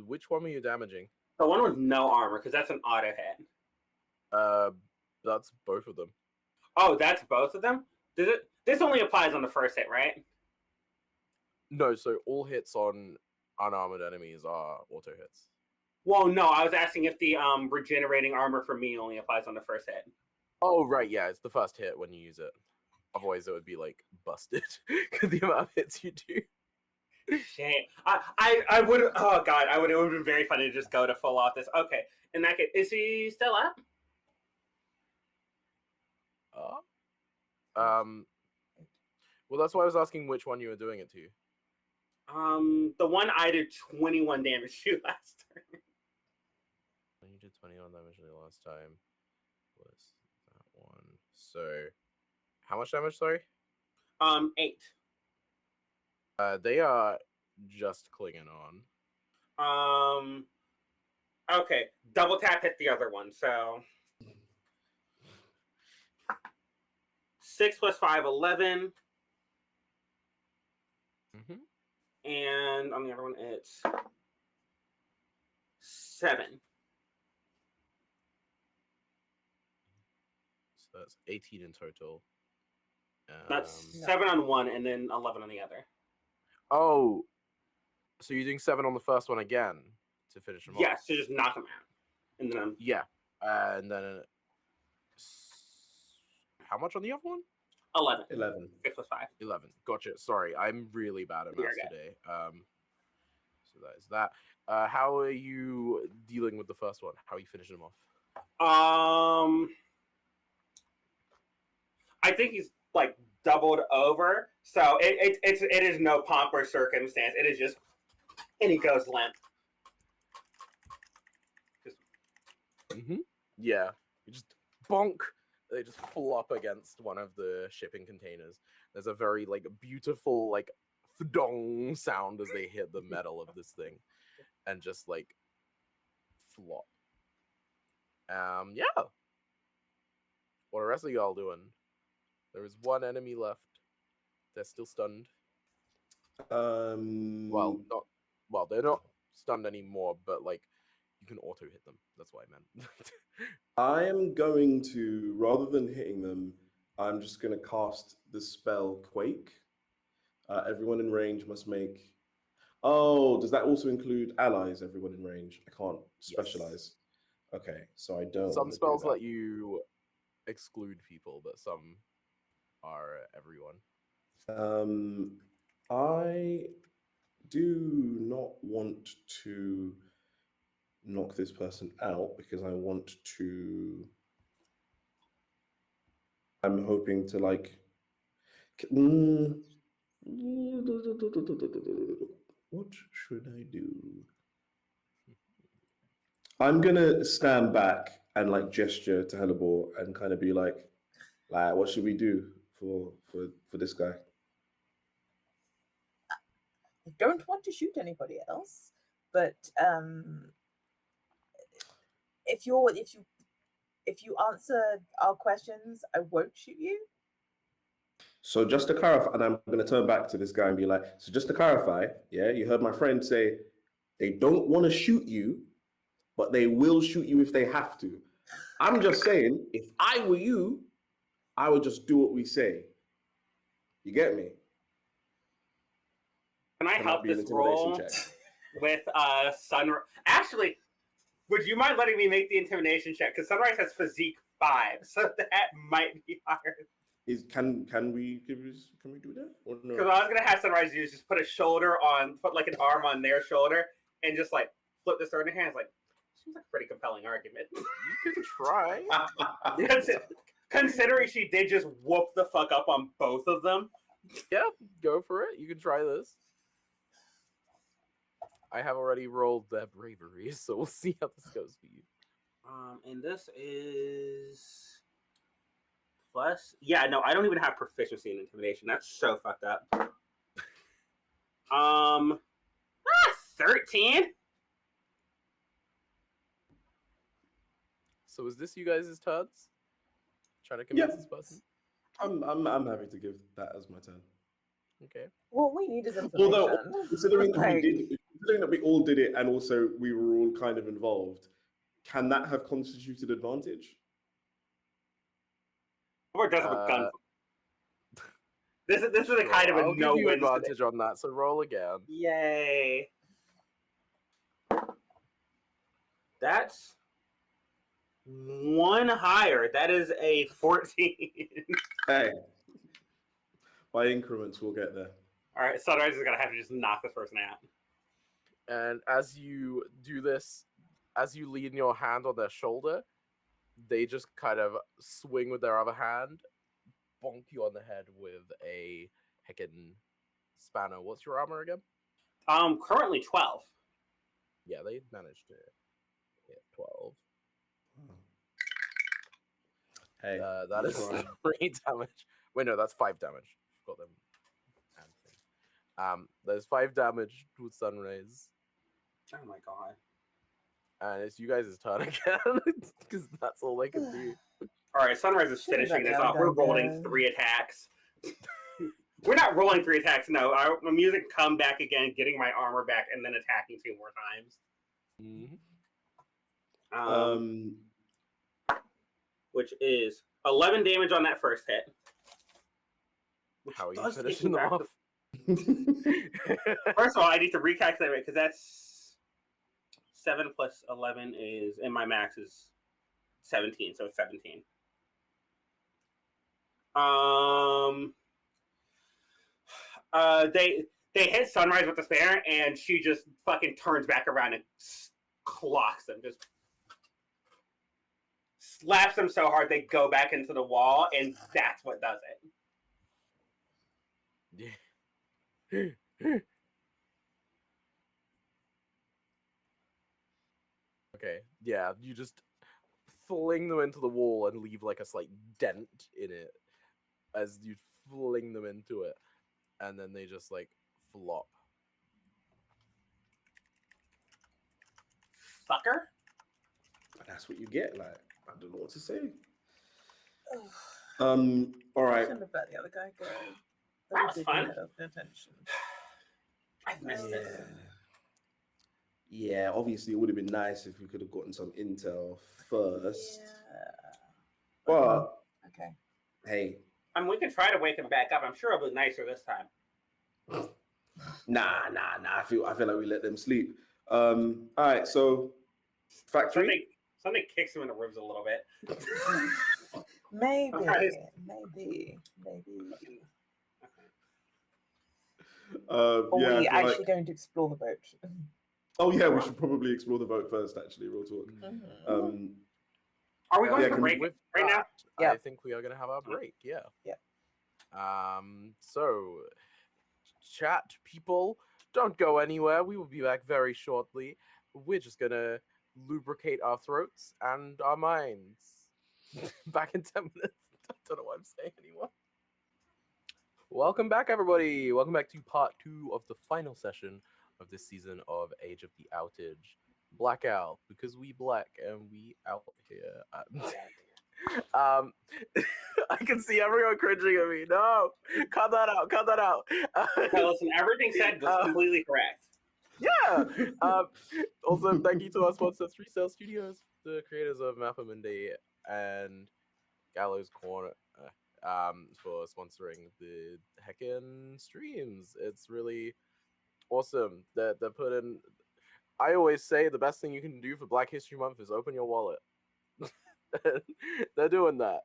[SPEAKER 1] which one were you damaging?
[SPEAKER 3] The one with no armor, because that's an auto hit.
[SPEAKER 1] That's both of them.
[SPEAKER 3] Oh, that's both of them? This only applies on the first hit, right?
[SPEAKER 1] No, so all hits on unarmored enemies are auto hits.
[SPEAKER 3] Well, no, I was asking if the regenerating armor for me only applies on the first hit.
[SPEAKER 1] Oh, right, yeah, it's the first hit when you use it. Otherwise, it would be, like, busted, because the amount of hits you do.
[SPEAKER 3] Shit. I would, oh god, it would have been very funny to just go to full off this. Okay, in that case, is he still up?
[SPEAKER 1] Well, that's why I was asking which one you were doing it to.
[SPEAKER 3] The one I did 21 damage to last turn.
[SPEAKER 1] You did 21 damage the last time. Was that one? So, how much damage? Sorry.
[SPEAKER 3] 8.
[SPEAKER 1] They are just clinging on.
[SPEAKER 3] Okay, double tap hit the other one. So 6 plus 5, 11. And on the other one, it's 7.
[SPEAKER 1] So that's 18 in total.
[SPEAKER 3] That's 7 on one, and then 11 on the other.
[SPEAKER 1] Oh, so you're doing 7 on the first one again to finish him off?
[SPEAKER 3] Yes, to just knock him out, and then
[SPEAKER 1] yeah, and then how much on the other one?
[SPEAKER 3] 11.
[SPEAKER 2] 11.
[SPEAKER 3] 6 plus 5.
[SPEAKER 1] 11. Gotcha. Sorry, I'm really bad at math today. So that is that. How are you dealing with the first one? How are you finishing him off?
[SPEAKER 3] I think he's like doubled over, so it is no pomp or circumstance. It is just, and he goes limp.
[SPEAKER 1] Yeah, you just bonk. They just flop against one of the shipping containers. There's a very like beautiful like thudong sound as they hit the metal of this thing, and just like flop. Yeah. What are the rest of y'all doing? There is one enemy left. They're still stunned. Well, they're not stunned anymore, but like you can auto hit them. That's what I meant.
[SPEAKER 2] I am going to, rather than hitting them, I'm just going to cast the spell Quake. Everyone in range must make. Oh, does that also include allies? Everyone in range. I can't specialize. Yes. Okay, so I don't.
[SPEAKER 1] Some spells let you exclude people, but some are everyone.
[SPEAKER 2] I do not want to knock this person out because I want to. I'm hoping to like. What should I do? I'm gonna stand back and like gesture to Hellebore and kind of be like, what should we do for this guy?
[SPEAKER 4] I don't want to shoot anybody else, but if you answer our questions, I won't shoot you.
[SPEAKER 2] So just to clarify, and I'm going to turn back to this guy and be like, so just to clarify, yeah, you heard my friend say they don't want to shoot you, but they will shoot you if they have to. I'm just saying, if I were you, I would just do what we say. You get me?
[SPEAKER 3] Can I help this roll with Sunrise? Actually, would you mind letting me make the intimidation check? Because Sunrise has physique 5, so that might be hard.
[SPEAKER 2] Can we do that?
[SPEAKER 3] Because no? What I was gonna have Sunrise use just put like an arm on their shoulder and just like flip the sword in hands. Like, seems like a pretty compelling argument.
[SPEAKER 1] You can try.
[SPEAKER 3] Considering she did just whoop the fuck up on both of them.
[SPEAKER 1] Yeah, go for it. You can try this. I have already rolled that bravery, so we'll see how this goes for you.
[SPEAKER 3] And this is plus. Yeah, no, I don't even have proficiency in intimidation. That's so fucked up. 13.
[SPEAKER 1] So is this you guys' turns? Trying to convince this person?
[SPEAKER 2] I'm happy to give that as my turn.
[SPEAKER 1] Okay.
[SPEAKER 4] What we need is information.
[SPEAKER 2] Although considering that
[SPEAKER 4] Like,
[SPEAKER 2] considering that we all did it and also we were all kind of involved, can that have constituted advantage?
[SPEAKER 3] Or does with gun.
[SPEAKER 1] Uh,
[SPEAKER 3] This is a
[SPEAKER 1] sure,
[SPEAKER 3] kind of a
[SPEAKER 1] I'll give you
[SPEAKER 3] no-win.
[SPEAKER 1] advantage on that. So roll again.
[SPEAKER 3] Yay! That's one higher. That is a 14.
[SPEAKER 2] Hey, by increments, we'll get there.
[SPEAKER 3] All right, Sunrise is gonna have to just knock this person out.
[SPEAKER 1] And as you do this, as you lean your hand on their shoulder, they just kind of swing with their other hand, bonk you on the head with a heckin' spanner. What's your armor again?
[SPEAKER 3] Currently 12.
[SPEAKER 1] Yeah, they managed to hit 12.
[SPEAKER 2] Hey,
[SPEAKER 1] That
[SPEAKER 2] you
[SPEAKER 1] is
[SPEAKER 2] try.
[SPEAKER 1] 3 damage. Wait, no, that's 5 damage. Got them. There's 5 damage to Sunrays.
[SPEAKER 3] Oh my god.
[SPEAKER 1] And it's you guys' turn again, because that's all they can do.
[SPEAKER 3] All right, Sunrise is
[SPEAKER 4] Should've
[SPEAKER 3] finishing
[SPEAKER 4] let
[SPEAKER 3] this
[SPEAKER 4] the
[SPEAKER 3] off.
[SPEAKER 4] other
[SPEAKER 3] We're
[SPEAKER 4] guy
[SPEAKER 3] rolling
[SPEAKER 4] go.
[SPEAKER 3] 3 attacks. We're not rolling 3 attacks. No, our music come back again, getting my armor back, and then attacking 2 more times.
[SPEAKER 1] Mm-hmm.
[SPEAKER 3] Which is 11 damage on that first hit. Which
[SPEAKER 1] How are you
[SPEAKER 3] does take
[SPEAKER 1] finishing
[SPEAKER 3] me
[SPEAKER 1] them
[SPEAKER 3] back
[SPEAKER 1] off?
[SPEAKER 3] First of all, I need to recalculate it because that's 7 plus 11 is, and my max is 17, so it's 17. They hit Sunrise with the spear, and she just fucking turns back around and clocks them, just slaps them so hard they go back into the wall, and that's what does it.
[SPEAKER 1] Okay, yeah, you just fling them into the wall and leave like a slight dent in it as you fling them into it, and then they just like flop.
[SPEAKER 3] Fucker.
[SPEAKER 2] That's what you get. Like, I don't know what to say.
[SPEAKER 4] Ugh.
[SPEAKER 2] All
[SPEAKER 4] I
[SPEAKER 2] right.
[SPEAKER 4] shouldn't have let the other guy go.
[SPEAKER 3] That was
[SPEAKER 4] did
[SPEAKER 3] fun.
[SPEAKER 4] deserve the attention.
[SPEAKER 3] I've missed
[SPEAKER 2] Yeah.
[SPEAKER 3] this.
[SPEAKER 2] Yeah, obviously it would have been nice if we could have gotten some intel first.
[SPEAKER 4] Yeah.
[SPEAKER 2] But
[SPEAKER 4] Okay.
[SPEAKER 2] hey,
[SPEAKER 3] I mean, we can try to wake him back up. I'm sure it'll be nicer this time.
[SPEAKER 2] nah. I feel like we let them sleep. All right, so factory.
[SPEAKER 3] Something kicks him in the ribs a little bit.
[SPEAKER 4] Maybe.
[SPEAKER 3] Okay.
[SPEAKER 4] Maybe.
[SPEAKER 2] Yeah,
[SPEAKER 4] We
[SPEAKER 2] I feel
[SPEAKER 4] actually
[SPEAKER 2] like,
[SPEAKER 4] don't explore the boat.
[SPEAKER 2] oh yeah, we should probably explore the vote first. Actually, real talk.
[SPEAKER 4] Mhm.
[SPEAKER 3] Are we going
[SPEAKER 2] Yeah,
[SPEAKER 3] to
[SPEAKER 2] can we-
[SPEAKER 3] break
[SPEAKER 1] With
[SPEAKER 3] right now?
[SPEAKER 1] that,
[SPEAKER 4] Yeah.
[SPEAKER 1] I think we are gonna have our break. Yeah.
[SPEAKER 4] Yeah.
[SPEAKER 1] So, chat people, don't go anywhere. We will be back very shortly. We're just gonna lubricate our throats and our minds. Back in 10 minutes. I don't know what I'm saying anymore. Welcome back, everybody. Welcome back to part 2 of the final session of this season of Age of the Outage. Blackout, because we black and we out here. I can see everyone cringing at me. No, cut that out. Cut that out.
[SPEAKER 3] Okay, listen, everything said was completely correct.
[SPEAKER 1] Yeah. Also, thank you to our sponsors, Resale Studios, the creators of Mappa Monday and Gallows Corner, for sponsoring the heckin' streams. It's really awesome that they're putting. I always say the best thing you can do for Black History Month is open your wallet. They're doing that.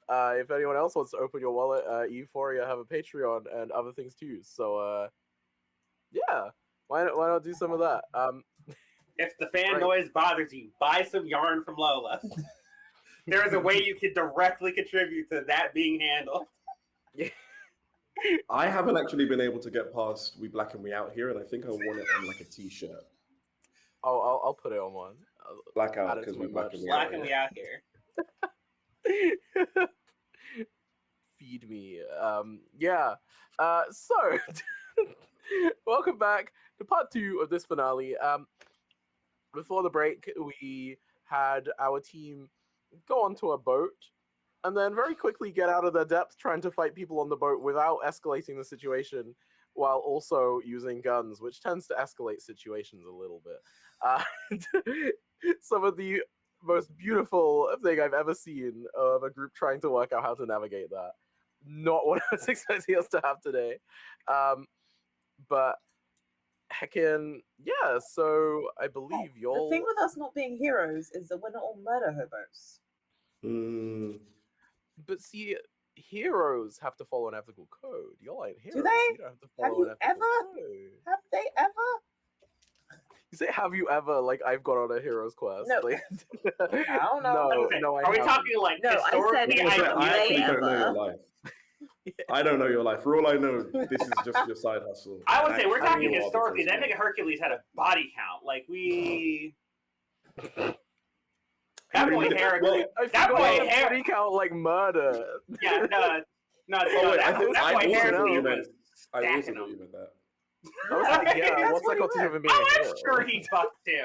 [SPEAKER 1] If anyone else wants to open your wallet, EUphoria have a Patreon and other things too. So, yeah, why not do some of that?
[SPEAKER 3] If the fan
[SPEAKER 1] Right.
[SPEAKER 3] noise bothers you, buy some yarn from Lola. There is a way you can directly contribute to that being handled.
[SPEAKER 1] Yeah.
[SPEAKER 2] I haven't actually been able to get past "We Black and We Out Here," and I think I want it on like a T-shirt.
[SPEAKER 1] Oh, I'll put it on one.
[SPEAKER 2] Blackout
[SPEAKER 1] Add it
[SPEAKER 2] because
[SPEAKER 1] to
[SPEAKER 2] we're
[SPEAKER 1] my
[SPEAKER 2] black and we
[SPEAKER 1] merch.
[SPEAKER 2] out
[SPEAKER 3] Black and
[SPEAKER 2] here.
[SPEAKER 3] we out here.
[SPEAKER 1] Feed me. Yeah. So welcome back to part 2 of this finale. Before the break, we had our team go onto a boat and then very quickly get out of their depth trying to fight people on the boat without escalating the situation, while also using guns, which tends to escalate situations a little bit. Some of the most beautiful thing I've ever seen of a group trying to work out how to navigate that. Not what I was expecting us to have today. But heckin', yeah, so I believe
[SPEAKER 4] The thing
[SPEAKER 1] y'all...
[SPEAKER 4] with us not being heroes is that we're not all murder hobos.
[SPEAKER 2] Mm,
[SPEAKER 1] But see, heroes have to follow an ethical code. Y'all ain't heroes.
[SPEAKER 4] they?
[SPEAKER 1] So you don't have to
[SPEAKER 4] Have
[SPEAKER 1] follow
[SPEAKER 4] you
[SPEAKER 1] an ethical
[SPEAKER 4] ever?
[SPEAKER 1] code.
[SPEAKER 4] Have they ever?
[SPEAKER 1] You say, have you ever? Like, I've gone on a hero's quest.
[SPEAKER 4] No.
[SPEAKER 1] Like,
[SPEAKER 4] I don't know.
[SPEAKER 1] No, I
[SPEAKER 3] Are we
[SPEAKER 1] haven't.
[SPEAKER 3] talking like
[SPEAKER 4] No, I said,
[SPEAKER 3] historically?
[SPEAKER 2] I
[SPEAKER 4] have they
[SPEAKER 2] actually don't know your
[SPEAKER 4] ever?
[SPEAKER 2] life. I don't know your life. For all I know, this is just your side hustle.
[SPEAKER 3] I would
[SPEAKER 2] And
[SPEAKER 3] say we're
[SPEAKER 2] can
[SPEAKER 3] talking
[SPEAKER 2] you
[SPEAKER 3] historically. That
[SPEAKER 2] arbitrate
[SPEAKER 3] nigga Hercules had a body count. Like we. That
[SPEAKER 2] I mean,
[SPEAKER 3] boy
[SPEAKER 2] well,
[SPEAKER 3] Hercules.
[SPEAKER 1] I
[SPEAKER 3] That
[SPEAKER 1] forgot
[SPEAKER 3] boy
[SPEAKER 1] the
[SPEAKER 3] Her-
[SPEAKER 1] body count like murder.
[SPEAKER 3] Yeah, no,
[SPEAKER 2] Oh, wait,
[SPEAKER 3] that
[SPEAKER 2] I
[SPEAKER 3] boy
[SPEAKER 2] also thought you
[SPEAKER 3] Hercules
[SPEAKER 2] meant.
[SPEAKER 3] was
[SPEAKER 2] I also
[SPEAKER 3] stacking
[SPEAKER 2] thought you
[SPEAKER 3] them.
[SPEAKER 2] meant that.
[SPEAKER 1] I was like, yeah,
[SPEAKER 4] That's
[SPEAKER 1] what's
[SPEAKER 4] what
[SPEAKER 1] that
[SPEAKER 4] he
[SPEAKER 1] got to do
[SPEAKER 4] meant.
[SPEAKER 1] with being a hero?
[SPEAKER 3] I'm sure he fucked too.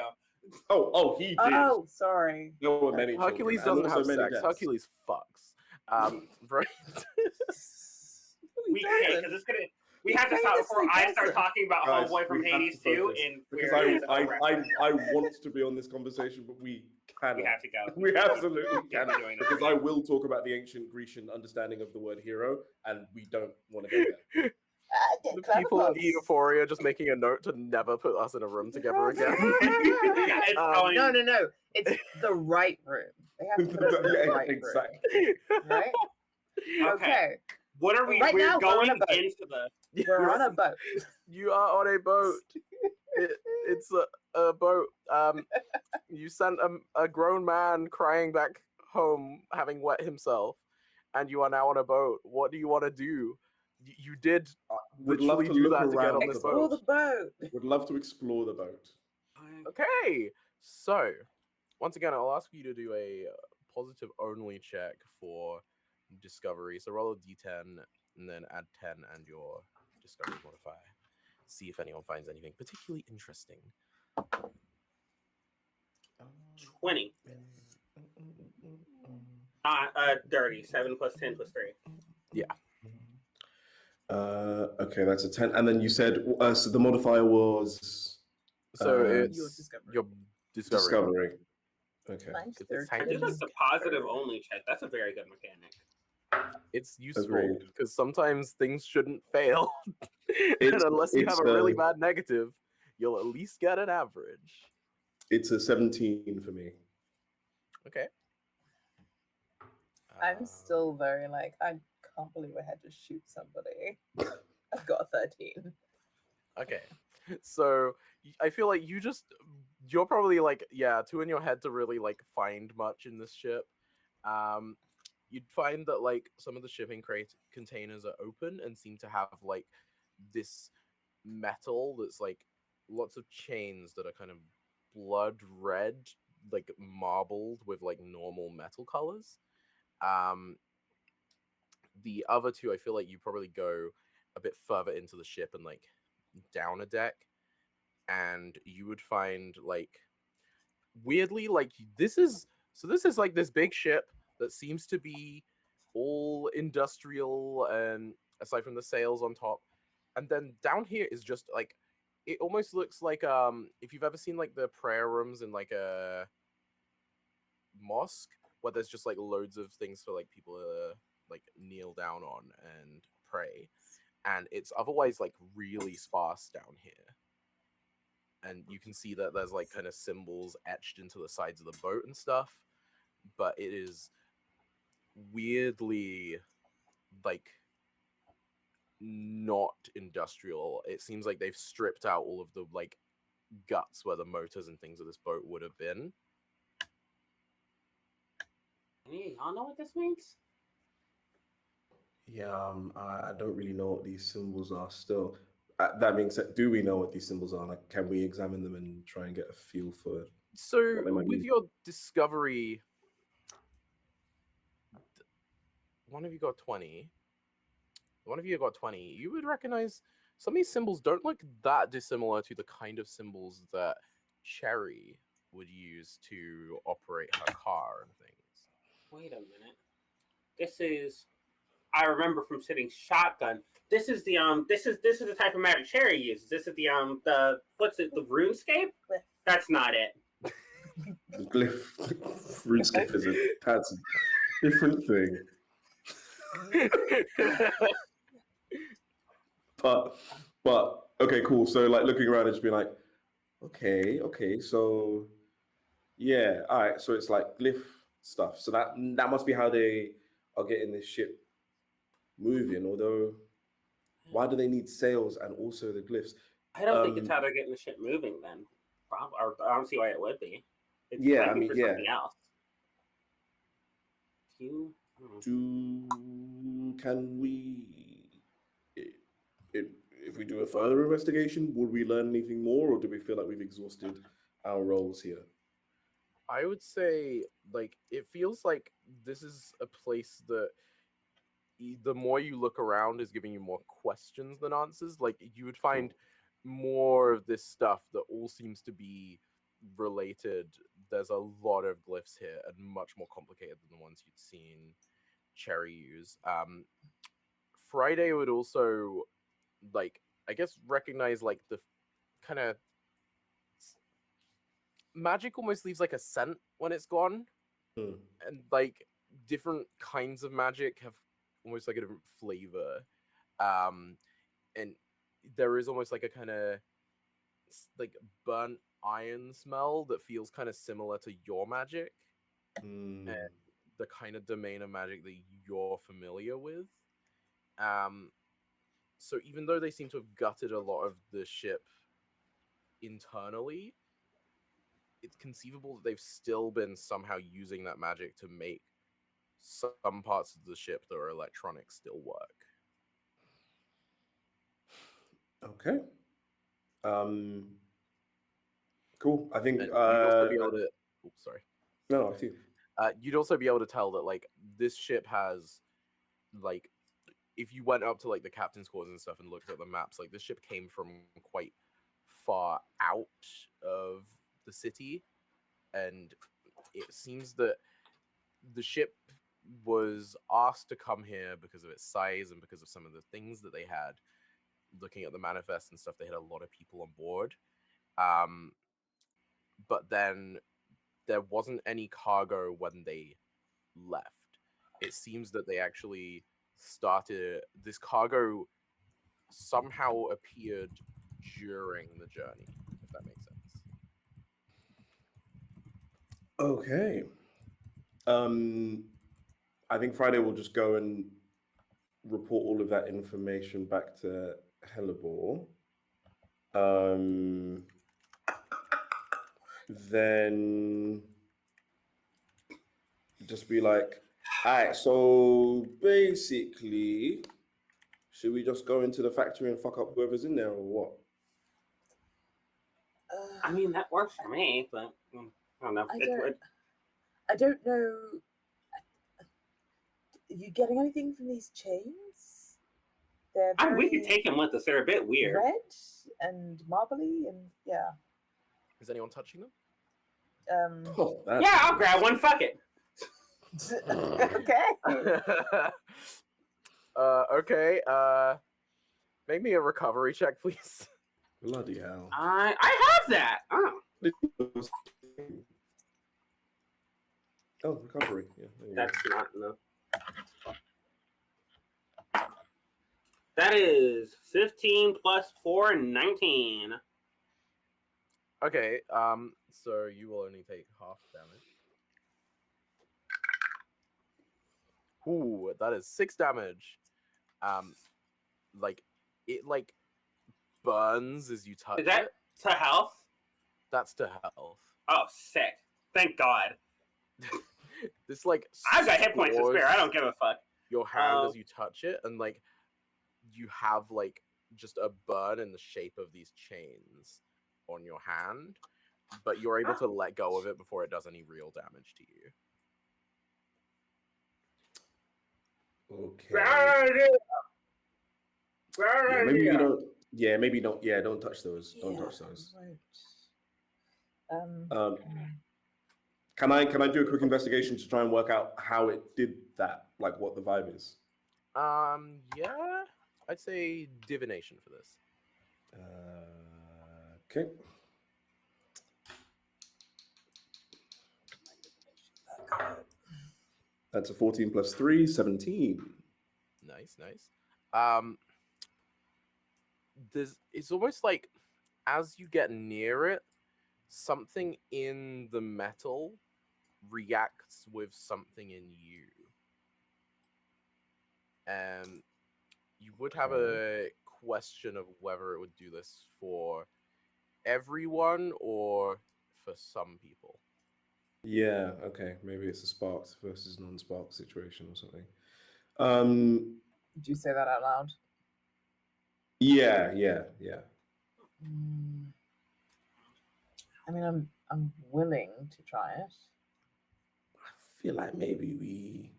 [SPEAKER 2] Oh, he did.
[SPEAKER 4] Oh, sorry.
[SPEAKER 2] There were many
[SPEAKER 1] Hercules
[SPEAKER 2] children, and
[SPEAKER 1] doesn't
[SPEAKER 2] also
[SPEAKER 1] have
[SPEAKER 2] many
[SPEAKER 1] sex.
[SPEAKER 2] deaths.
[SPEAKER 1] Hercules fucks. Right.
[SPEAKER 3] We can't because it's gonna. We have to
[SPEAKER 4] He
[SPEAKER 3] stop
[SPEAKER 4] famously
[SPEAKER 3] before I start
[SPEAKER 4] doesn't.
[SPEAKER 3] talking about
[SPEAKER 2] Guys,
[SPEAKER 3] Homeboy from
[SPEAKER 2] we have
[SPEAKER 3] Hades
[SPEAKER 2] to
[SPEAKER 3] 2
[SPEAKER 2] focus,
[SPEAKER 3] and
[SPEAKER 2] because
[SPEAKER 3] Queer as a
[SPEAKER 2] I want to be on this conversation, but we cannot.
[SPEAKER 3] We have to go.
[SPEAKER 2] We absolutely
[SPEAKER 3] Can't be
[SPEAKER 2] cannot,
[SPEAKER 3] doing that.
[SPEAKER 2] because I will talk about the ancient Grecian understanding of the word hero, and we don't want to go there.
[SPEAKER 1] The people of EUphoria just making a note to never put us in a room together again.
[SPEAKER 3] Yeah, it's going-
[SPEAKER 4] No. It's the right room. They have to put us in the
[SPEAKER 2] Yeah,
[SPEAKER 4] right
[SPEAKER 2] exactly.
[SPEAKER 4] room. Right?
[SPEAKER 3] Okay. What are we?
[SPEAKER 4] Right
[SPEAKER 3] We're
[SPEAKER 4] now, we're on
[SPEAKER 3] going
[SPEAKER 4] a boat.
[SPEAKER 3] into the.
[SPEAKER 4] We're on a boat.
[SPEAKER 1] You are on a boat. It's a boat. You sent a grown man crying back home, having wet himself, and you are now on a boat. What do you want to do? You did
[SPEAKER 2] Would love
[SPEAKER 1] literally
[SPEAKER 2] to
[SPEAKER 1] do
[SPEAKER 2] look
[SPEAKER 1] that to get
[SPEAKER 2] around
[SPEAKER 1] on
[SPEAKER 2] the
[SPEAKER 1] this
[SPEAKER 4] Explore
[SPEAKER 1] boat.
[SPEAKER 4] the boat.
[SPEAKER 2] Would love to explore the boat.
[SPEAKER 1] Okay, so once again, I'll ask you to do a positive only check for discovery. So roll a d10 and then add 10 and your discovery modifier. See if anyone finds anything particularly interesting.
[SPEAKER 3] 20. Dirty. 7 plus 10 plus 3.
[SPEAKER 1] Yeah.
[SPEAKER 2] Okay, that's a 10. And then you said, so the modifier was
[SPEAKER 1] So
[SPEAKER 2] Your
[SPEAKER 1] it's your discovery.
[SPEAKER 2] discovery. Okay.
[SPEAKER 4] Mine's
[SPEAKER 1] Because it's
[SPEAKER 4] 13.
[SPEAKER 3] I think that's a positive only check. That's a very good mechanic.
[SPEAKER 1] It's useful
[SPEAKER 2] Agreed.
[SPEAKER 1] because sometimes things shouldn't fail. And unless you have a really bad negative, you'll at least get an average.
[SPEAKER 2] It's a 17 for me.
[SPEAKER 1] Okay.
[SPEAKER 4] I'm still very like, I can't believe I had to shoot somebody. I've got a 13.
[SPEAKER 1] Okay. So I feel like you're probably like, yeah, too in your head to really like find much in this ship. You'd find that like some of the shipping crate containers are open and seem to have like this metal that's like lots of chains that are kind of blood red, like marbled with like normal metal colors. The other two, I feel like you probably go a bit further into the ship and like down a deck, and you would find like weirdly like this is like this big ship that seems to be all industrial, and aside from the sails on top, and then down here is just like it almost looks like if you've ever seen like the prayer rooms in like a mosque where there's just like loads of things for like people to like kneel down on and pray, and it's otherwise like really sparse down here, and you can see that there's like kind of symbols etched into the sides of the boat and stuff, but it is weirdly like not industrial. It seems like they've stripped out all of the like guts where the motors and things of this boat would have been.
[SPEAKER 3] Any of y'all know what this means?
[SPEAKER 2] Yeah, I don't really know what these symbols are still. That being said, do we know what these symbols are? Like, can we examine them and try and get a feel for
[SPEAKER 1] So
[SPEAKER 2] what they might
[SPEAKER 1] with
[SPEAKER 2] mean?
[SPEAKER 1] your discovery, one of you got 20. One of you got 20. You would recognize some of these symbols don't look that dissimilar to the kind of symbols that Cherry would use to operate her car and things.
[SPEAKER 3] Wait a minute. This is. I remember from sitting shotgun. This is the This is the type of magic Cherry uses. This is the what's it? The RuneScape. That's not it.
[SPEAKER 2] The glyph RuneScape is that's a different thing. But okay, cool. So like looking around and just being like, okay, so yeah, all right. So it's like glyph stuff. So that must be how they are getting this ship moving. Although, why do they need sails and also the glyphs?
[SPEAKER 3] I don't think it's how they're getting the ship moving. Then, or I don't see why it would be. It
[SPEAKER 2] Yeah,
[SPEAKER 3] might
[SPEAKER 2] I
[SPEAKER 3] be
[SPEAKER 2] mean,
[SPEAKER 3] for
[SPEAKER 2] yeah.
[SPEAKER 3] something else.
[SPEAKER 2] Can we? If we do a further investigation, will we learn anything more, or do we feel like we've exhausted our roles here?
[SPEAKER 1] I would say, like, it feels like this is a place that the more you look around is giving you more questions than answers. Like, you would find more of this stuff that all seems to be related. There's a lot of glyphs here and much more complicated than the ones you'd seen Cherry use. Friday would also, like, I guess, recognize, like, the kind of magic almost leaves like a scent when it's gone. And like different kinds of magic have almost like a different flavor. And there is almost like a kind of like burnt iron smell that feels kind of similar to your magic and the kind of domain of magic that you're familiar with. So even though they seem to have gutted a lot of the ship internally, it's conceivable that they've still been somehow using that magic to make some parts of the ship that are electronic still work.
[SPEAKER 2] Okay. Cool. I think
[SPEAKER 1] And you'd also be able to. Oops, sorry.
[SPEAKER 2] No, I see.
[SPEAKER 1] You'd also be able to tell that like this ship has, like, if you went up to like the captain's quarters and stuff and looked at the maps, like this ship came from quite far out of the city, and it seems that the ship was asked to come here because of its size and because of some of the things that they had. Looking at the manifest and stuff, they had a lot of people on board. But then there wasn't any cargo when they left. It seems that they actually started this cargo somehow appeared during the journey, if that makes sense.
[SPEAKER 2] Okay. I think Friday will just go and report all of that information back to Hellebore. Then just be like, all right, so basically, should we just go into the factory and fuck up whoever's in there or what?
[SPEAKER 3] I mean, that works for me, but I don't know.
[SPEAKER 4] I don't know. Are you getting anything from these chains? They're
[SPEAKER 3] we could take them with us. They're a bit weird.
[SPEAKER 4] Red and marbly, and yeah.
[SPEAKER 1] Is anyone touching them?
[SPEAKER 3] Yeah, I'll grab one. Fuck it.
[SPEAKER 4] Okay.
[SPEAKER 1] Okay. Make me a recovery check, please.
[SPEAKER 2] Bloody hell.
[SPEAKER 3] I have that.
[SPEAKER 2] Oh, recovery. Yeah,
[SPEAKER 3] that's not enough. That is 15 plus 4, 19.
[SPEAKER 1] Okay, so you will only take half damage. Ooh, that is 6 damage. Like, it, like, burns as you touch it.
[SPEAKER 3] Is that to health?
[SPEAKER 1] That's to health.
[SPEAKER 3] Oh, sick. Thank God.
[SPEAKER 1] This, like,
[SPEAKER 3] I've got hit points to spare. I don't give a fuck.
[SPEAKER 1] Your hand as you touch it, and, like, you have, like, just a burn in the shape of these chains on your hand, but you're able to let go of it before it does any real damage to you.
[SPEAKER 2] Okay. Yeah, maybe you don't. Yeah, maybe don't. Yeah, don't touch those. Don't touch those.
[SPEAKER 4] Right.
[SPEAKER 2] Can I do a quick investigation to try and work out how it did that? Like what the vibe is?
[SPEAKER 1] Yeah, I'd say divination for this.
[SPEAKER 2] Okay. That's a 14 plus 3, 17.
[SPEAKER 1] Nice. It's almost like as you get near it, something in the metal reacts with something in you. You would have a question of whether it would do this for everyone or for some people.
[SPEAKER 2] Yeah, okay. Maybe it's a sparked versus non-sparked situation or something.
[SPEAKER 4] Did you say that out loud?
[SPEAKER 2] Yeah.
[SPEAKER 4] I mean, I'm willing to try it.
[SPEAKER 2] I feel like maybe we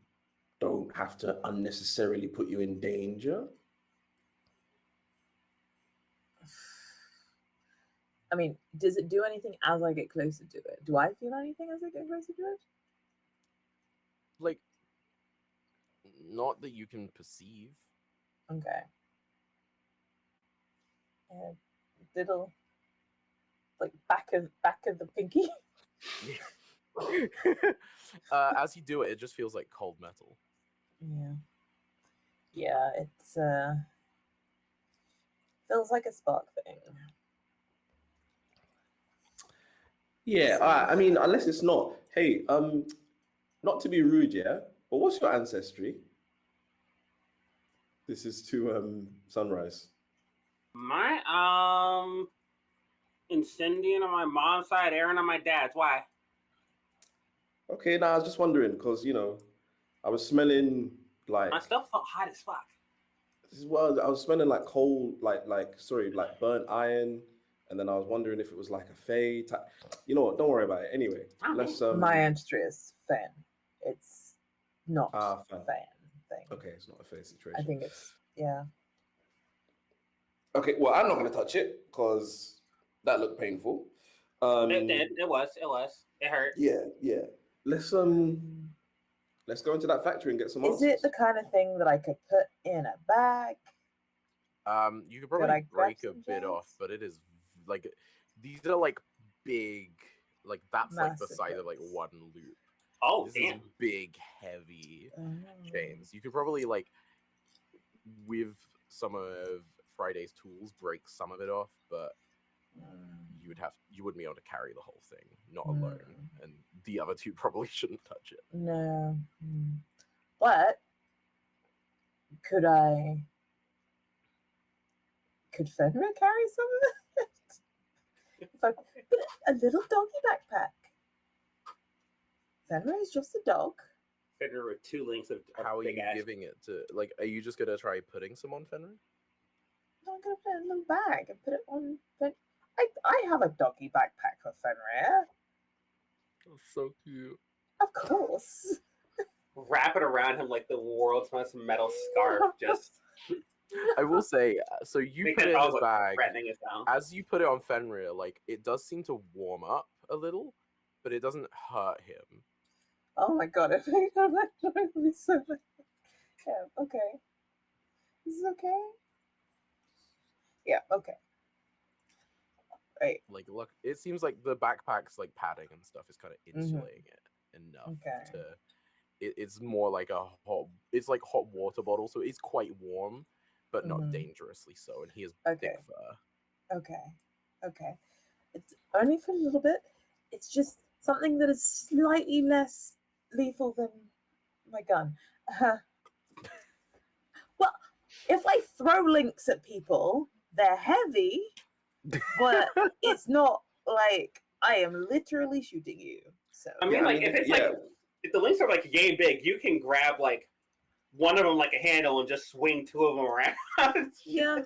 [SPEAKER 2] don't have to unnecessarily put you in danger.
[SPEAKER 4] I mean, does it do anything as I get closer to it? Do I feel anything as I get closer to it?
[SPEAKER 1] Like, not that you can perceive.
[SPEAKER 4] Okay. Little, like back of the pinky.
[SPEAKER 1] As you do it, it just feels like cold metal.
[SPEAKER 4] Yeah, it's feels like a spark thing.
[SPEAKER 2] Yeah, I mean, unless it's not. Hey, not to be rude, yeah, but what's your ancestry? This is to Sunrise.
[SPEAKER 3] My Incendian on my mom's side, Aaron on my dad's. Why?
[SPEAKER 2] Okay, now I was just wondering because I was smelling like
[SPEAKER 3] I still felt hot as fuck.
[SPEAKER 2] I was smelling like coal, like burnt iron, and then I was wondering if it was like a fey type. You know what? Don't worry about it. Anyway, let's
[SPEAKER 4] My ancestry is fan. It's not
[SPEAKER 2] fan.
[SPEAKER 4] fan thing.
[SPEAKER 2] Okay, it's not a fey situation.
[SPEAKER 4] I think it's yeah.
[SPEAKER 2] Okay, well, I'm not gonna touch it because that looked painful.
[SPEAKER 3] It did. It was. It hurt.
[SPEAKER 2] Yeah. Let's go into that factory and get some answers.
[SPEAKER 4] Is it the kind of thing that I could put in a bag?
[SPEAKER 1] You could probably break a bit off, but it is like these are like big, like that's like the size of like one loop.
[SPEAKER 3] Oh,
[SPEAKER 1] this
[SPEAKER 3] damn!
[SPEAKER 1] Is big, heavy chains. You could probably like with some of Friday's tools break some of it off, but you wouldn't be able to carry the whole thing, not alone, and the other two probably shouldn't touch it.
[SPEAKER 4] No, but could Fenrir carry some of it? If I put a little doggy backpack. Fenrir is just a dog.
[SPEAKER 3] Fenrir with 2 links of
[SPEAKER 1] How are
[SPEAKER 3] big
[SPEAKER 1] you
[SPEAKER 3] ass.
[SPEAKER 1] giving it to? Like, are you just gonna try putting some on Fenrir?
[SPEAKER 4] No, I'm gonna put it in a little bag and put it on. I have a doggy backpack for Fenrir.
[SPEAKER 1] That's so cute.
[SPEAKER 4] Of course.
[SPEAKER 3] Wrap it around him like the world's most metal scarf. Just.
[SPEAKER 1] I will say, so you put it in his bag. As you put it on Fenrir, like it does seem to warm up a little, but it doesn't hurt him.
[SPEAKER 4] Oh my god! If I don't that would be so. Yeah. Okay. This is okay. Yeah. Okay. Right.
[SPEAKER 1] Like, look, it seems like the backpack's like padding and stuff is kind of insulating it enough to. It's more like a hot. It's like hot water bottle, so it's quite warm, but not dangerously so. And he has thick fur.
[SPEAKER 4] Okay. It's only for a little bit. It's just something that is slightly less lethal than my gun. Well, if I throw links at people, they're heavy, but it's not like I am literally shooting you. So
[SPEAKER 3] I mean, if it's like if the links are like yay big, you can grab like one of them like a handle and just swing 2 of them around.
[SPEAKER 4] Yeah.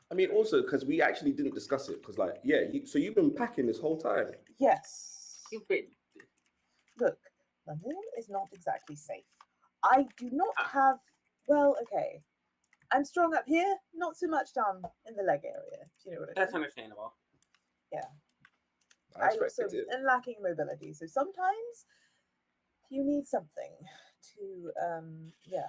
[SPEAKER 2] I mean, also because we actually didn't discuss it because, like, so you've been packing this whole time.
[SPEAKER 4] Yes.
[SPEAKER 3] You've been.
[SPEAKER 4] Look, London is not exactly safe. I do not have. Well, okay. I'm strong up here, not so much down in the leg area. Do you know what I mean?
[SPEAKER 3] That's understandable.
[SPEAKER 4] Yeah.
[SPEAKER 2] I expected
[SPEAKER 4] also
[SPEAKER 2] it.
[SPEAKER 4] and lacking mobility. So sometimes you need something to yeah.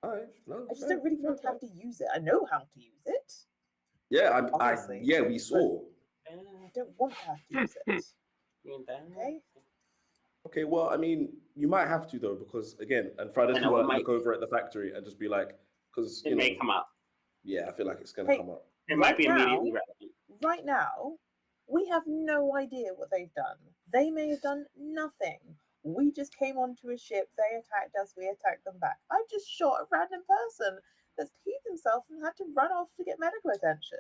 [SPEAKER 2] All right, no,
[SPEAKER 4] I just
[SPEAKER 2] fair,
[SPEAKER 4] don't really
[SPEAKER 2] fair,
[SPEAKER 4] want to
[SPEAKER 2] fair.
[SPEAKER 4] have to use it. I know how to use it.
[SPEAKER 2] Yeah,
[SPEAKER 4] Obviously.
[SPEAKER 2] yeah, we saw.
[SPEAKER 4] I don't want to have to use it. Okay.
[SPEAKER 2] Okay, well, I mean, you might have to though, because again, and Friday's
[SPEAKER 3] I know,
[SPEAKER 2] gonna
[SPEAKER 3] it might-
[SPEAKER 2] look over at the factory and just be like, because
[SPEAKER 3] It may come up.
[SPEAKER 2] Yeah, I feel like it's gonna
[SPEAKER 4] Hey,
[SPEAKER 2] come up.
[SPEAKER 3] It
[SPEAKER 4] Right
[SPEAKER 3] might be
[SPEAKER 4] now-
[SPEAKER 3] immediately relevant.
[SPEAKER 4] Right now, we have no idea what they've done. They may have done nothing. We just came onto a ship, they attacked us, we attacked them back. I've just shot a random person that's peed himself and had to run off to get medical attention.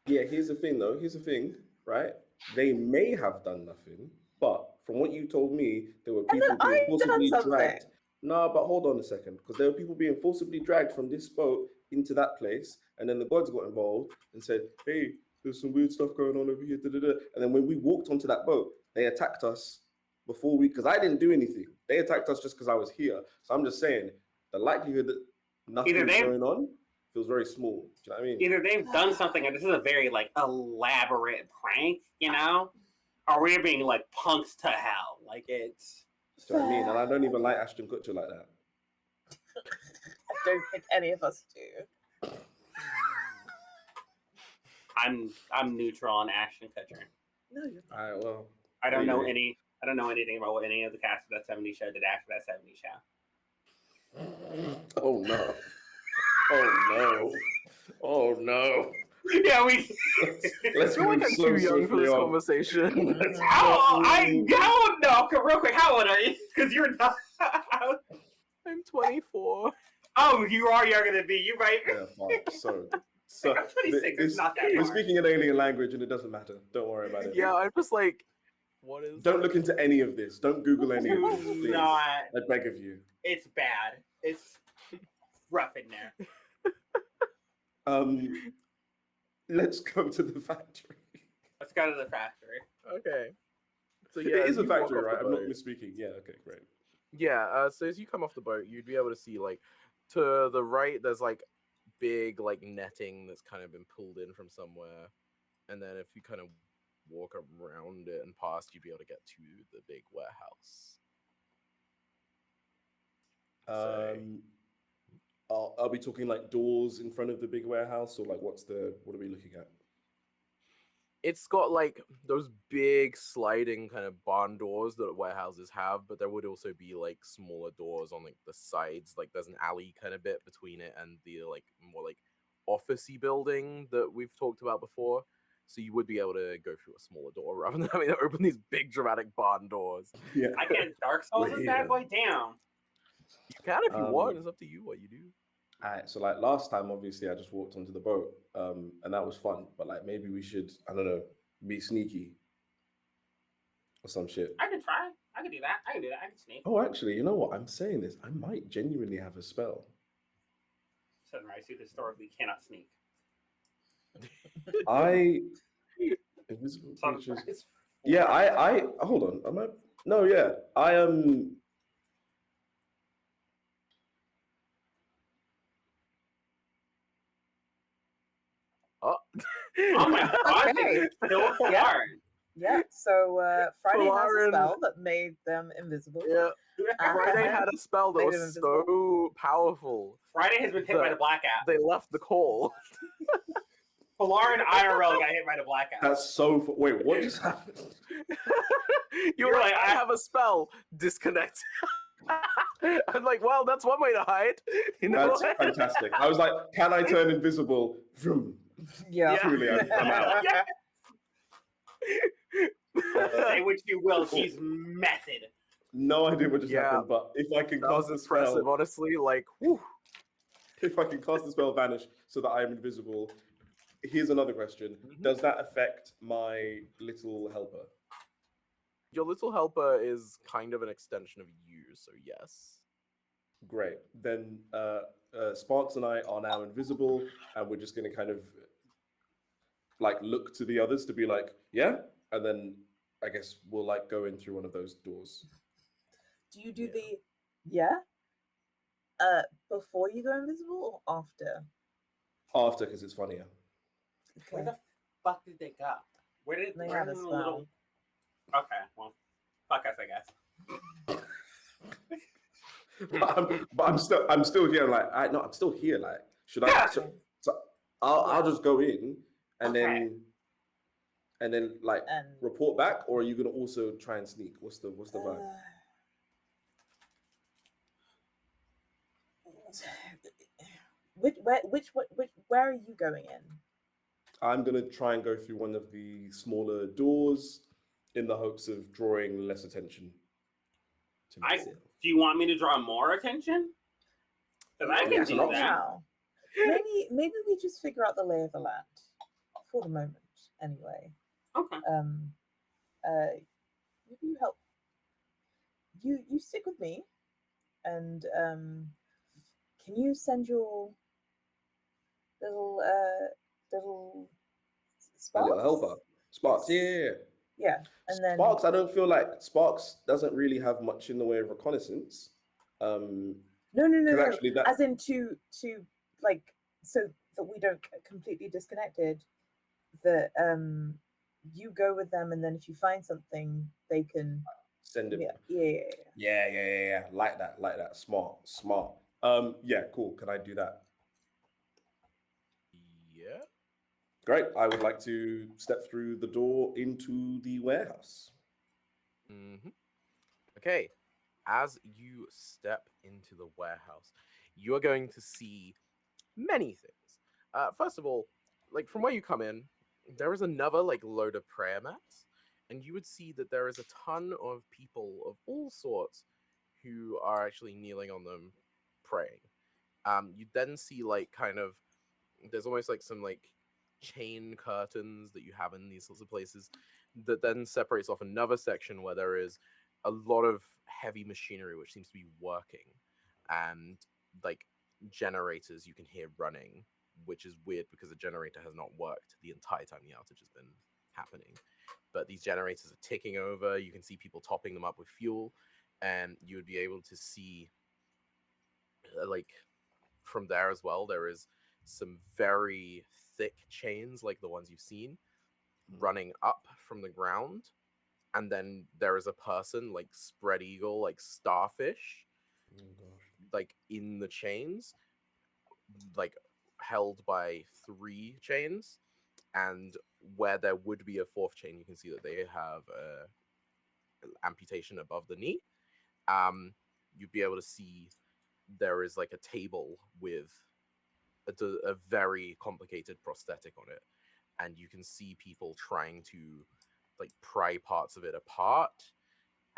[SPEAKER 2] Yeah, here's the thing though. Here's the thing, right? They may have done nothing, but from what you told me, there were
[SPEAKER 4] And then
[SPEAKER 2] people being
[SPEAKER 4] I've done
[SPEAKER 2] forcibly
[SPEAKER 4] something.
[SPEAKER 2] dragged. No, but hold on a second, because there were people being forcibly dragged from this boat into that place, and then the gods got involved and said, "Hey, there's some weird stuff going on over here." Da, da, da. And then when we walked onto that boat, they attacked us before we, because I didn't do anything. They attacked us just because I was here. So I'm just saying, the likelihood that nothing's
[SPEAKER 3] they-
[SPEAKER 2] going on feels very small. Do you know what I mean?
[SPEAKER 3] Either they've done something, and this is a very like elaborate prank, you know, or we're being like punks to hell. Like it's.
[SPEAKER 2] Do you know what I mean? And I don't even like Ashton Kutcher like that.
[SPEAKER 4] I don't think any of us do.
[SPEAKER 3] I'm neutral on Ashton Kutcher.
[SPEAKER 4] No, you're not.
[SPEAKER 2] All right, well,
[SPEAKER 3] I don't know
[SPEAKER 2] Yeah.
[SPEAKER 3] I don't know anything about what any of the cast of that 70s show did after that 70s show.
[SPEAKER 2] oh no. Oh no. Oh no.
[SPEAKER 3] Yeah, we.
[SPEAKER 2] Let's
[SPEAKER 1] I feel like
[SPEAKER 2] move
[SPEAKER 1] I'm
[SPEAKER 2] so
[SPEAKER 1] too young for
[SPEAKER 2] swiftly
[SPEAKER 1] this
[SPEAKER 2] on.
[SPEAKER 1] conversation.
[SPEAKER 3] How real quick, how old are you? Because you're not.
[SPEAKER 1] I'm 24.
[SPEAKER 3] Oh, you are younger than me. You right?
[SPEAKER 2] Yeah, fine. So
[SPEAKER 3] I'm 26. It's not that
[SPEAKER 2] we're
[SPEAKER 3] far.
[SPEAKER 2] speaking an alien language and it doesn't matter. Don't worry about it.
[SPEAKER 1] Yeah, I'm just like, what is?
[SPEAKER 2] Don't look into any of this. Don't Google any of this,
[SPEAKER 3] Do
[SPEAKER 2] please.
[SPEAKER 3] not.
[SPEAKER 2] I beg of you.
[SPEAKER 3] It's bad. It's rough in there.
[SPEAKER 2] Let's go to the factory.
[SPEAKER 3] Let's go to the factory.
[SPEAKER 1] Okay. So yeah,
[SPEAKER 2] It is a
[SPEAKER 1] you walk
[SPEAKER 2] factory,
[SPEAKER 1] off the
[SPEAKER 2] right? I'm not
[SPEAKER 1] boat.
[SPEAKER 2] misspeaking. Yeah, okay, great.
[SPEAKER 1] Yeah, so as you come off the boat, you'd be able to see like to the right there's like big like netting that's kind of been pulled in from somewhere. And then if you kind of walk around it and past, you'd be able to get to the big warehouse. So,
[SPEAKER 2] Are we talking like doors in front of the big warehouse, or like what are we looking at?
[SPEAKER 1] it's got like those big sliding kind of barn doors that warehouses have, but there would also be like smaller doors on like the sides. Like there's an alley kind of bit between it and the like more like officey building that we've talked about before. So you would be able to go through a smaller door rather than having to open these big dramatic barn doors.
[SPEAKER 2] Yeah.
[SPEAKER 3] I can Dark Souls this bad boy down.
[SPEAKER 1] You can if you want. It's up to you what you do.
[SPEAKER 2] Alright, so like last time, obviously, I just walked onto the boat, and that was fun. But like maybe we should, I don't know, be sneaky or some shit.
[SPEAKER 3] I can try. I can do that. I can do that. I can sneak.
[SPEAKER 2] Oh, actually, you know what? I'm saying this. I might genuinely have a spell.
[SPEAKER 3] Sunrise, who historically cannot sneak.
[SPEAKER 2] Invisible creatures.
[SPEAKER 3] Sunrise.
[SPEAKER 2] Yeah, I hold on. Am I? No, yeah, I am.
[SPEAKER 1] Oh,
[SPEAKER 3] Oh my god!
[SPEAKER 4] Okay.
[SPEAKER 3] Still
[SPEAKER 4] Yeah.
[SPEAKER 3] hard.
[SPEAKER 4] Yeah, so Friday has a
[SPEAKER 1] Lauren-
[SPEAKER 4] spell that made them invisible.
[SPEAKER 1] yeah. Friday had a spell that
[SPEAKER 4] Made
[SPEAKER 1] was
[SPEAKER 4] them
[SPEAKER 1] so powerful
[SPEAKER 3] Friday has been hit by the blackout.
[SPEAKER 1] they left the call.
[SPEAKER 3] Lauren IRL got hit by the blackout.
[SPEAKER 2] That's so. Wait, what just happened?
[SPEAKER 1] You were
[SPEAKER 3] You're
[SPEAKER 1] like,
[SPEAKER 3] like,
[SPEAKER 1] I have a spell. Disconnect. I'm like, well, that's one way to hide. You know
[SPEAKER 2] That's
[SPEAKER 1] what?
[SPEAKER 2] fantastic. I was like, can I turn invisible? Vroom.
[SPEAKER 4] Yeah.
[SPEAKER 2] Truly, I'm out.
[SPEAKER 3] Yeah.
[SPEAKER 2] Uh,
[SPEAKER 3] Say what you will, she's method.
[SPEAKER 2] No idea what just
[SPEAKER 1] Yeah.
[SPEAKER 2] happened, but if I can
[SPEAKER 1] That was
[SPEAKER 2] cast the
[SPEAKER 1] impressive,
[SPEAKER 2] spell,
[SPEAKER 1] honestly. Like, whew.
[SPEAKER 2] if I can cast the spell vanish so that I am invisible, here's another question:
[SPEAKER 1] Mhm.
[SPEAKER 2] does that affect my little helper?
[SPEAKER 1] Your little helper is kind of an extension of you, so yes.
[SPEAKER 2] Great. Then Sparks and I are now invisible, and we're just going to kind of like look to the others to be like, yeah, and then I guess we'll like go in through one of those doors.
[SPEAKER 4] Do you do
[SPEAKER 1] Yeah.
[SPEAKER 4] the before you go invisible or after?
[SPEAKER 2] After, because it's funnier.
[SPEAKER 3] Where
[SPEAKER 4] Okay.
[SPEAKER 3] the fuck did they go?
[SPEAKER 4] They
[SPEAKER 3] where
[SPEAKER 4] had a
[SPEAKER 3] in the little?
[SPEAKER 4] spell.
[SPEAKER 3] Okay, well, fuck us, I guess.
[SPEAKER 2] I'm still here. Like, I'm still here. Like, should I?
[SPEAKER 3] Yeah.
[SPEAKER 2] So I'll just go in and
[SPEAKER 3] Okay.
[SPEAKER 2] then like
[SPEAKER 4] And
[SPEAKER 2] report back, or are you gonna also try and sneak? What's the vibe?
[SPEAKER 4] where are you going in?
[SPEAKER 2] I'm gonna try and go through one of the smaller doors in the hopes of drawing less attention to myself.
[SPEAKER 3] Do you want me to draw more attention? Because I
[SPEAKER 4] Not
[SPEAKER 3] can
[SPEAKER 2] Yes, an
[SPEAKER 3] do
[SPEAKER 4] for
[SPEAKER 2] option.
[SPEAKER 3] that.
[SPEAKER 4] now. Maybe we just figure out the lay of the land for the moment. Anyway,
[SPEAKER 3] Okay.
[SPEAKER 4] maybe you help. You stick with me, and can you send your little little
[SPEAKER 2] A little
[SPEAKER 4] sparks?
[SPEAKER 2] helper. Sparks,
[SPEAKER 4] Yes.
[SPEAKER 2] yeah.
[SPEAKER 4] Yeah, and then
[SPEAKER 2] Sparks, I don't feel like Sparks doesn't really have much in the way of reconnaissance.
[SPEAKER 4] no,
[SPEAKER 2] Because actually that
[SPEAKER 4] as in to like so that we don't get completely disconnected. That you go with them, and then if you find something, they can.
[SPEAKER 2] send it.
[SPEAKER 4] Yeah.
[SPEAKER 2] Yeah. Like that. Smart. Yeah, cool. Can I do that?
[SPEAKER 1] Yeah.
[SPEAKER 2] Great. I would like to step through the door into the warehouse.
[SPEAKER 1] hmm Okay. As you step into the warehouse, you are going to see many things. First of all, like from where you come in, there is another like load of prayer mats, and you would see that there is a ton of people of all sorts who are actually kneeling on them, praying. You then see like kind of there's almost like some like chain curtains that you have in these sorts of places that then separates off another section where there is a lot of heavy machinery which seems to be working, and like generators you can hear running, which is weird because the generator has not worked the entire time the outage has been happening. But these generators are ticking over. You can see people topping them up with fuel, and you would be able to see like from there as well, there is some very thick chains like the ones you've seen running up from the ground. And then there is a person like spread eagle, like starfish,
[SPEAKER 2] Oh gosh.
[SPEAKER 1] like in the chains, like held by 3 chains. And where there would be a 4th chain, you can see that they have a amputation above the knee. You'd be able to see there is like a table with a very complicated prosthetic on it, and you can see people trying to like pry parts of it apart,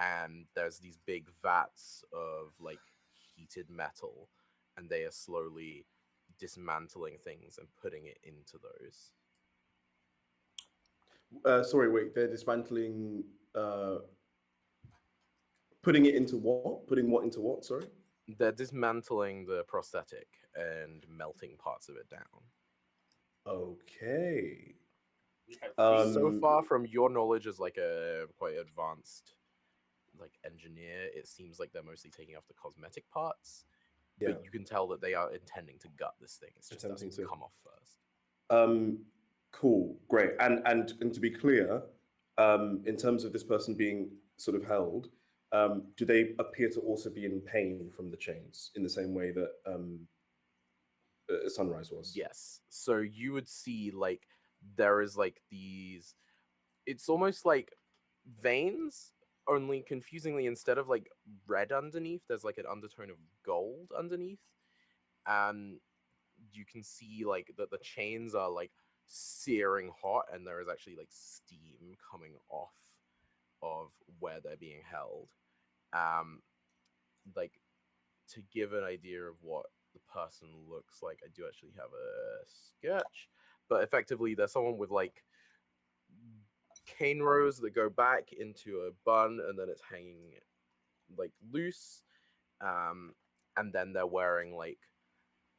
[SPEAKER 1] and there's these big vats of like heated metal, and they are slowly dismantling things and putting it into those.
[SPEAKER 2] Sorry, wait. They're dismantling. Putting it into what? Putting what into what? Sorry.
[SPEAKER 1] They're dismantling the prosthetic and melting parts of it down.
[SPEAKER 2] Okay.
[SPEAKER 1] So far from your knowledge as like a quite advanced like engineer, it seems like they're mostly taking off the cosmetic parts,
[SPEAKER 2] Yeah.
[SPEAKER 1] but you can tell that they are intending to gut this thing. It's just
[SPEAKER 2] Attempting
[SPEAKER 1] doesn't
[SPEAKER 2] to.
[SPEAKER 1] come off first.
[SPEAKER 2] Cool, great. And to be clear, in terms of this person being sort of held, do they appear to also be in pain from the chains in the same way that Sunrise was?
[SPEAKER 1] Yes. So you would see like there is like these, it's almost like veins, only confusingly instead of like red underneath, there's like an undertone of gold underneath. And you can see like that the chains are like searing hot, and there is actually like steam coming off of where they're being held. Like to give an idea of what the person looks like, I do actually have a sketch, but effectively there's someone with like cane rows that go back into a bun, and then it's hanging like loose. And then they're wearing like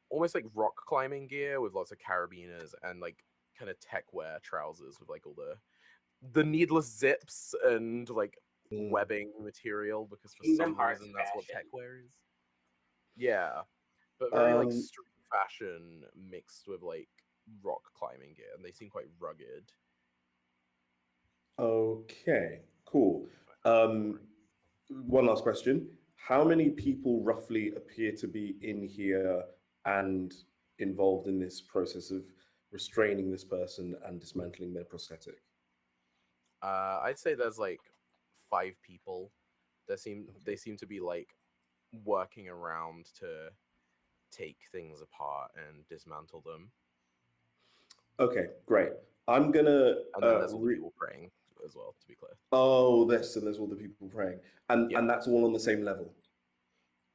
[SPEAKER 1] almost like rock climbing gear with lots of carabiners and like kind of tech wear trousers with like all the needless zips and like webbing material, because for
[SPEAKER 3] Kingdom
[SPEAKER 1] some
[SPEAKER 3] Hearts
[SPEAKER 1] reason that's what
[SPEAKER 3] fashion.
[SPEAKER 1] tech wear is. Yeah, but very like
[SPEAKER 2] Um,
[SPEAKER 1] street fashion mixed with like rock climbing gear, and they seem quite rugged.
[SPEAKER 2] Okay, cool. One last question. How many people roughly appear to be in here and involved in this process of restraining this person and dismantling their prosthetic?
[SPEAKER 1] I'd say there's like 5 people. They seem to be like working around to take things apart and dismantle them.
[SPEAKER 2] Okay, great. I'm gonna
[SPEAKER 1] And then there's all the people praying as well, to be clear.
[SPEAKER 2] oh, this, and there's all the people praying. And
[SPEAKER 1] Yeah.
[SPEAKER 2] and that's all on the same level.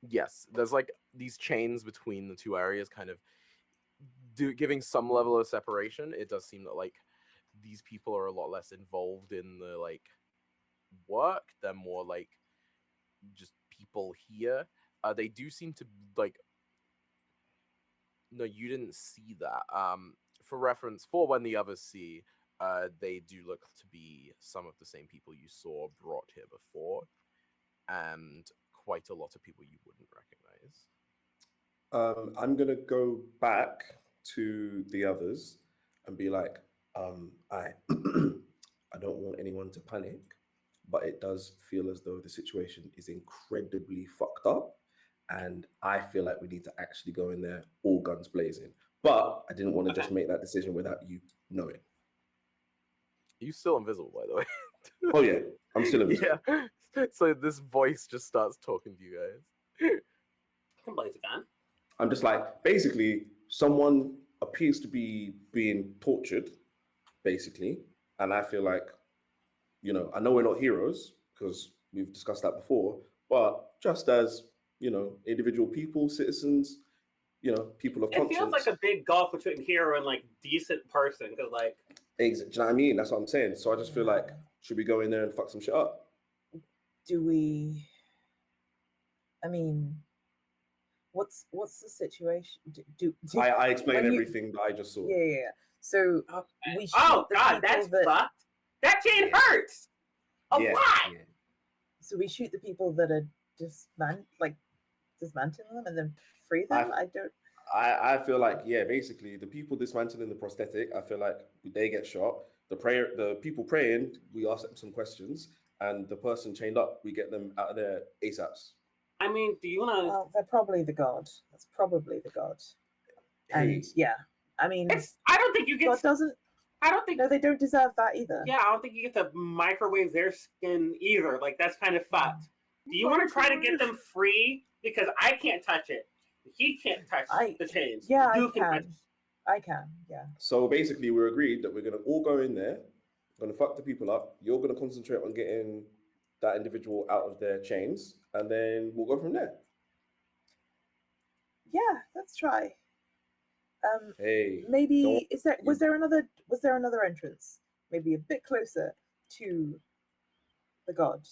[SPEAKER 1] Yes, there's like these chains between the two areas, kind of giving some level of separation. It does seem that like these people are a lot less involved in the like work. They're more like just people here. They do seem to like. No, you didn't see that. For reference, for when the others see, they do look to be some of the same people you saw brought here before, and quite a lot of people you wouldn't recognize.
[SPEAKER 2] I'm gonna go back to the others and be like, I I don't want anyone to panic, but it does feel as though the situation is incredibly fucked up. And I feel like we need to actually go in there all guns blazing. But I didn't want to just make that decision without you knowing.
[SPEAKER 1] You still invisible, by the way.
[SPEAKER 2] Oh yeah, I'm still invisible.
[SPEAKER 1] Yeah. So this voice just starts talking to you guys.
[SPEAKER 3] Can blaze a gun.
[SPEAKER 2] I'm just like, basically, someone appears to be being tortured, basically. And I feel like, I know we're not heroes because we've discussed that before, but just as, individual people, citizens, people of
[SPEAKER 3] It
[SPEAKER 2] conscience.
[SPEAKER 3] feels like a big gulf between hero and like decent person, because like.
[SPEAKER 2] Do you know what I mean? That's what I'm saying. So I just feel like, should we go in there and fuck some shit up?
[SPEAKER 4] Do we? I mean, what's the situation?
[SPEAKER 2] I explained everything that I just saw.
[SPEAKER 4] Yeah. So we.
[SPEAKER 3] Oh God, that's fucked. That chain hurts. A lot.
[SPEAKER 2] Yeah.
[SPEAKER 4] So we shoot the people that are dismantling them and then free them.
[SPEAKER 2] I feel like, basically the people dismantling the prosthetic, I feel like they get shot. The people praying, we ask them some questions, and the person chained up, we get them out of there ASAPs.
[SPEAKER 3] I mean, do you want to?
[SPEAKER 4] Well, they're probably the god. That's probably the god. And I mean,
[SPEAKER 3] I don't think you get.
[SPEAKER 4] God doesn't.
[SPEAKER 3] I don't think.
[SPEAKER 4] No, they don't deserve that either.
[SPEAKER 3] Yeah, I don't think you get to microwave their skin either. Like that's kind of fucked. Do you want to try to get them free? Because I can't touch it. He can't touch the chains.
[SPEAKER 4] Yeah,
[SPEAKER 3] you
[SPEAKER 4] I can. Yeah.
[SPEAKER 2] So basically, we're agreed that we're gonna all go in there. We're gonna fuck the people up. You're gonna concentrate on getting that individual out of their chains, and then we'll go from there.
[SPEAKER 4] Yeah, let's try.
[SPEAKER 2] Hey,
[SPEAKER 4] maybe was there another entrance? Maybe a bit closer to the god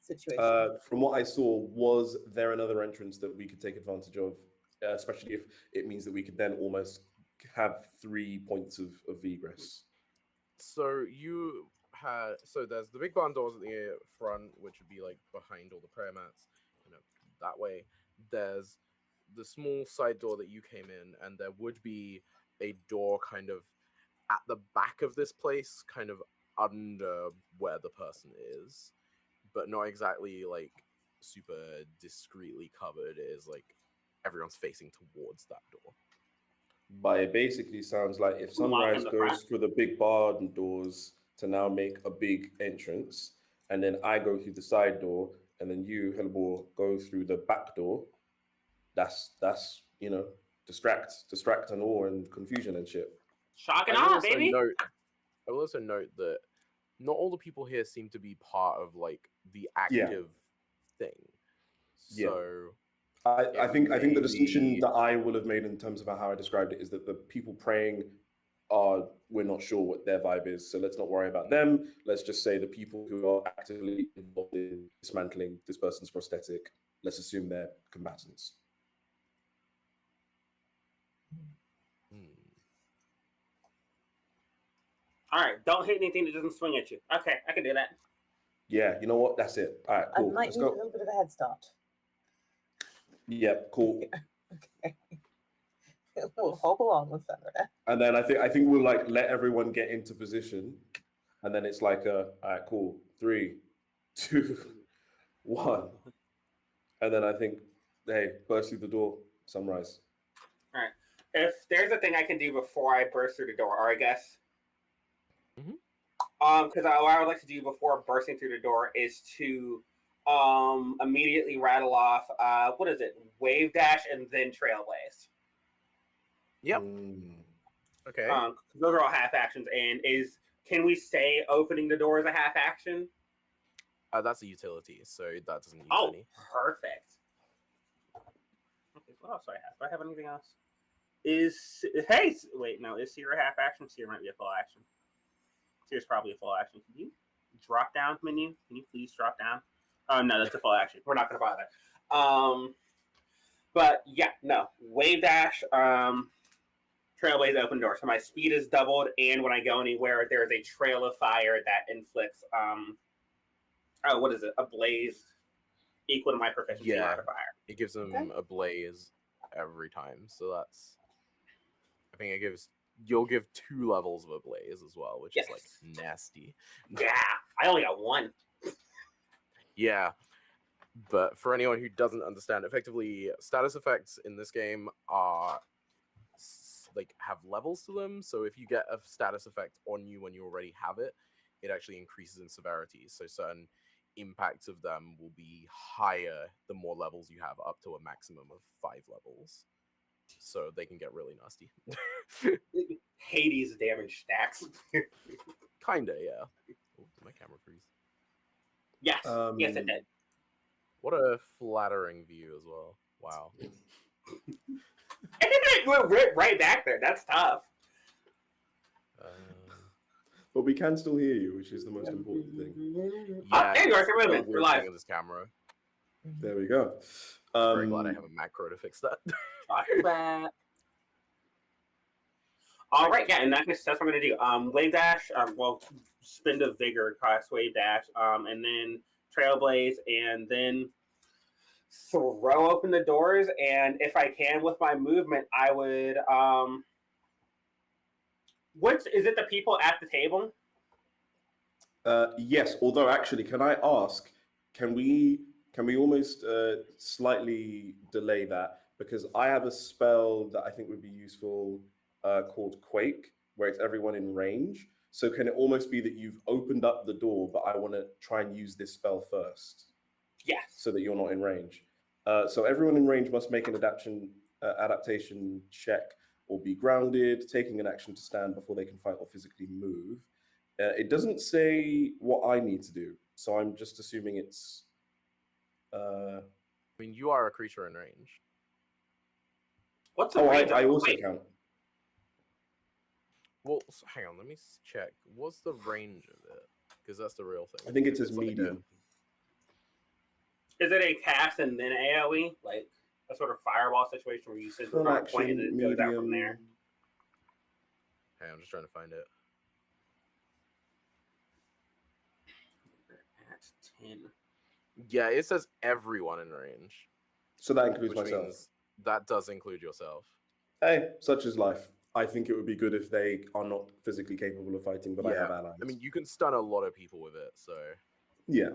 [SPEAKER 4] situation.
[SPEAKER 2] From what I saw, was there another entrance that we could take advantage of, especially if it means that we could then almost have 3 points of egress?
[SPEAKER 1] So there's the big barn doors at the front, which would be like behind all the prayer mats, that way. There's the small side door that you came in, and there would be a door kind of at the back of this place, kind of under where the person is, but not exactly like super discreetly covered. It is like everyone's facing towards that door.
[SPEAKER 2] But it basically sounds like if Sunrise goes through the big barn doors to now make a big entrance, and then I go through the side door, and then you, Hellbore, go through the back door, that's distract and awe and confusion and shit.
[SPEAKER 3] Shock and awe, baby.
[SPEAKER 1] I will also note that not all the people here seem to be part of like the active thing. So
[SPEAKER 2] I think the distinction that I will have made in terms of how I described it is that the people praying we're not sure what their vibe is, so let's not worry about them. Let's just say the people who are actively involved in dismantling this person's prosthetic, let's assume they're combatants.
[SPEAKER 3] All right, don't hit anything that doesn't swing at you. Okay, I can do that.
[SPEAKER 2] Yeah, you know what? That's it. All right, cool.
[SPEAKER 4] I might need a little bit of a head start.
[SPEAKER 2] Yeah, cool.
[SPEAKER 4] Okay. We'll hobble on with that.
[SPEAKER 2] And then I think we'll like let everyone get into position, and then it's like all right, cool, 3, 2, 1, and then I think, hey, burst through the door, sunrise.
[SPEAKER 3] All right. If there's a thing I can do before I burst through the door, or I guess,
[SPEAKER 1] Mhm.
[SPEAKER 3] because what I would like to do before bursting through the door is to immediately rattle off what is it, wave dash and then trailblaze.
[SPEAKER 1] Yep.
[SPEAKER 2] Mm.
[SPEAKER 1] Okay.
[SPEAKER 3] Those are all half actions. And can we say opening the door is a half action?
[SPEAKER 1] That's a utility, so that doesn't use
[SPEAKER 3] Oh,
[SPEAKER 1] any.
[SPEAKER 3] perfect. Okay, what else do I have? Do I have anything else? Wait, no, is Seer a half action? Seer might be a full action. Seer's probably a full action. Can you drop down menu? Can you please drop down? Oh no, that's a full action. We're not gonna bother. But yeah, no. Wave dash, trailblaze, open door. So my speed is doubled, and when I go anywhere, there's a trail of fire that inflicts what is it? A blaze equal to my proficiency
[SPEAKER 1] Yeah.
[SPEAKER 3] modifier.
[SPEAKER 1] It gives them a blaze every time, so that's. I think you'll give 2 levels of a blaze as well, which is like nasty.
[SPEAKER 3] Yeah, I only got 1.
[SPEAKER 1] Yeah, but for anyone who doesn't understand, effectively, status effects in this game are like have levels to them. So if you get a status effect on you when you already have it, it actually increases in severity. So certain impacts of them will be higher the more levels you have, up to a maximum of 5 levels. So they can get really nasty.
[SPEAKER 3] Hades damage stacks.
[SPEAKER 1] Kinda, yeah. Ooh, did my camera freeze?
[SPEAKER 3] Yes, yes, it did.
[SPEAKER 1] What a flattering view as well. Wow.
[SPEAKER 3] It went right back there. That's tough.
[SPEAKER 2] But we can still hear you, which is the most important thing.
[SPEAKER 1] Yeah,
[SPEAKER 3] there you are.
[SPEAKER 1] it's
[SPEAKER 3] Come
[SPEAKER 1] the
[SPEAKER 3] in. We're
[SPEAKER 1] weird
[SPEAKER 3] live.
[SPEAKER 1] thing of this camera.
[SPEAKER 2] There we go.
[SPEAKER 1] Very glad I have a macro to fix that.
[SPEAKER 3] All right, yeah, and that's what we're gonna do. Wave dash. Spin to vigor cost wave dash. And then trailblaze, and then throw open the doors. And if I can, with my movement, I would. What is it? The people at the table.
[SPEAKER 2] Yes, although actually, can I ask? Can we almost slightly delay that, because I have a spell that I think would be useful called Quake, where it's everyone in range. So can it almost be that you've opened up the door, but I want to try and use this spell first?
[SPEAKER 3] Yes.
[SPEAKER 2] So that you're not in range. So everyone in range must make an adaptation check or be grounded, taking an action to stand before they can fight or physically move. It doesn't say what I need to do, so I'm just assuming it's.
[SPEAKER 1] I mean, you are a creature in range.
[SPEAKER 3] What's the range?
[SPEAKER 2] I also count.
[SPEAKER 1] Well, hang on, let me check. What's the range of it? Because that's the real thing.
[SPEAKER 2] I think it
[SPEAKER 1] If
[SPEAKER 2] says
[SPEAKER 1] it's like
[SPEAKER 2] medium.
[SPEAKER 3] Is it a cast and then AoE, like a sort of fireball situation where you sit
[SPEAKER 2] Full
[SPEAKER 3] on a point and
[SPEAKER 2] action,
[SPEAKER 3] it goes out from there?
[SPEAKER 1] Hang on, I'm just trying to find it.
[SPEAKER 3] At 10.
[SPEAKER 1] Yeah, it says everyone in range,
[SPEAKER 2] So that includes
[SPEAKER 1] which
[SPEAKER 2] myself.
[SPEAKER 1] means that does include yourself.
[SPEAKER 2] Hey, such is life. I think it would be good if they are not physically capable of fighting, but I have allies.
[SPEAKER 1] I mean, you can stun a lot of people with it, so
[SPEAKER 2] yeah.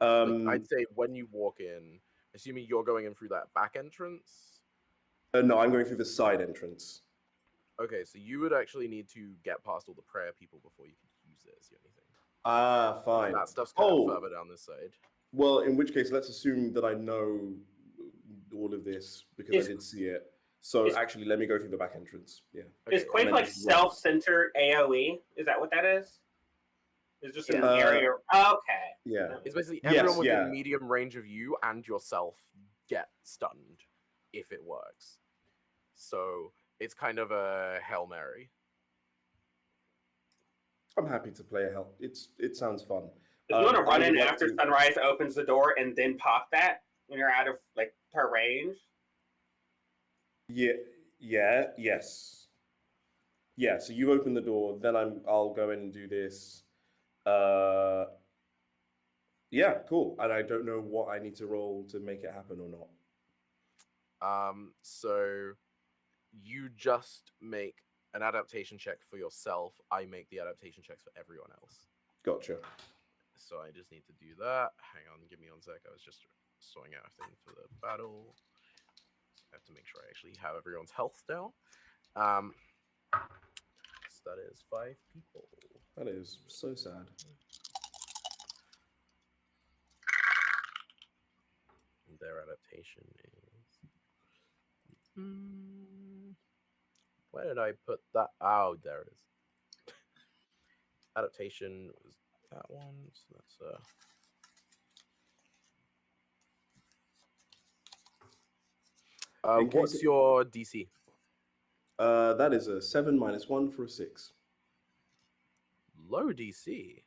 [SPEAKER 1] like, I'd say when you walk in, assuming you're going in through that back entrance.
[SPEAKER 2] No, I'm going through the side entrance.
[SPEAKER 1] Okay, so you would actually need to get past all the prayer people before you can use it as the only thing.
[SPEAKER 2] Ah, fine.
[SPEAKER 1] That stuff's kind of further down this side.
[SPEAKER 2] Well, in which case, let's assume that I know all of this because I did see it. So actually, let me go through the back entrance. Yeah.
[SPEAKER 3] Is Quake like self-centered AoE? Is that what that is? It's just an area. Okay.
[SPEAKER 2] Yeah.
[SPEAKER 1] It's basically everyone within medium range of you and yourself get stunned if it works. So it's kind of a Hail Mary.
[SPEAKER 2] I'm happy to play a Hell. It sounds fun.
[SPEAKER 3] If you want to run in after sunrise opens the door and then pop that when you're out of like per range.
[SPEAKER 2] Yes. Yeah, so you open the door, then I'll go in and do this. Yeah, cool. And I don't know what I need to roll to make it happen or not.
[SPEAKER 1] So you just make an adaptation check for yourself. I make the adaptation checks for everyone else.
[SPEAKER 2] Gotcha.
[SPEAKER 1] So I just need to do that. Hang on, give me 1 sec. I was just sorting out a thing for the battle. So I have to make sure I actually have everyone's health down. So that is 5 people.
[SPEAKER 2] That is so sad.
[SPEAKER 1] And their adaptation is. Where did I put that? Oh, there it is. Adaptation was that one. So that's what's your DC?
[SPEAKER 2] That is a 7 - 1 for a 6.
[SPEAKER 1] Low DC.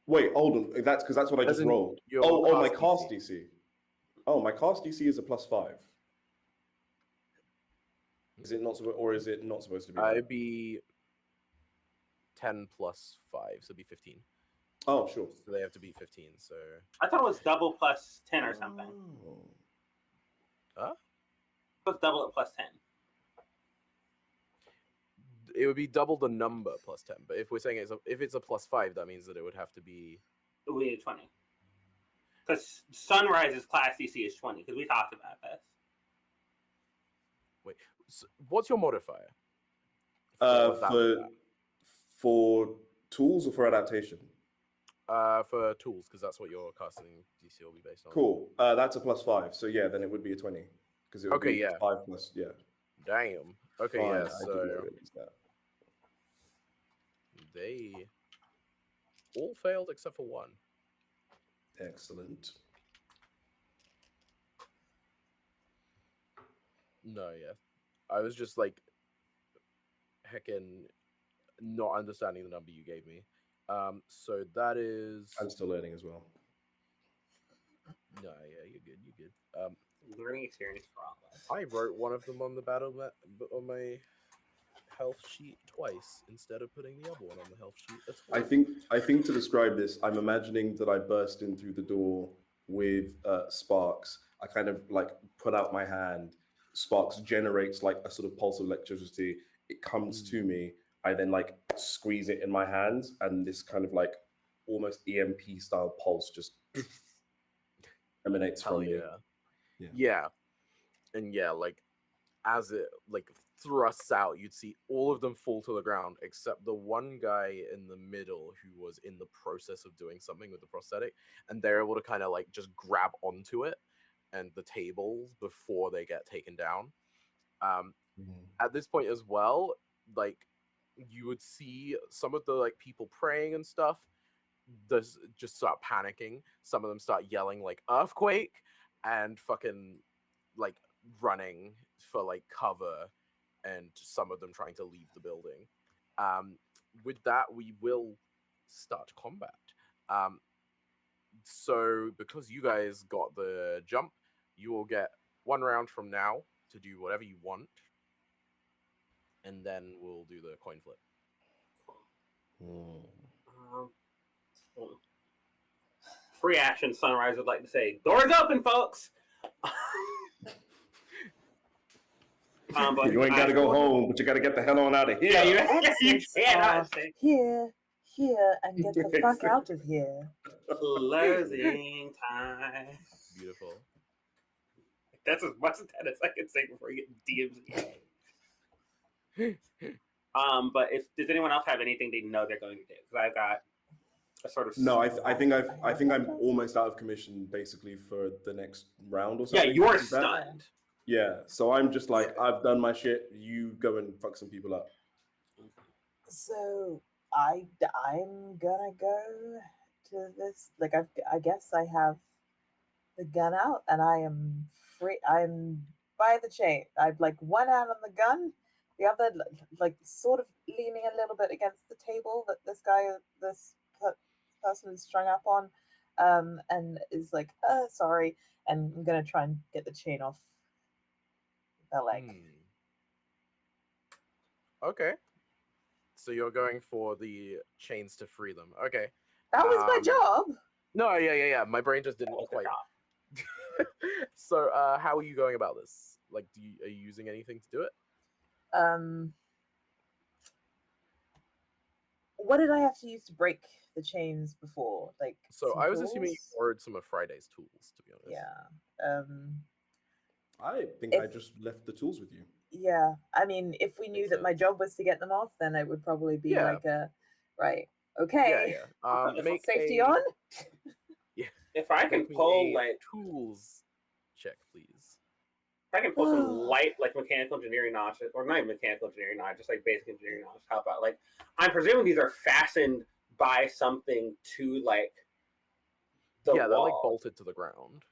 [SPEAKER 2] Wait, hold on. That's because that's what I
[SPEAKER 1] As
[SPEAKER 2] just
[SPEAKER 1] in
[SPEAKER 2] rolled.
[SPEAKER 1] your
[SPEAKER 2] Oh, my
[SPEAKER 1] cast
[SPEAKER 2] cast
[SPEAKER 1] DC.
[SPEAKER 2] DC. Oh, my cast DC is a +5. Is it not supposed, or is it not supposed to be?
[SPEAKER 1] It'd be 10 plus 5, so it'd be 15.
[SPEAKER 2] Oh, sure.
[SPEAKER 1] So they have to be 15. So
[SPEAKER 3] I thought it was double plus 10 or something.
[SPEAKER 2] Oh.
[SPEAKER 1] Huh?
[SPEAKER 3] It was double at plus 10.
[SPEAKER 1] It would be double the number plus 10. But if we're saying if it's a +5, that means that it would have to be.
[SPEAKER 3] It would be 20. Because Sunrise's class DC is 20, because we talked about this.
[SPEAKER 1] Wait, so what's your modifier? For
[SPEAKER 2] For tools or for adaptation?
[SPEAKER 1] for tools, because that's what your casting DC will be based on.
[SPEAKER 2] Cool. That's a +5. So yeah, then it would be a 20 because it would be 5 plus. Yeah.
[SPEAKER 1] Damn. Okay,
[SPEAKER 2] Fine,
[SPEAKER 1] yeah.
[SPEAKER 2] I
[SPEAKER 1] So
[SPEAKER 2] didn't realize that.
[SPEAKER 1] they all failed except for one.
[SPEAKER 2] Excellent.
[SPEAKER 1] No, yeah. I was just like heckin' not understanding the number you gave me. So that is.
[SPEAKER 2] I'm still learning as well.
[SPEAKER 1] No, yeah, you're good. You're good.
[SPEAKER 3] Learning experience for all of us.
[SPEAKER 1] I wrote one of them on the battle map on my health sheet twice instead of putting the other one on the health sheet at all.
[SPEAKER 2] I think to describe this, I'm imagining that I burst in through the door with sparks. I kind of like put out my hand. Sparks generates like a sort of pulse of electricity. It comes to me. I then like squeeze it in my hands, and this kind of like almost EMP style pulse just emanates from me.
[SPEAKER 1] Yeah. And yeah, like as it like thrusts out, you'd see all of them fall to the ground except the one guy in the middle who was in the process of doing something with the prosthetic, and they're able to kind of like just grab onto it and the tables before they get taken down. At this point as well, like you would see some of the like people praying and stuff just start panicking. Some of them start yelling like earthquake and fucking like running for like cover, and some of them trying to leave the building. With that, we will start combat. So because you guys got the jump, you will get 1 round from now to do whatever you want, and then we'll do the coin flip.
[SPEAKER 3] Free action. Sunrise would like to say, "Doors open, folks." But
[SPEAKER 2] You ain't got to go home, but you got to get the hell on out of here.
[SPEAKER 3] Yeah, you
[SPEAKER 4] Exits
[SPEAKER 3] cannot
[SPEAKER 4] are
[SPEAKER 3] say
[SPEAKER 4] here, and get the fuck out of here.
[SPEAKER 3] closing time.
[SPEAKER 1] Beautiful.
[SPEAKER 3] That's as much as that as I can say before you get DMs. But does anyone else have anything they know they're going to do? Because I've got a sort of
[SPEAKER 2] No, I think I'm almost out of commission basically for the next round or something.
[SPEAKER 3] Yeah, you're
[SPEAKER 2] Is that-
[SPEAKER 3] stunned.
[SPEAKER 2] Yeah, so I'm just like, I've done my shit. You go and fuck some people up.
[SPEAKER 4] So I'm gonna go to this. Like I guess I have the gun out, and I am free. I'm by the chain. I've like one hand on the gun, the other like sort of leaning a little bit against the table that this person is strung up on, and is like, sorry, and I'm gonna try and get the chain off their leg.
[SPEAKER 1] Okay. So you're going for the chains to free them. Okay.
[SPEAKER 4] That was my job.
[SPEAKER 1] No, yeah. My brain just didn't quite. So, how are you going about this? Like, are you using anything to do it?
[SPEAKER 4] what did I have to use to break the chains before? Like,
[SPEAKER 1] So
[SPEAKER 4] some
[SPEAKER 1] I was assuming you
[SPEAKER 4] tools?
[SPEAKER 1] borrowed some of Friday's tools, to be honest.
[SPEAKER 4] Yeah.
[SPEAKER 2] I think I
[SPEAKER 4] If-
[SPEAKER 2] just left the tools with you.
[SPEAKER 4] Yeah. I mean, if we knew
[SPEAKER 1] Makes
[SPEAKER 4] that my
[SPEAKER 1] sense.
[SPEAKER 4] job was to get them off, then it would probably be
[SPEAKER 1] Yeah.
[SPEAKER 4] like a right.
[SPEAKER 1] Yeah,
[SPEAKER 4] Okay.
[SPEAKER 1] yeah.
[SPEAKER 3] Put
[SPEAKER 1] Make
[SPEAKER 4] Safety
[SPEAKER 1] a
[SPEAKER 4] on.
[SPEAKER 3] If I can
[SPEAKER 1] make me
[SPEAKER 3] pull
[SPEAKER 1] a
[SPEAKER 3] like
[SPEAKER 1] tools check, please.
[SPEAKER 3] if I can pull some light like mechanical engineering knowledge, or not even mechanical engineering knowledge, just like basic engineering knowledge, how about like I'm presuming these are fastened by something to like the
[SPEAKER 1] Yeah, they're like
[SPEAKER 3] wall.
[SPEAKER 1] bolted to the ground.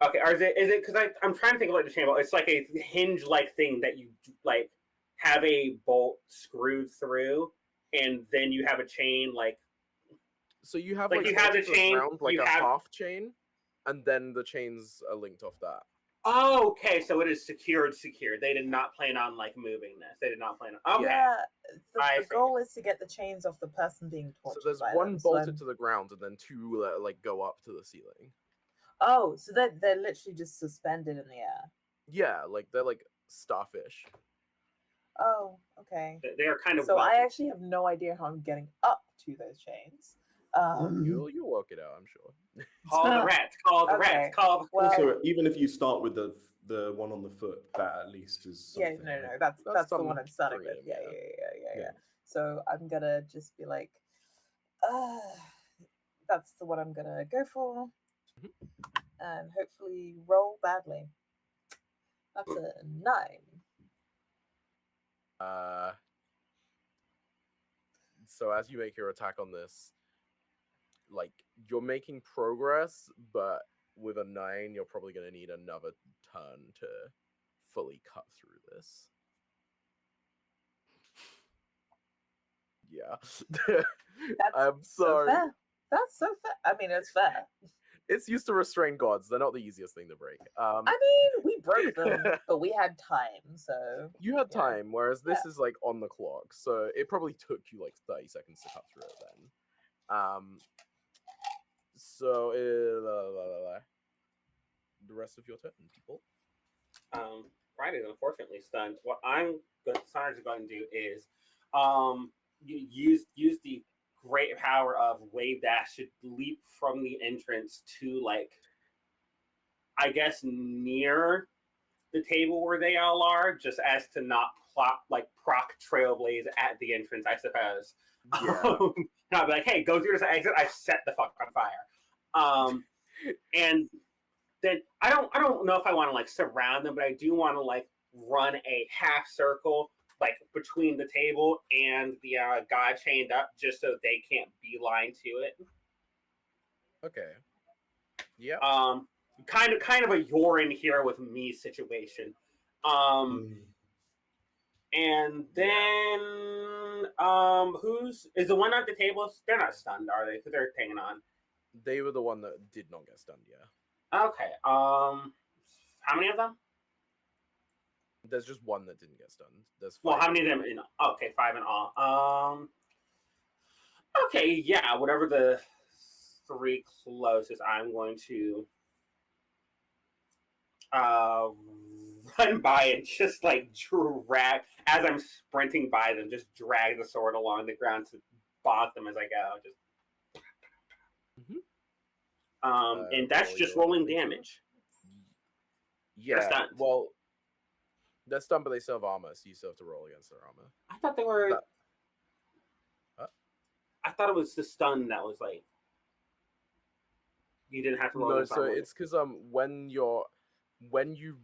[SPEAKER 3] Okay, or is it because I'm trying to think of like the chain bolt. It's like a hinge like thing that you like have a bolt screwed through, and then you have a chain like
[SPEAKER 1] So you have
[SPEAKER 3] Like, you have
[SPEAKER 1] bolted
[SPEAKER 3] the
[SPEAKER 1] to
[SPEAKER 3] chain,
[SPEAKER 1] ground, like
[SPEAKER 3] you
[SPEAKER 1] a
[SPEAKER 3] have-
[SPEAKER 1] half chain, and then the chains are linked off that.
[SPEAKER 3] oh, okay, so it is secured. They did not plan on like moving this. They did not plan on. Okay.
[SPEAKER 4] Yeah.
[SPEAKER 3] I
[SPEAKER 4] The
[SPEAKER 3] see.
[SPEAKER 4] goal is to get the chains off the person being
[SPEAKER 1] So
[SPEAKER 4] tortured
[SPEAKER 1] there's
[SPEAKER 4] by
[SPEAKER 1] one
[SPEAKER 4] them. So
[SPEAKER 1] bolted
[SPEAKER 4] I'm-
[SPEAKER 1] to the ground, and then two like go up to the ceiling.
[SPEAKER 4] Oh, so they're literally just suspended in the air.
[SPEAKER 1] Yeah, like they're like starfish.
[SPEAKER 4] Oh, okay.
[SPEAKER 3] They are kind of
[SPEAKER 4] So I
[SPEAKER 3] welded.
[SPEAKER 4] actually have no idea how I'm getting up to those chains.
[SPEAKER 1] You'll work it out, I'm sure.
[SPEAKER 3] Call the rats. Call the
[SPEAKER 4] Okay.
[SPEAKER 3] rats. Call.
[SPEAKER 4] Well,
[SPEAKER 2] Also, even if you start with the one on the foot, that at least is
[SPEAKER 4] yeah,
[SPEAKER 2] something.
[SPEAKER 4] no,
[SPEAKER 2] right?
[SPEAKER 4] that's the
[SPEAKER 1] some
[SPEAKER 4] one I'm starting with.
[SPEAKER 1] freedom,
[SPEAKER 4] Yeah,
[SPEAKER 1] yeah.
[SPEAKER 4] yeah.
[SPEAKER 2] Yeah.
[SPEAKER 4] So I'm gonna just be like, that's the one I'm gonna go for,
[SPEAKER 1] Mhm.
[SPEAKER 4] and hopefully roll badly. That's a 9.
[SPEAKER 1] So as you make your attack on this, like you're making progress, but with a 9, you're probably going to need another turn to fully cut through this. Yeah. I'm
[SPEAKER 4] So
[SPEAKER 1] sorry.
[SPEAKER 4] fair. That's so fair. I mean, it's fair.
[SPEAKER 1] It's used to restrain gods. They're not the easiest thing to break.
[SPEAKER 4] I mean, we broke them, but we had time, so
[SPEAKER 1] You had
[SPEAKER 4] yeah.
[SPEAKER 1] time, whereas this is like on the clock, so it probably took you like 30 seconds to cut through it then. So the rest of your turn, people.
[SPEAKER 3] Friday's unfortunately stunned. What Sarge is going to do is, you use the great power of wave dash to leap from the entrance to like, I guess near the table where they all are, just as to not proc trailblaze at the entrance, I suppose.
[SPEAKER 1] Yeah.
[SPEAKER 3] And I'll be like, hey, go through this exit. I set the fuck on fire. And then I don't know if I want to like surround them, but I do want to like run a half circle like between the table and the guy chained up, just so they can't beeline to it.
[SPEAKER 1] Okay. Yeah.
[SPEAKER 3] Kind of a you're in here with me situation. And then who's is the one at the table? They're not stunned, are they? Because they're hanging on.
[SPEAKER 1] They were the one that did not get stunned, yeah.
[SPEAKER 3] Okay. How many of them?
[SPEAKER 1] There's just one that didn't get stunned. There's 5.
[SPEAKER 3] Well, how many of them? Okay, 5 in all. Okay, yeah. Whatever the 3 closest, I'm going to run by and just like drag as I'm sprinting by them. Just drag the sword along the ground to bonk them as I go. Just. And that's
[SPEAKER 1] roll
[SPEAKER 3] just
[SPEAKER 1] your
[SPEAKER 3] rolling
[SPEAKER 1] wisdom.
[SPEAKER 3] damage.
[SPEAKER 1] Yeah.
[SPEAKER 3] stunned.
[SPEAKER 1] Well, they're stunned, but they still have armor, so you still have to roll against their armor.
[SPEAKER 3] I thought they were.
[SPEAKER 1] Huh?
[SPEAKER 3] I thought it was the stun that was like. You didn't have to roll.
[SPEAKER 1] No,
[SPEAKER 3] against
[SPEAKER 1] so
[SPEAKER 3] armor.
[SPEAKER 1] it's because when you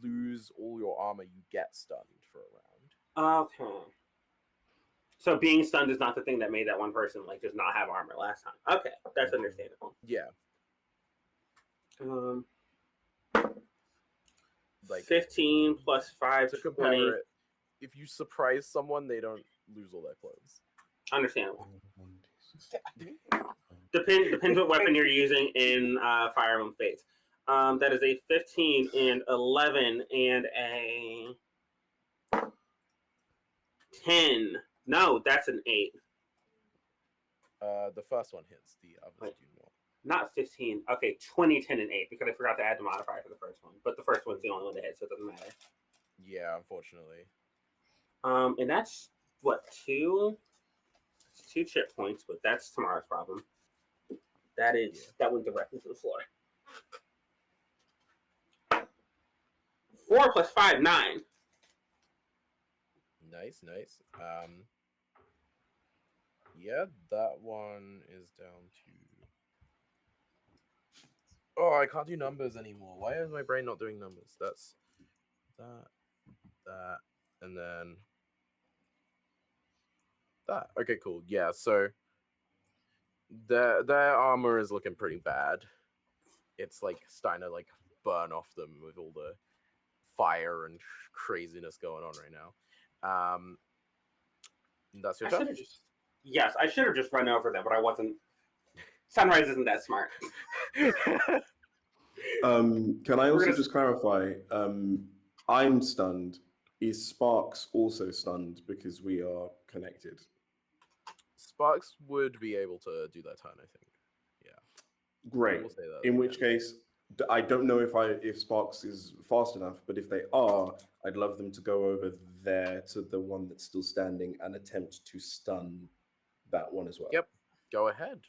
[SPEAKER 1] lose all your armor, you get stunned for a round.
[SPEAKER 3] Okay. So being stunned is not the thing that made that one person like just not have armor last time. Okay, that's understandable.
[SPEAKER 1] Yeah. Like
[SPEAKER 3] 15 plus 5,
[SPEAKER 1] to
[SPEAKER 3] 20.
[SPEAKER 1] compare it, if you surprise someone, they don't lose all their clothes.
[SPEAKER 3] Understandable. Depends what weapon you're using in Fire Emblem Fates. That is a 15 and 11 and a 10. No, that's an 8.
[SPEAKER 1] The first one hits, the others
[SPEAKER 3] Wait.
[SPEAKER 1] do not.
[SPEAKER 3] Not 15. Okay, 20, 10, and 8 because I forgot to add the modifier for the first one. But the first one's the only one that hits, so it doesn't matter.
[SPEAKER 1] Yeah, unfortunately.
[SPEAKER 3] And that's what, 2? 2 chip points, but that's tomorrow's problem. That went directly to the floor. 4 plus 5, 9.
[SPEAKER 1] Nice. Yeah, that one is down to. Oh, I can't do numbers anymore. Why is my brain not doing numbers? That's that, and then that. Okay, cool. Yeah, so their armor is looking pretty bad. It's like starting to like burn off them with all the fire and craziness going on right now. That's your turn.
[SPEAKER 3] Yes, I should have just run over them, but I wasn't. Sunrise isn't that smart.
[SPEAKER 2] Can I also just clarify? I'm stunned. Is Sparks also stunned because we are connected?
[SPEAKER 1] Sparks would be able to do that turn, I think. Yeah.
[SPEAKER 2] Great.
[SPEAKER 1] We'll say that
[SPEAKER 2] In
[SPEAKER 1] they
[SPEAKER 2] which
[SPEAKER 1] can.
[SPEAKER 2] case, I don't know if Sparks is fast enough, but if they are, I'd love them to go over there to the one that's still standing and attempt to stun that one as well.
[SPEAKER 1] Yep. Go ahead.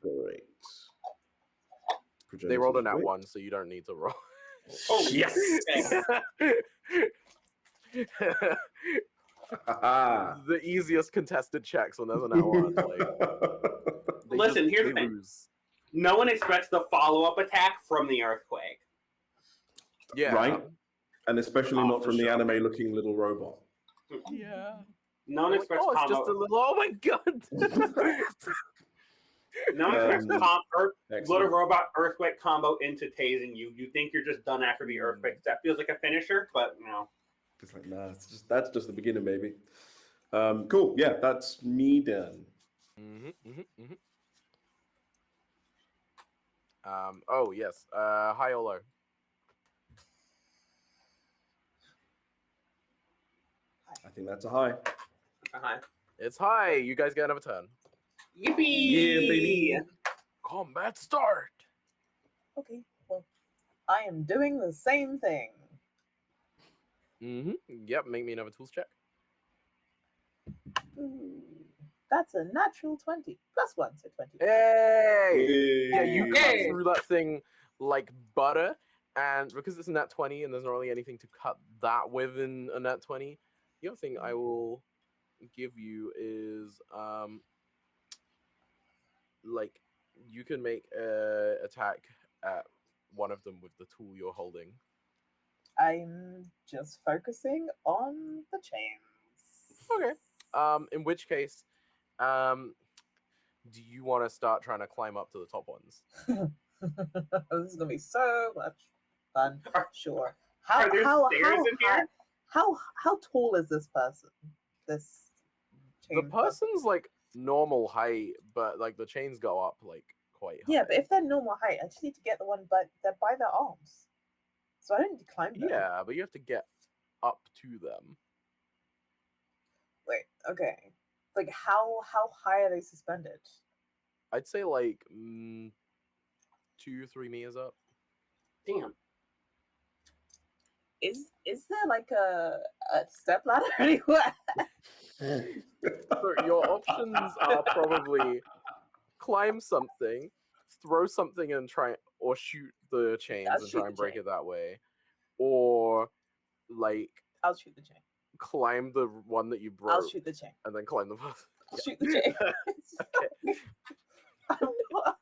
[SPEAKER 2] Great.
[SPEAKER 1] They rolled a nat 1, so you don't need to roll.
[SPEAKER 3] Oh,
[SPEAKER 2] yes!
[SPEAKER 1] The easiest contested checks when there's a nat 1. Like,
[SPEAKER 3] Listen, here's the thing.
[SPEAKER 1] lose.
[SPEAKER 3] No one expects the follow-up attack from the earthquake.
[SPEAKER 1] Yeah.
[SPEAKER 2] Right? And especially not from the
[SPEAKER 1] Aftershock.
[SPEAKER 2] anime-looking little robot.
[SPEAKER 1] Yeah.
[SPEAKER 3] No one
[SPEAKER 1] Like,
[SPEAKER 3] expects
[SPEAKER 1] oh, it's
[SPEAKER 3] combo.
[SPEAKER 1] just a little. Oh my god.
[SPEAKER 3] No one expects little
[SPEAKER 2] Excellent.
[SPEAKER 3] robot earthquake combo into tasing you. You think you're just done after the earthquake. That feels like a finisher, but no.
[SPEAKER 2] It's like, nah, that's just the beginning, baby. Cool. Yeah, that's me done.
[SPEAKER 1] Oh yes. High or low?
[SPEAKER 2] I think that's a high.
[SPEAKER 1] It's high. You guys get another turn.
[SPEAKER 3] Yippee!
[SPEAKER 2] Yeah, baby.
[SPEAKER 1] Combat start.
[SPEAKER 4] Okay, well, I am doing the same thing.
[SPEAKER 1] Yep. Make me another tools check.
[SPEAKER 4] Ooh, that's a natural 20. Plus 1, so 20.
[SPEAKER 1] Hey! Yeah, you cut
[SPEAKER 3] Hey!
[SPEAKER 1] through that thing like butter, and because it's a nat 20 and there's not really anything to cut that with in a nat 20, the other thing I will give you is like you can make a attack at one of them with the tool you're holding.
[SPEAKER 4] I'm just focusing on the chains.
[SPEAKER 1] Okay. In which case, do you want to start trying to climb up to the top ones?
[SPEAKER 4] This is gonna be so much fun. Sure.
[SPEAKER 3] Are there stairs in here?
[SPEAKER 4] How tall is this person? This
[SPEAKER 1] The
[SPEAKER 4] chain
[SPEAKER 1] person's like normal height, but like the chains go up like quite high.
[SPEAKER 4] Yeah, but if they're normal height, I just need to get the one, but they're by their arms, so I don't need to climb them.
[SPEAKER 1] Yeah, but you have to get up to them.
[SPEAKER 4] Wait. Okay. Like how high are they suspended?
[SPEAKER 1] I'd say like 2-3 meters up.
[SPEAKER 3] Damn.
[SPEAKER 4] Is there like a step ladder anywhere?
[SPEAKER 1] So your options are probably climb something, throw something and try or shoot the chains
[SPEAKER 4] I'll
[SPEAKER 1] and
[SPEAKER 4] shoot
[SPEAKER 1] try and
[SPEAKER 4] the
[SPEAKER 1] break
[SPEAKER 4] chain.
[SPEAKER 1] it that way, or like
[SPEAKER 4] I'll shoot the chain.
[SPEAKER 1] climb the one that you broke
[SPEAKER 4] I'll shoot the chain.
[SPEAKER 1] and then climb the first.
[SPEAKER 4] I'll shoot the chain.
[SPEAKER 1] Okay.
[SPEAKER 4] I'm not.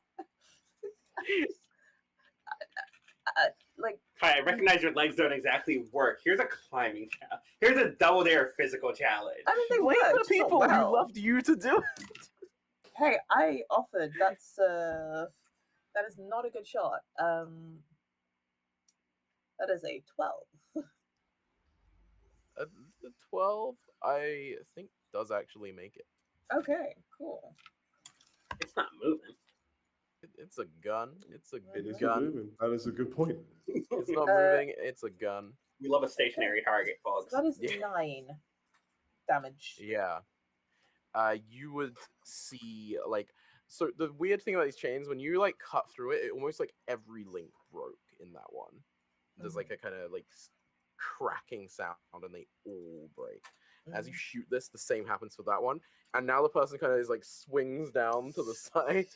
[SPEAKER 4] Like
[SPEAKER 3] Hi, I recognize your legs don't exactly work. Here's a climbing challenge. Here's a double dare physical challenge.
[SPEAKER 4] I mean, they
[SPEAKER 1] Blame
[SPEAKER 4] work.
[SPEAKER 1] the
[SPEAKER 4] just not
[SPEAKER 1] people
[SPEAKER 4] well.
[SPEAKER 1] who loved you to do it.
[SPEAKER 4] Hey, I offered. That is not a good shot. That is a 12.
[SPEAKER 1] The 12, I think, does actually make it.
[SPEAKER 4] Okay, cool.
[SPEAKER 3] It's not moving.
[SPEAKER 1] It's a gun. It's a
[SPEAKER 2] It is
[SPEAKER 1] gun.
[SPEAKER 2] moving. That is a good point.
[SPEAKER 1] It's not moving. It's a gun.
[SPEAKER 3] We love a stationary target, folks.
[SPEAKER 4] So that is
[SPEAKER 1] Yeah.
[SPEAKER 4] 9 damage.
[SPEAKER 1] Yeah. You would see like so the weird thing about these chains when you like cut through it, it almost like every link broke in that one. There's like a kind of like cracking sound and they all break. As you shoot this, the same happens for that one. And now the person kind of is like swings down to the side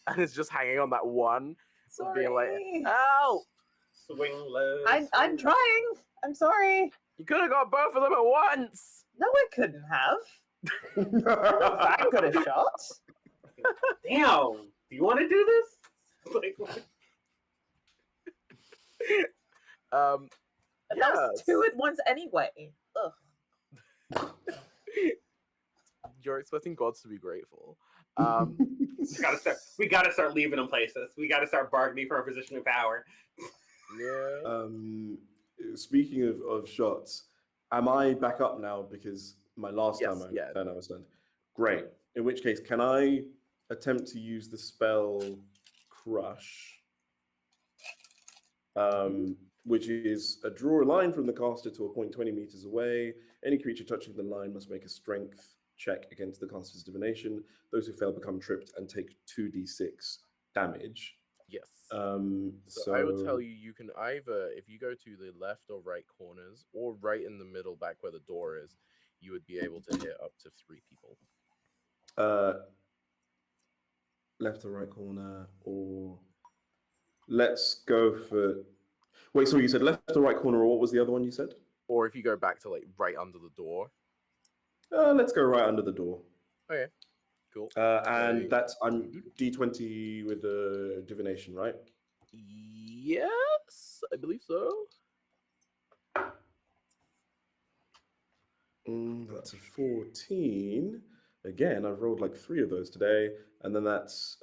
[SPEAKER 1] and is just hanging on that one,
[SPEAKER 4] Sorry.
[SPEAKER 1] being like, "Ow!
[SPEAKER 3] Swing low.
[SPEAKER 4] I'm trying. I'm sorry.
[SPEAKER 1] You could have got both of them at once."
[SPEAKER 4] No, I couldn't have. I'm not that good a shot.
[SPEAKER 3] Damn. Do you want to do this? Like,
[SPEAKER 4] And that was 2 at once anyway. Ugh.
[SPEAKER 1] You're expecting gods to be grateful.
[SPEAKER 3] we gotta start leaving them places. We gotta start bargaining for a position of power.
[SPEAKER 1] Yeah.
[SPEAKER 2] Speaking of shots, am I back up now? Because my last
[SPEAKER 1] Yes,
[SPEAKER 2] time
[SPEAKER 1] yeah.
[SPEAKER 2] I stunned. Great. In which case, can I attempt to use the spell Crush? Which is draw a line from the caster to a point 20 meters away. Any creature touching the line must make a strength check against the caster's divination. Those who fail become tripped and take 2d6 damage.
[SPEAKER 1] Yes.
[SPEAKER 2] So
[SPEAKER 1] I would tell you, you can either, if you go to the left or right corners, or right in the middle, back where the door is, you would be able to hit up to 3 people.
[SPEAKER 2] Left or right corner, or let's go for. Wait, so you said left or right corner, or what was the other one you said?
[SPEAKER 1] Or if you go back to like right under the door.
[SPEAKER 2] Let's go right under the door.
[SPEAKER 1] Okay, cool.
[SPEAKER 2] And that's I'm D20 with the divination, right?
[SPEAKER 1] Yes, I believe so.
[SPEAKER 2] That's a 14. Again, I've rolled like 3 of those today, and then that's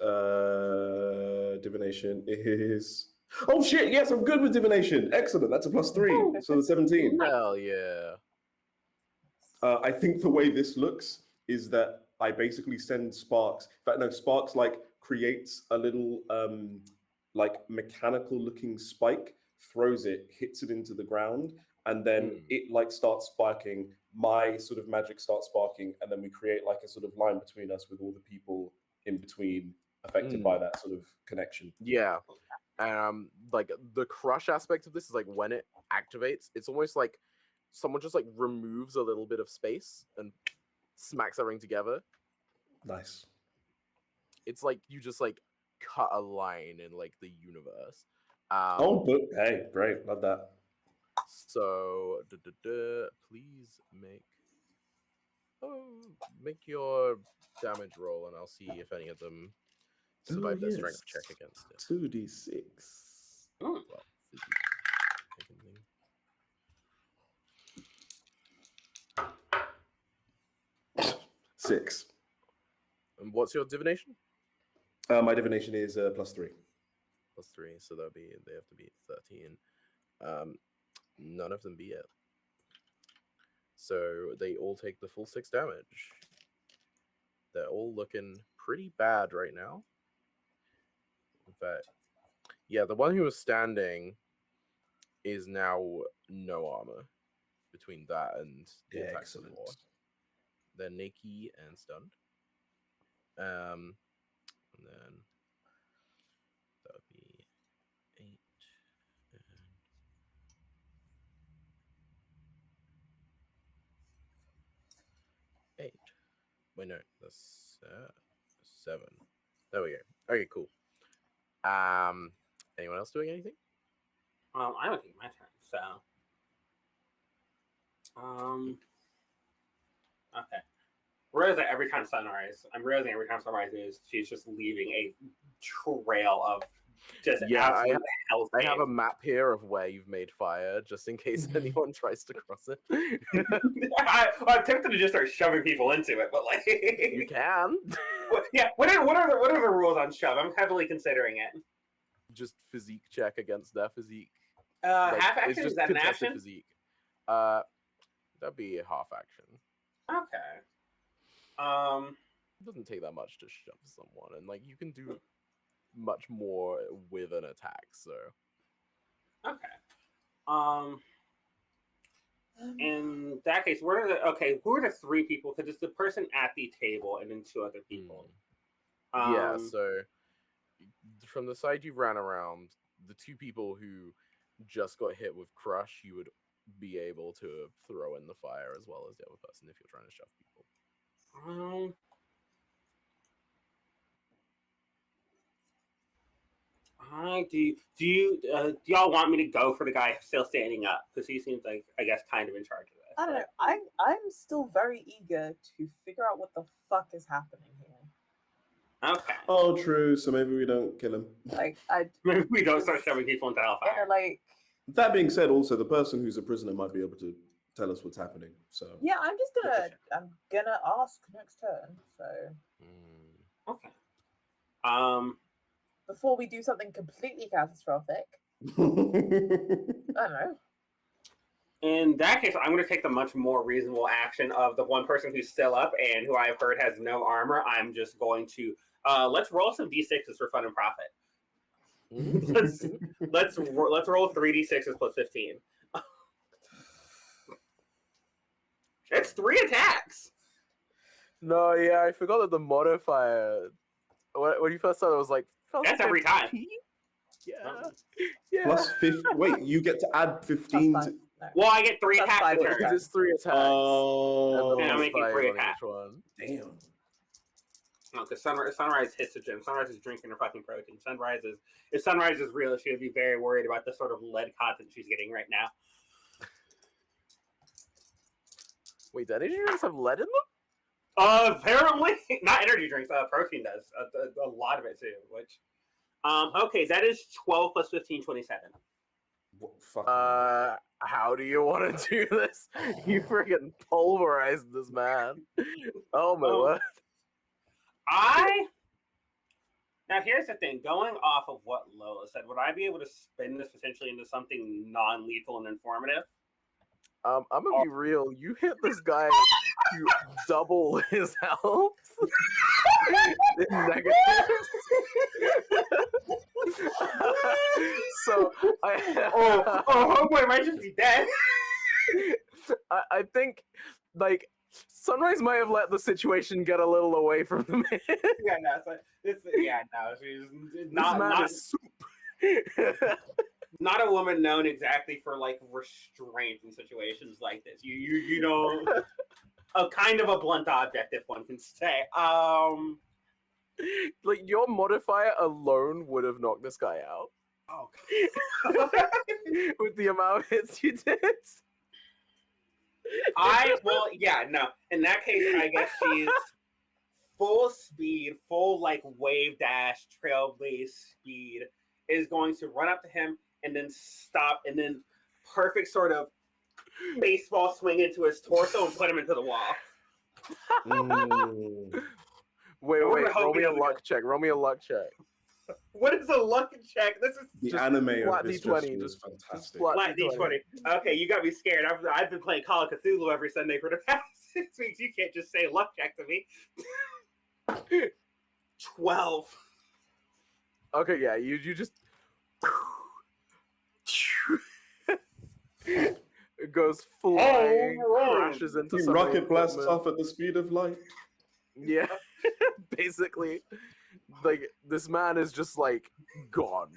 [SPEAKER 2] divination is. Oh shit! Yes, I'm good with divination. Excellent. That's a +3, so the 17.
[SPEAKER 1] Hell yeah.
[SPEAKER 2] I think the way this looks is that I basically send sparks. In fact, no, sparks like creates a little like mechanical looking spike, throws it, hits it into the ground, and then it like starts sparking. My sort of magic starts sparking, and then we create like a sort of line between us with all the people in between affected by that sort of connection.
[SPEAKER 1] Yeah. Like the crush aspect of this is like when it activates, it's almost like someone just like removes a little bit of space and smacks everything together.
[SPEAKER 2] Nice.
[SPEAKER 1] It's like you just like cut a line in like the universe.
[SPEAKER 2] But hey, great, love that.
[SPEAKER 1] So please make your damage roll, and I'll see if any of them survive their strength check against it.
[SPEAKER 2] 2d6.
[SPEAKER 1] Well,
[SPEAKER 2] Six.
[SPEAKER 1] And what's your divination?
[SPEAKER 2] My divination is +3.
[SPEAKER 1] +3, so they have to be 13. None of them beat it. So they all take the full 6 damage. They're all looking pretty bad right now. In fact, yeah, the one who was standing is now no armor between that and the attacks of war. They're naked and stunned. And then that would be 8 and 8. Wait, no, that's 7. There we go. Okay, cool. Anyone else doing anything?
[SPEAKER 3] I'm gonna take my turn. So, okay. Realizing every time sunrise is, she's just leaving a trail of just absolute hell.
[SPEAKER 1] I have a map here of where you've made fire, just in case anyone tries to cross it.
[SPEAKER 3] I'm tempted to just start shoving people into it, but like
[SPEAKER 1] you can.
[SPEAKER 3] Yeah. What are the rules on shove? I'm heavily considering it.
[SPEAKER 1] Just physique check against their physique.
[SPEAKER 3] Half action, is that an action?
[SPEAKER 1] Physique. That'd be a half action.
[SPEAKER 3] Okay.
[SPEAKER 1] It doesn't take that much to shove someone, and like you can do much more with an attack. So.
[SPEAKER 3] Okay. In that case, who are the 3 people? Because it's the person at the table and then 2 other people.
[SPEAKER 1] Yeah. So from the side you ran around, the 2 people who just got hit with crush, you would be able to throw in the fire as well as the other person if you're trying to shove people.
[SPEAKER 3] Do y'all want me to go for the guy still standing up? Because he seems like, I guess, kind of in charge of this.
[SPEAKER 4] I don't know. I'm still very eager to figure out what the fuck is happening here.
[SPEAKER 3] Okay.
[SPEAKER 2] Oh, true. So maybe we don't kill him.
[SPEAKER 4] Like
[SPEAKER 3] Maybe we don't start shoving people into hellfire.
[SPEAKER 4] like.
[SPEAKER 2] That being said, also the person who's a prisoner might be able to tell us what's happening. So
[SPEAKER 4] Yeah, I'm gonna ask next turn. So
[SPEAKER 3] Okay.
[SPEAKER 4] before we do something completely catastrophic, I don't know.
[SPEAKER 3] In that case, I'm going to take the much more reasonable action of the one person who's still up and who I've heard has no armor. I'm just going to let's roll some d6s for fun and profit. let's roll 3d6s plus 15. It's 3 attacks.
[SPEAKER 1] No, yeah, I forgot that the modifier. When you first started, it was like
[SPEAKER 3] That's every time.
[SPEAKER 1] Yeah. Yeah.
[SPEAKER 2] plus 50. Wait, you get to add 15
[SPEAKER 4] That's
[SPEAKER 2] to.
[SPEAKER 4] fine. No.
[SPEAKER 3] Well, I get 3
[SPEAKER 4] That's
[SPEAKER 3] attacks
[SPEAKER 4] five
[SPEAKER 3] a
[SPEAKER 1] Because
[SPEAKER 3] turn.
[SPEAKER 1] it's 3 attacks.
[SPEAKER 2] Oh,
[SPEAKER 3] And I'm making 3
[SPEAKER 1] on
[SPEAKER 3] attacks.
[SPEAKER 1] each one.
[SPEAKER 2] damn.
[SPEAKER 3] No, because Sunrise hits the gym. Sunrise is drinking her fucking protein. If Sunrise is real, she would be very worried about the sort of lead content she's getting right now.
[SPEAKER 1] Wait, did energy drinks have lead in them?
[SPEAKER 3] Apparently, not energy drinks. Protein does a lot of it too. Which, okay, that is 12 plus 15, 27.
[SPEAKER 2] What, fuck.
[SPEAKER 3] Uh,
[SPEAKER 1] How do you want to do this? You freaking pulverized this man. Oh my word.
[SPEAKER 3] Now here's the thing. Going off of what Lola said, would I be able to spin this potentially into something non-lethal and informative?
[SPEAKER 1] I'm gonna be real. You hit this guy to double his health. In negatives. So
[SPEAKER 3] homeboy might just be dead.
[SPEAKER 1] I think like Sunrise might have let the situation get a little away from the man.
[SPEAKER 3] She's
[SPEAKER 1] This
[SPEAKER 3] not
[SPEAKER 1] man
[SPEAKER 3] not,
[SPEAKER 1] is soup.
[SPEAKER 3] not a woman known exactly for like restraint in situations like this. You know, a kind of a blunt object, if one can say.
[SPEAKER 1] Like your modifier alone would have knocked this guy out
[SPEAKER 3] Oh,
[SPEAKER 1] with the amount of hits you did.
[SPEAKER 3] no. In that case, I guess she's full speed, full like wave dash, trailblaze speed, is going to run up to him and then stop and then perfect sort of baseball swing into his torso and put him into the wall.
[SPEAKER 1] Wait,
[SPEAKER 3] We're
[SPEAKER 1] roll
[SPEAKER 3] hoping
[SPEAKER 1] me a
[SPEAKER 3] it'll
[SPEAKER 1] luck check. Roll me a luck check.
[SPEAKER 3] What is a luck check? This is
[SPEAKER 2] The
[SPEAKER 1] Just
[SPEAKER 2] anime
[SPEAKER 1] flat
[SPEAKER 2] of this
[SPEAKER 1] D20,
[SPEAKER 2] was
[SPEAKER 1] just
[SPEAKER 2] fantastic.
[SPEAKER 1] flat
[SPEAKER 3] flat D20. Okay, you got me scared. I've been playing Call of Cthulhu every Sunday for the past 6 weeks. You can't just say luck check to me. 12.
[SPEAKER 1] Okay, yeah, you just it goes flying, crashes into
[SPEAKER 2] He
[SPEAKER 1] some of the
[SPEAKER 2] rocket blasts
[SPEAKER 1] equipment.
[SPEAKER 2] off at the speed of light.
[SPEAKER 1] Yeah, basically, like this man is just like gone.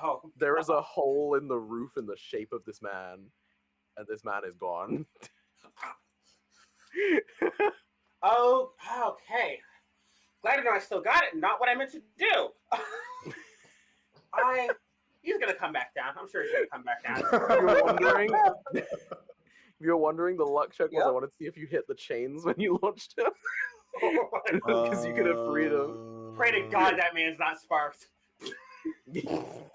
[SPEAKER 3] Oh,
[SPEAKER 1] There is a hole in the roof in the shape of this man, and this man is gone.
[SPEAKER 3] oh, okay. Glad to know I still got it. Not what I meant to do. He's gonna come back down. I'm sure he's gonna come back down.
[SPEAKER 1] If you're wondering, the luck check was I
[SPEAKER 4] Yep.
[SPEAKER 1] wanted to see if you hit the chains when you launched him, because you could have freed him.
[SPEAKER 3] Pray to God that man's not sparked.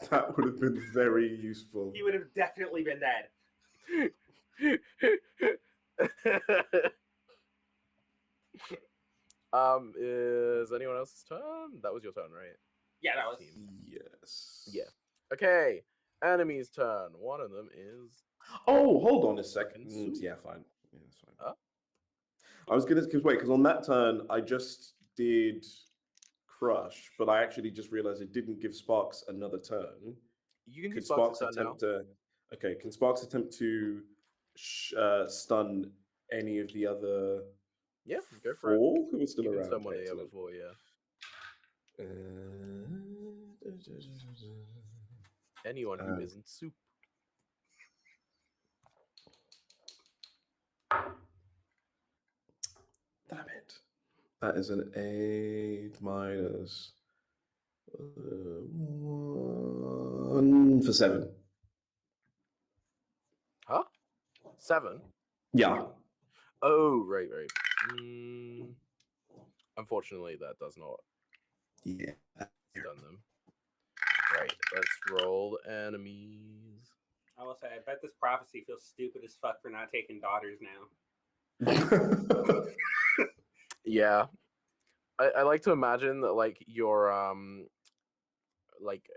[SPEAKER 2] That would have been very useful.
[SPEAKER 3] He would have definitely been dead.
[SPEAKER 1] Is anyone else's turn? That was your turn, right?
[SPEAKER 3] Yeah, that was.
[SPEAKER 2] Yes.
[SPEAKER 1] Yeah. Okay. Enemy's turn. One of them is
[SPEAKER 2] Oh, hold on a second.
[SPEAKER 1] Fucking soup.
[SPEAKER 2] Yeah, fine. Yeah, that's fine.
[SPEAKER 1] Huh?
[SPEAKER 2] I was gonna because on that turn I just did crush, but I actually just realized it didn't give Sparks another turn.
[SPEAKER 1] you can do
[SPEAKER 2] Could
[SPEAKER 1] Sparks'
[SPEAKER 2] Sparks
[SPEAKER 1] turn now.
[SPEAKER 2] attempt to? Okay, can Sparks attempt to stun any of the other?
[SPEAKER 1] Yeah, go for it.
[SPEAKER 2] four who are still
[SPEAKER 1] You can
[SPEAKER 2] around?
[SPEAKER 1] stun one of the other
[SPEAKER 2] Excellent.
[SPEAKER 1] four, yeah. Anyone who
[SPEAKER 2] Uh,
[SPEAKER 1] isn't soup.
[SPEAKER 2] That is an 8 minus 1 for 7.
[SPEAKER 1] Huh? 7?
[SPEAKER 2] Yeah.
[SPEAKER 1] Oh, right. Unfortunately, that does not
[SPEAKER 2] Yeah.
[SPEAKER 1] stun them. Right, let's roll enemies.
[SPEAKER 3] I will say, I bet this prophecy feels stupid as fuck for not taking daughters now.
[SPEAKER 1] Yeah. I like to imagine that, like, your, like,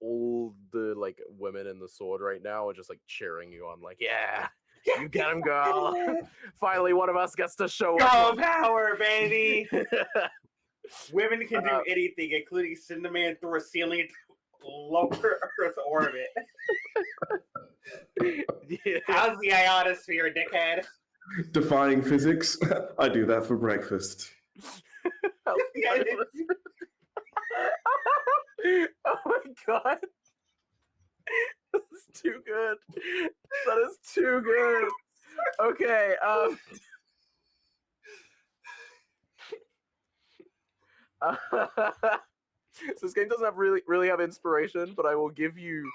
[SPEAKER 1] all the, like, women in the sword right now are just, like, cheering you on, like, yeah, you get him, girl. Finally, one of us gets to show
[SPEAKER 3] Girl
[SPEAKER 1] up.
[SPEAKER 3] power, baby! Women can do
[SPEAKER 1] Uh,
[SPEAKER 3] anything, including send a man through a ceiling into lower Earth orbit.
[SPEAKER 1] Yeah.
[SPEAKER 3] How's the ionosphere, dickhead?
[SPEAKER 2] Defying physics. I do that for breakfast.
[SPEAKER 3] Yeah,
[SPEAKER 1] Oh my god. That's too good. That is too good. Okay, so this game doesn't have really have inspiration, but I will give you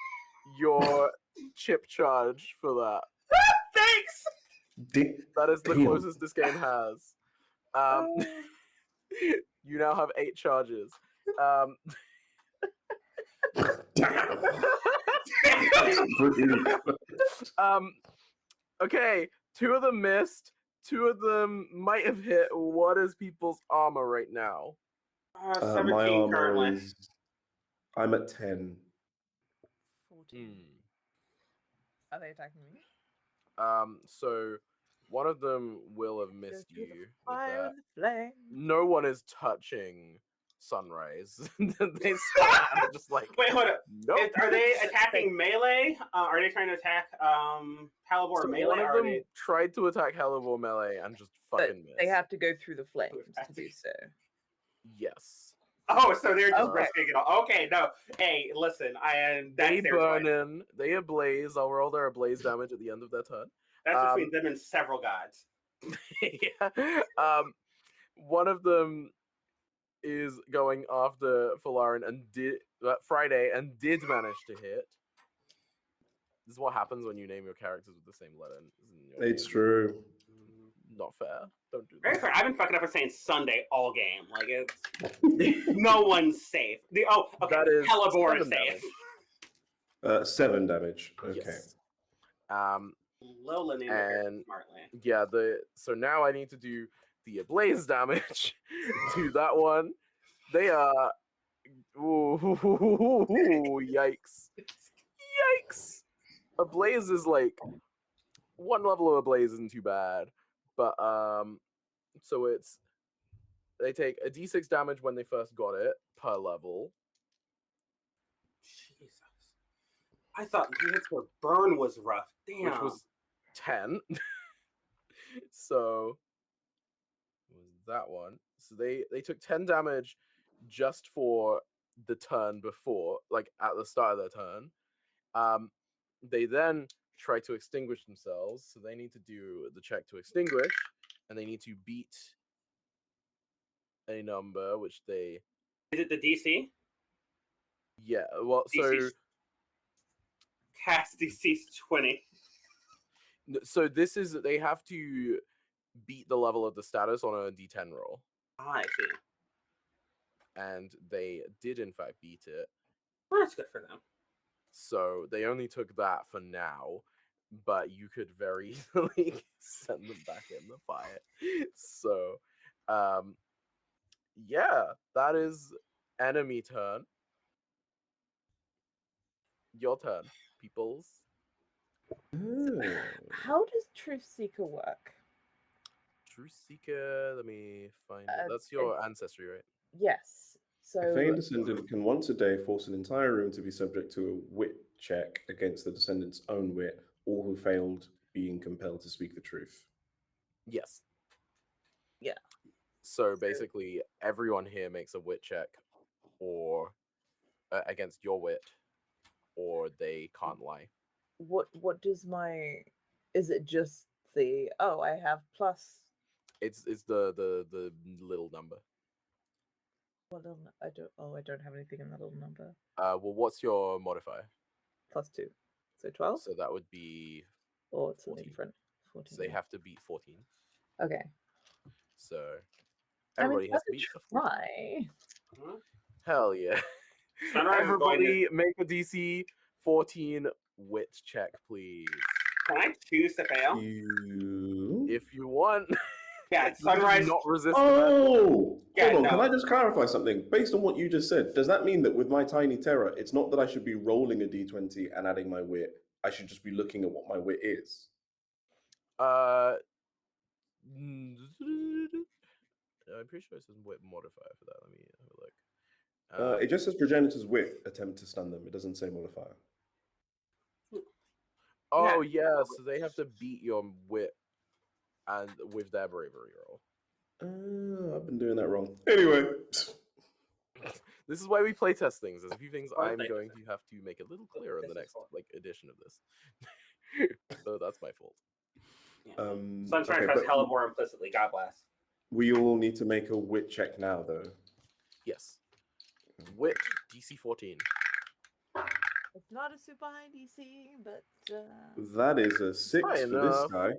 [SPEAKER 1] your chip charge for that.
[SPEAKER 3] thanks!
[SPEAKER 1] That is the
[SPEAKER 2] Damn.
[SPEAKER 1] closest this game has. You now have 8 charges.
[SPEAKER 2] Damn. That's really good.
[SPEAKER 1] Okay, 2 of them missed. 2 of them might have hit. What is people's armor right now?
[SPEAKER 2] My
[SPEAKER 3] 17
[SPEAKER 2] armor
[SPEAKER 3] currently.
[SPEAKER 2] is... I'm at 10.
[SPEAKER 4] 14. Are they attacking me?
[SPEAKER 1] So one of them will have missed
[SPEAKER 4] Go through the
[SPEAKER 1] you with
[SPEAKER 4] fire
[SPEAKER 1] that.
[SPEAKER 4] and the flame.
[SPEAKER 1] No one is touching Sunrise. They stand and just like,
[SPEAKER 3] Wait, hold up.
[SPEAKER 1] nope.
[SPEAKER 3] Are they attacking melee? Are they trying to attack Halibor
[SPEAKER 1] So
[SPEAKER 3] melee?
[SPEAKER 1] one of
[SPEAKER 3] Or
[SPEAKER 1] them
[SPEAKER 3] are they...
[SPEAKER 1] tried to attack Hellivore melee and just
[SPEAKER 4] But
[SPEAKER 1] fucking missed.
[SPEAKER 4] they have to go through the flames to do so.
[SPEAKER 1] Yes.
[SPEAKER 3] Oh, so they're just
[SPEAKER 4] Okay.
[SPEAKER 3] risking it all. Okay, no. Hey, listen,
[SPEAKER 1] They
[SPEAKER 3] that's their
[SPEAKER 1] burn
[SPEAKER 3] choice.
[SPEAKER 1] in. They ablaze. I'll roll their ablaze damage at the end of their turn.
[SPEAKER 3] That's between them and several gods.
[SPEAKER 1] Yeah. One of them is going after Falarin and Friday and did manage to hit. This is what happens when you name your characters with the same letter. In your
[SPEAKER 2] It's
[SPEAKER 1] name.
[SPEAKER 2] true.
[SPEAKER 1] Not fair. Don't do
[SPEAKER 3] Very
[SPEAKER 1] that.
[SPEAKER 3] fair. I've been fucking up for saying Sunday all game. Like, it's no one's safe. Okay,
[SPEAKER 1] That is
[SPEAKER 3] Halibor is
[SPEAKER 1] 7
[SPEAKER 3] safe.
[SPEAKER 1] damage.
[SPEAKER 2] 7 damage. Okay.
[SPEAKER 1] Yes.
[SPEAKER 3] Lola named her
[SPEAKER 1] And
[SPEAKER 3] smartly.
[SPEAKER 1] yeah, so now I need to do the ablaze damage to that one. They are ooh, yikes. Yikes. Ablaze is like one level of ablaze isn't too bad. But so they take a d6 damage when they first got it per level.
[SPEAKER 3] Jesus. I thought minutes where burn was rough. Damn.
[SPEAKER 1] Which was 10. So was that one. So they took 10 damage just for the turn before, like at the start of their turn. They then try to extinguish themselves, so they need to do the check to extinguish, and they need to beat a number, which they...
[SPEAKER 3] Is it the DC?
[SPEAKER 1] Yeah, well, so...
[SPEAKER 3] Cast DC's 20.
[SPEAKER 1] So this is, they have to beat the level of the status on a d10 roll.
[SPEAKER 3] Ah, I see.
[SPEAKER 1] And they did, in fact, beat it.
[SPEAKER 3] Well, that's good for them.
[SPEAKER 1] So they only took that for now, but you could very easily send them back in the fight. So, yeah, that is enemy turn. Your turn, peoples.
[SPEAKER 4] How does Truth Seeker work?
[SPEAKER 1] Truth Seeker, let me find it. That's your ancestry, right?
[SPEAKER 4] Yes. So
[SPEAKER 2] A feigned descendant can once a day force an entire room to be subject to a wit check against the descendant's own wit, or who failed being compelled to speak the truth.
[SPEAKER 1] Yes.
[SPEAKER 4] Yeah.
[SPEAKER 1] So basically, everyone here makes a wit check, or against your wit, or they can't lie.
[SPEAKER 4] What does my... Is it just the... Oh, I have plus...
[SPEAKER 1] It's the little number.
[SPEAKER 4] What little I don't. Oh, I don't have anything in that little number.
[SPEAKER 1] Well, what's your modifier?
[SPEAKER 4] +2, so 12.
[SPEAKER 1] So that would be
[SPEAKER 4] Or it's something
[SPEAKER 1] 14.
[SPEAKER 4] different.
[SPEAKER 1] So
[SPEAKER 4] 14.
[SPEAKER 1] they
[SPEAKER 4] yeah.
[SPEAKER 1] have to beat 14.
[SPEAKER 4] Okay.
[SPEAKER 1] So
[SPEAKER 4] I mean,
[SPEAKER 1] everybody has to
[SPEAKER 4] worth a
[SPEAKER 1] beat a 14.
[SPEAKER 4] try.
[SPEAKER 1] Hell yeah.
[SPEAKER 3] Sunrise is going
[SPEAKER 1] Everybody make a DC 14 wit check, please.
[SPEAKER 3] Can I choose to fail?
[SPEAKER 1] If you want.
[SPEAKER 3] Yeah,
[SPEAKER 1] You do
[SPEAKER 3] Sunrise.
[SPEAKER 1] not resist.
[SPEAKER 2] Oh,
[SPEAKER 3] Yeah,
[SPEAKER 2] hold on. Can
[SPEAKER 3] no.
[SPEAKER 2] I just clarify something? Based on what you just said, does that mean that with my tiny terror, it's not that I should be rolling a d20 and adding my wit? I should just be looking at what my wit is.
[SPEAKER 1] I'm pretty sure it says wit modifier for that. Let me have a look.
[SPEAKER 2] It just says progenitor's wit, attempt to stun them. It doesn't say modifier.
[SPEAKER 1] Oh yeah, so they have to beat your wit and with their bravery roll.
[SPEAKER 2] I've been doing that wrong. Anyway.
[SPEAKER 1] This is why we play test things. There's a few things
[SPEAKER 3] Fun
[SPEAKER 1] I'm
[SPEAKER 3] thing.
[SPEAKER 1] going to have to make a little clearer in the
[SPEAKER 3] This is
[SPEAKER 1] next
[SPEAKER 3] fun.
[SPEAKER 1] edition of this. So that's my fault.
[SPEAKER 3] Sunshine
[SPEAKER 2] okay,
[SPEAKER 3] trusts
[SPEAKER 2] but
[SPEAKER 3] hella more implicitly. God bless.
[SPEAKER 2] we all need to make a wit check now, though.
[SPEAKER 1] Yes. Wit DC 14.
[SPEAKER 4] It's not a super high DC, but.
[SPEAKER 2] That is a 6
[SPEAKER 1] High
[SPEAKER 2] for this
[SPEAKER 1] enough.
[SPEAKER 2] guy.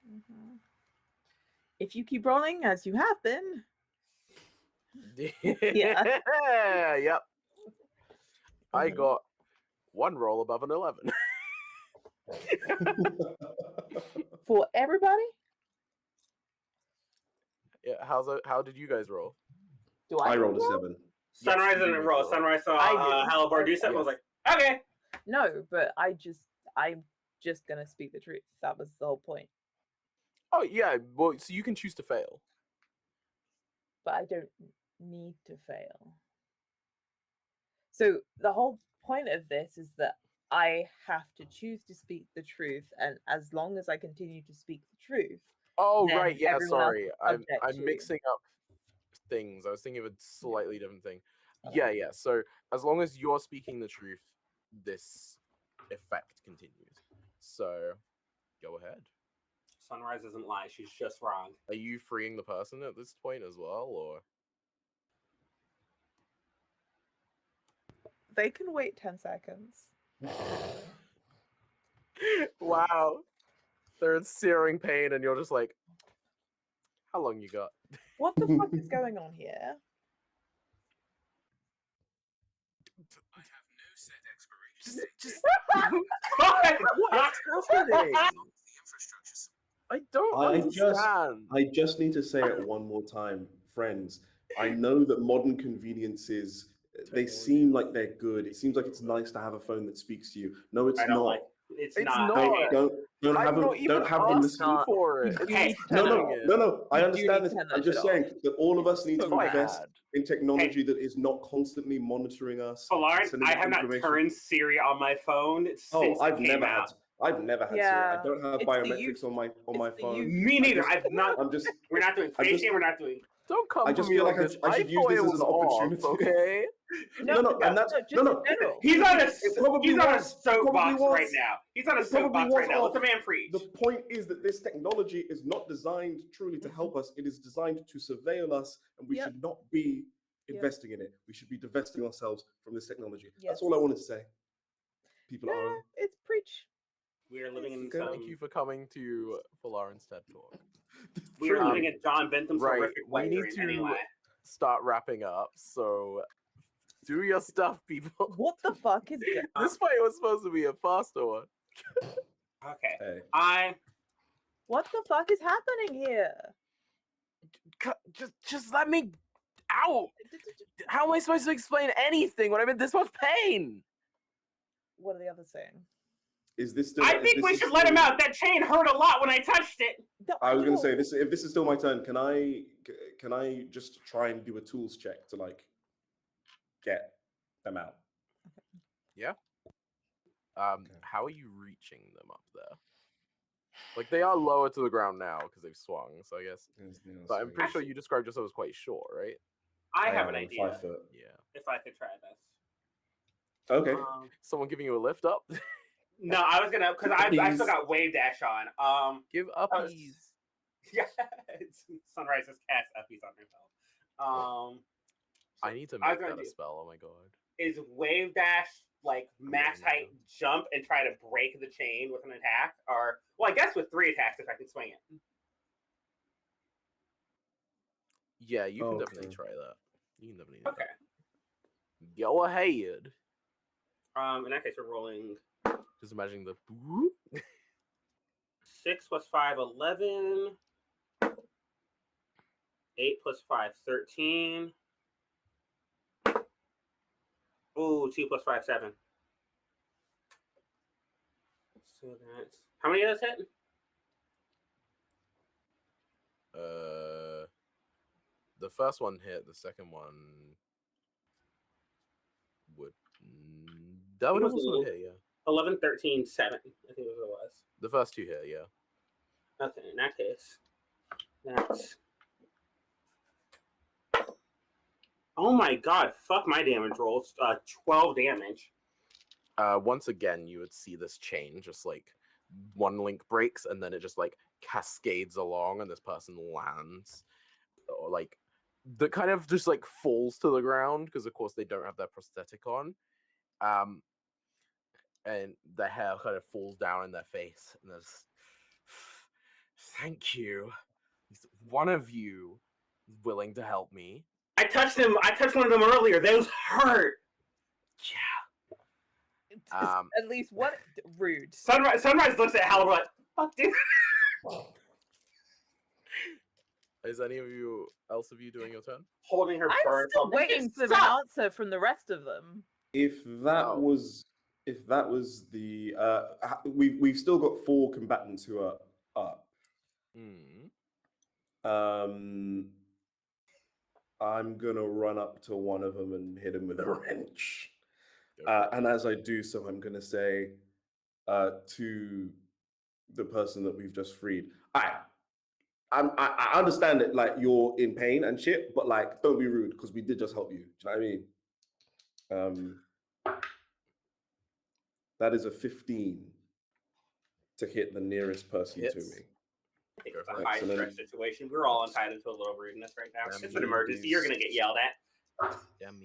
[SPEAKER 4] Mhm. If you keep rolling as you have been,
[SPEAKER 1] Yeah. Yep. I
[SPEAKER 4] Mhm.
[SPEAKER 1] got one roll above an 11.
[SPEAKER 4] For everybody,
[SPEAKER 1] Yeah. How did you guys roll?
[SPEAKER 4] do
[SPEAKER 2] I
[SPEAKER 4] I
[SPEAKER 2] rolled a
[SPEAKER 4] roll?
[SPEAKER 2] 7.
[SPEAKER 3] Sunrise
[SPEAKER 1] you do
[SPEAKER 3] didn't
[SPEAKER 1] need
[SPEAKER 3] roll.
[SPEAKER 1] to roll.
[SPEAKER 3] Sunrise saw
[SPEAKER 4] I didn't.
[SPEAKER 3] Halibor do something. I was
[SPEAKER 2] Yes.
[SPEAKER 3] like, okay.
[SPEAKER 4] No, but I'm just gonna speak the truth. That was the whole point.
[SPEAKER 1] Oh yeah. Well, so you can choose to fail.
[SPEAKER 4] But I don't need to fail. So the whole point of this is that I have to choose to speak the truth, and as long as I continue to speak the truth,
[SPEAKER 1] Oh
[SPEAKER 4] then
[SPEAKER 1] right. Yeah.
[SPEAKER 4] everyone else
[SPEAKER 1] Sorry.
[SPEAKER 4] is
[SPEAKER 1] I'm
[SPEAKER 4] subject to.
[SPEAKER 1] mixing up things. I was thinking of a slightly different thing.
[SPEAKER 4] Okay.
[SPEAKER 1] Yeah. So as long as you're speaking the truth, this effect continues. So go ahead.
[SPEAKER 3] Sunrise doesn't lie. She's just wrong.
[SPEAKER 1] Are you freeing the person at this point as well, or?
[SPEAKER 4] They can wait 10 seconds.
[SPEAKER 1] Wow. They're in searing pain, and you're just like, how long you got?
[SPEAKER 4] What the fuck is going on here?
[SPEAKER 5] I have no set expiration date.
[SPEAKER 1] Just
[SPEAKER 3] What
[SPEAKER 1] what's happening?
[SPEAKER 5] The infrastructure
[SPEAKER 1] I don't
[SPEAKER 2] I
[SPEAKER 1] understand.
[SPEAKER 2] I just need to say it one more time, friends. I know that modern conveniences, they seem like they're good. It seems like it's nice to have a phone that speaks to you. No, it's
[SPEAKER 3] I don't
[SPEAKER 2] not.
[SPEAKER 3] like. It's
[SPEAKER 1] It's
[SPEAKER 3] not.
[SPEAKER 1] not.
[SPEAKER 3] I hate it.
[SPEAKER 2] Don't
[SPEAKER 1] I'm
[SPEAKER 2] have
[SPEAKER 1] not
[SPEAKER 2] them.
[SPEAKER 1] even
[SPEAKER 2] Don't have them
[SPEAKER 1] asking
[SPEAKER 2] listen.
[SPEAKER 1] for it.
[SPEAKER 4] You
[SPEAKER 1] It's
[SPEAKER 4] do
[SPEAKER 3] Hey,
[SPEAKER 4] need to
[SPEAKER 1] just
[SPEAKER 4] turn
[SPEAKER 2] No,
[SPEAKER 4] it
[SPEAKER 1] doing
[SPEAKER 4] off.
[SPEAKER 1] it.
[SPEAKER 2] no. I
[SPEAKER 4] You do
[SPEAKER 2] understand
[SPEAKER 4] need
[SPEAKER 2] this.
[SPEAKER 4] to turn
[SPEAKER 2] I'm
[SPEAKER 4] that
[SPEAKER 2] just
[SPEAKER 4] shit
[SPEAKER 2] saying that all of us need
[SPEAKER 1] So
[SPEAKER 2] to invest
[SPEAKER 1] bad.
[SPEAKER 2] in technology that is not constantly monitoring us.
[SPEAKER 3] Solar,
[SPEAKER 2] sending
[SPEAKER 3] I
[SPEAKER 2] us
[SPEAKER 3] have not
[SPEAKER 2] information.
[SPEAKER 3] turned Siri on my phone since
[SPEAKER 2] Oh, I've
[SPEAKER 3] it came
[SPEAKER 2] never
[SPEAKER 3] out.
[SPEAKER 2] had. I've never had
[SPEAKER 4] Yeah,
[SPEAKER 2] Siri. I don't have
[SPEAKER 4] it's the
[SPEAKER 2] biometrics on my
[SPEAKER 4] it's the
[SPEAKER 2] phone.
[SPEAKER 3] Me neither.
[SPEAKER 2] just-
[SPEAKER 3] I've not.
[SPEAKER 2] I'm just.
[SPEAKER 3] We're not doing
[SPEAKER 2] I just-
[SPEAKER 3] facing. We're not doing.
[SPEAKER 1] Don't come
[SPEAKER 2] I
[SPEAKER 1] for
[SPEAKER 2] just
[SPEAKER 1] me
[SPEAKER 2] feel
[SPEAKER 1] like
[SPEAKER 2] like
[SPEAKER 1] this.
[SPEAKER 2] I should use
[SPEAKER 1] thought
[SPEAKER 2] this
[SPEAKER 1] it
[SPEAKER 2] as
[SPEAKER 1] was
[SPEAKER 2] an opportunity.
[SPEAKER 1] off, okay?
[SPEAKER 2] No, and that's
[SPEAKER 4] just
[SPEAKER 2] no.
[SPEAKER 4] in general.
[SPEAKER 3] He's on a.
[SPEAKER 2] It probably
[SPEAKER 3] He's on a
[SPEAKER 2] was.
[SPEAKER 3] soapbox
[SPEAKER 2] was.
[SPEAKER 3] right now. He's on a
[SPEAKER 2] It probably
[SPEAKER 3] soapbox
[SPEAKER 2] was
[SPEAKER 3] right now. Let the
[SPEAKER 2] off.
[SPEAKER 3] man preach.
[SPEAKER 2] The point is that this technology is not designed truly to help us. It is designed to surveil us, and we
[SPEAKER 4] Yep.
[SPEAKER 2] should not be
[SPEAKER 4] Yep.
[SPEAKER 2] investing in it. We should be divesting ourselves from this technology.
[SPEAKER 4] Yes.
[SPEAKER 2] That's all I wanted to say. People
[SPEAKER 4] No,
[SPEAKER 2] at
[SPEAKER 4] no,
[SPEAKER 2] home.
[SPEAKER 4] it's preach.
[SPEAKER 3] We are living in
[SPEAKER 2] Okay.
[SPEAKER 3] some.
[SPEAKER 1] Thank you for coming to Falarin's TED Talk.
[SPEAKER 3] We are
[SPEAKER 2] Truly.
[SPEAKER 3] living in John Bentham's
[SPEAKER 1] Right,
[SPEAKER 3] horrific
[SPEAKER 1] we
[SPEAKER 3] wet
[SPEAKER 1] need
[SPEAKER 3] dream.
[SPEAKER 1] to
[SPEAKER 3] Anyway,
[SPEAKER 1] start wrapping up, so do your stuff, people.
[SPEAKER 4] What the fuck is
[SPEAKER 1] This fight was supposed to be a faster one.
[SPEAKER 3] okay.
[SPEAKER 2] Hey.
[SPEAKER 4] what the fuck is happening here?
[SPEAKER 1] Just let me out. How am I supposed to explain anything when I'm in this much pain?
[SPEAKER 4] What are the others saying?
[SPEAKER 2] Is this still?
[SPEAKER 3] I
[SPEAKER 2] is
[SPEAKER 3] think
[SPEAKER 2] this
[SPEAKER 3] we
[SPEAKER 2] is
[SPEAKER 3] should let him
[SPEAKER 2] still-
[SPEAKER 3] out. That chain hurt a lot when I touched it.
[SPEAKER 4] No,
[SPEAKER 2] I was going
[SPEAKER 4] don't.
[SPEAKER 2] to say this. If this is still my turn, can I just try and do a tools check to like get them out?
[SPEAKER 1] Yeah.
[SPEAKER 2] Okay.
[SPEAKER 1] How are you reaching them up there? Like they are lower to the ground now because they've swung, so I guess. But I'm pretty sure you described yourself as quite short, right?
[SPEAKER 3] I have
[SPEAKER 2] am,
[SPEAKER 3] an
[SPEAKER 2] I'm
[SPEAKER 3] idea.
[SPEAKER 2] 5 foot.
[SPEAKER 1] Yeah.
[SPEAKER 3] If I could try this.
[SPEAKER 2] Okay.
[SPEAKER 1] Someone giving you a lift up?
[SPEAKER 3] No, I was gonna because I still got wave dash on.
[SPEAKER 1] Give uppies.
[SPEAKER 3] Yeah, Sunrise has cast Uppies on herself.
[SPEAKER 1] I need to
[SPEAKER 3] I was
[SPEAKER 1] make
[SPEAKER 3] gonna
[SPEAKER 1] that a
[SPEAKER 3] do
[SPEAKER 1] spell. Oh my god.
[SPEAKER 3] is wave dash like max
[SPEAKER 1] going
[SPEAKER 3] height jump and try to break the chain with an attack, or well, I guess with 3 attacks if I can swing it.
[SPEAKER 1] Yeah, you can
[SPEAKER 2] Okay.
[SPEAKER 1] definitely try that. You can definitely do
[SPEAKER 3] Okay.
[SPEAKER 1] that. Go ahead.
[SPEAKER 3] In that case, we're rolling
[SPEAKER 1] Just imagining the
[SPEAKER 3] 6 plus 5, 11. 8 plus 5, 13. Ooh, 2 plus 5, 7. So that's how many of those hit?
[SPEAKER 1] the first one hit, the second one would that would
[SPEAKER 3] was
[SPEAKER 1] also
[SPEAKER 3] low.
[SPEAKER 1] hit, yeah.
[SPEAKER 3] 11, 13, 7. I think was what it was.
[SPEAKER 1] The first two hit, yeah.
[SPEAKER 3] Okay, in that case, that's. Oh my god, fuck my damage rolls. 12 damage.
[SPEAKER 1] Once again, you would see this chain just like one link breaks and then it just like cascades along and this person lands or like the kind of just like falls to the ground because of course they don't have their prosthetic on. And the hair kind of falls down in their face and there's thank you. One of you is willing to help me.
[SPEAKER 3] I touched him. I touched one of them earlier. Those hurt.
[SPEAKER 1] Yeah.
[SPEAKER 6] At least what rude.
[SPEAKER 3] Sunrise looks at Hal like, fuck, dude.
[SPEAKER 1] Is any of you else of you doing your turn?
[SPEAKER 3] Holding her
[SPEAKER 6] I'm
[SPEAKER 3] bird.
[SPEAKER 6] still waiting for an
[SPEAKER 3] Stop.
[SPEAKER 6] answer from the rest of them.
[SPEAKER 2] If that
[SPEAKER 1] Oh.
[SPEAKER 2] was the we've still got 4 combatants who are up. I'm gonna run up to one of them and hit him with a wrench. And as I do so, I'm gonna say to the person that we've just freed, I understand that like you're in pain and shit, but like don't be rude because we did just help you. Do you know what I mean? That is a 15 to hit the nearest person to
[SPEAKER 1] Hits.
[SPEAKER 2] me.
[SPEAKER 3] It's a high stress situation. We're all entitled to a little rudeness right now.
[SPEAKER 1] Damn
[SPEAKER 3] It's an
[SPEAKER 1] you,
[SPEAKER 3] emergency.
[SPEAKER 1] these-
[SPEAKER 3] You're gonna get yelled at.
[SPEAKER 1] Damn.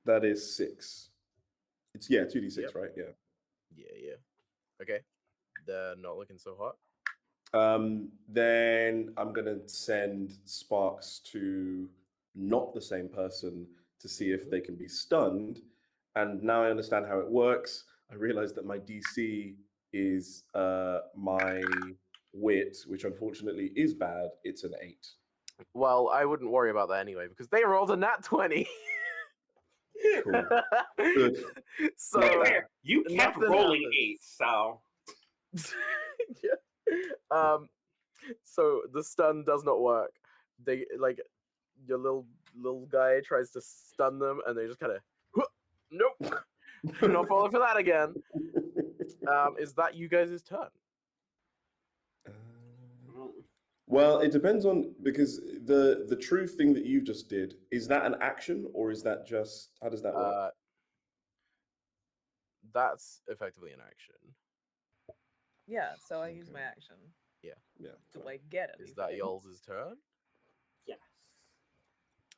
[SPEAKER 2] That is 6. It's 2d6,
[SPEAKER 1] Yep.
[SPEAKER 2] right? Yeah.
[SPEAKER 1] Yeah. Okay. They're not looking so hot.
[SPEAKER 2] Then I'm gonna send sparks to not the same person to see if they can be stunned. And now I understand how it works. I realize that my DC is my wit, which unfortunately is bad. It's an 8.
[SPEAKER 1] Well, I wouldn't worry about that anyway because they rolled a nat 20.
[SPEAKER 2] Cool. Good.
[SPEAKER 1] So
[SPEAKER 2] Not bad.
[SPEAKER 3] Fair. You kept
[SPEAKER 1] nothing
[SPEAKER 3] rolling
[SPEAKER 1] happens.
[SPEAKER 3] 8, so
[SPEAKER 1] yeah. So the stun does not work. They like your little guy tries to stun them and they just kind of nope. Not falling for that again. Is that you guys' turn?
[SPEAKER 2] Well, it depends on because the true thing that you just did, is that an action or is that just how does that work?
[SPEAKER 1] That's effectively an action.
[SPEAKER 6] Yeah, so I use
[SPEAKER 2] Okay.
[SPEAKER 6] my action
[SPEAKER 2] Yeah.
[SPEAKER 6] to
[SPEAKER 2] fine.
[SPEAKER 6] like get it.
[SPEAKER 1] Is that y'all's turn?
[SPEAKER 3] yes.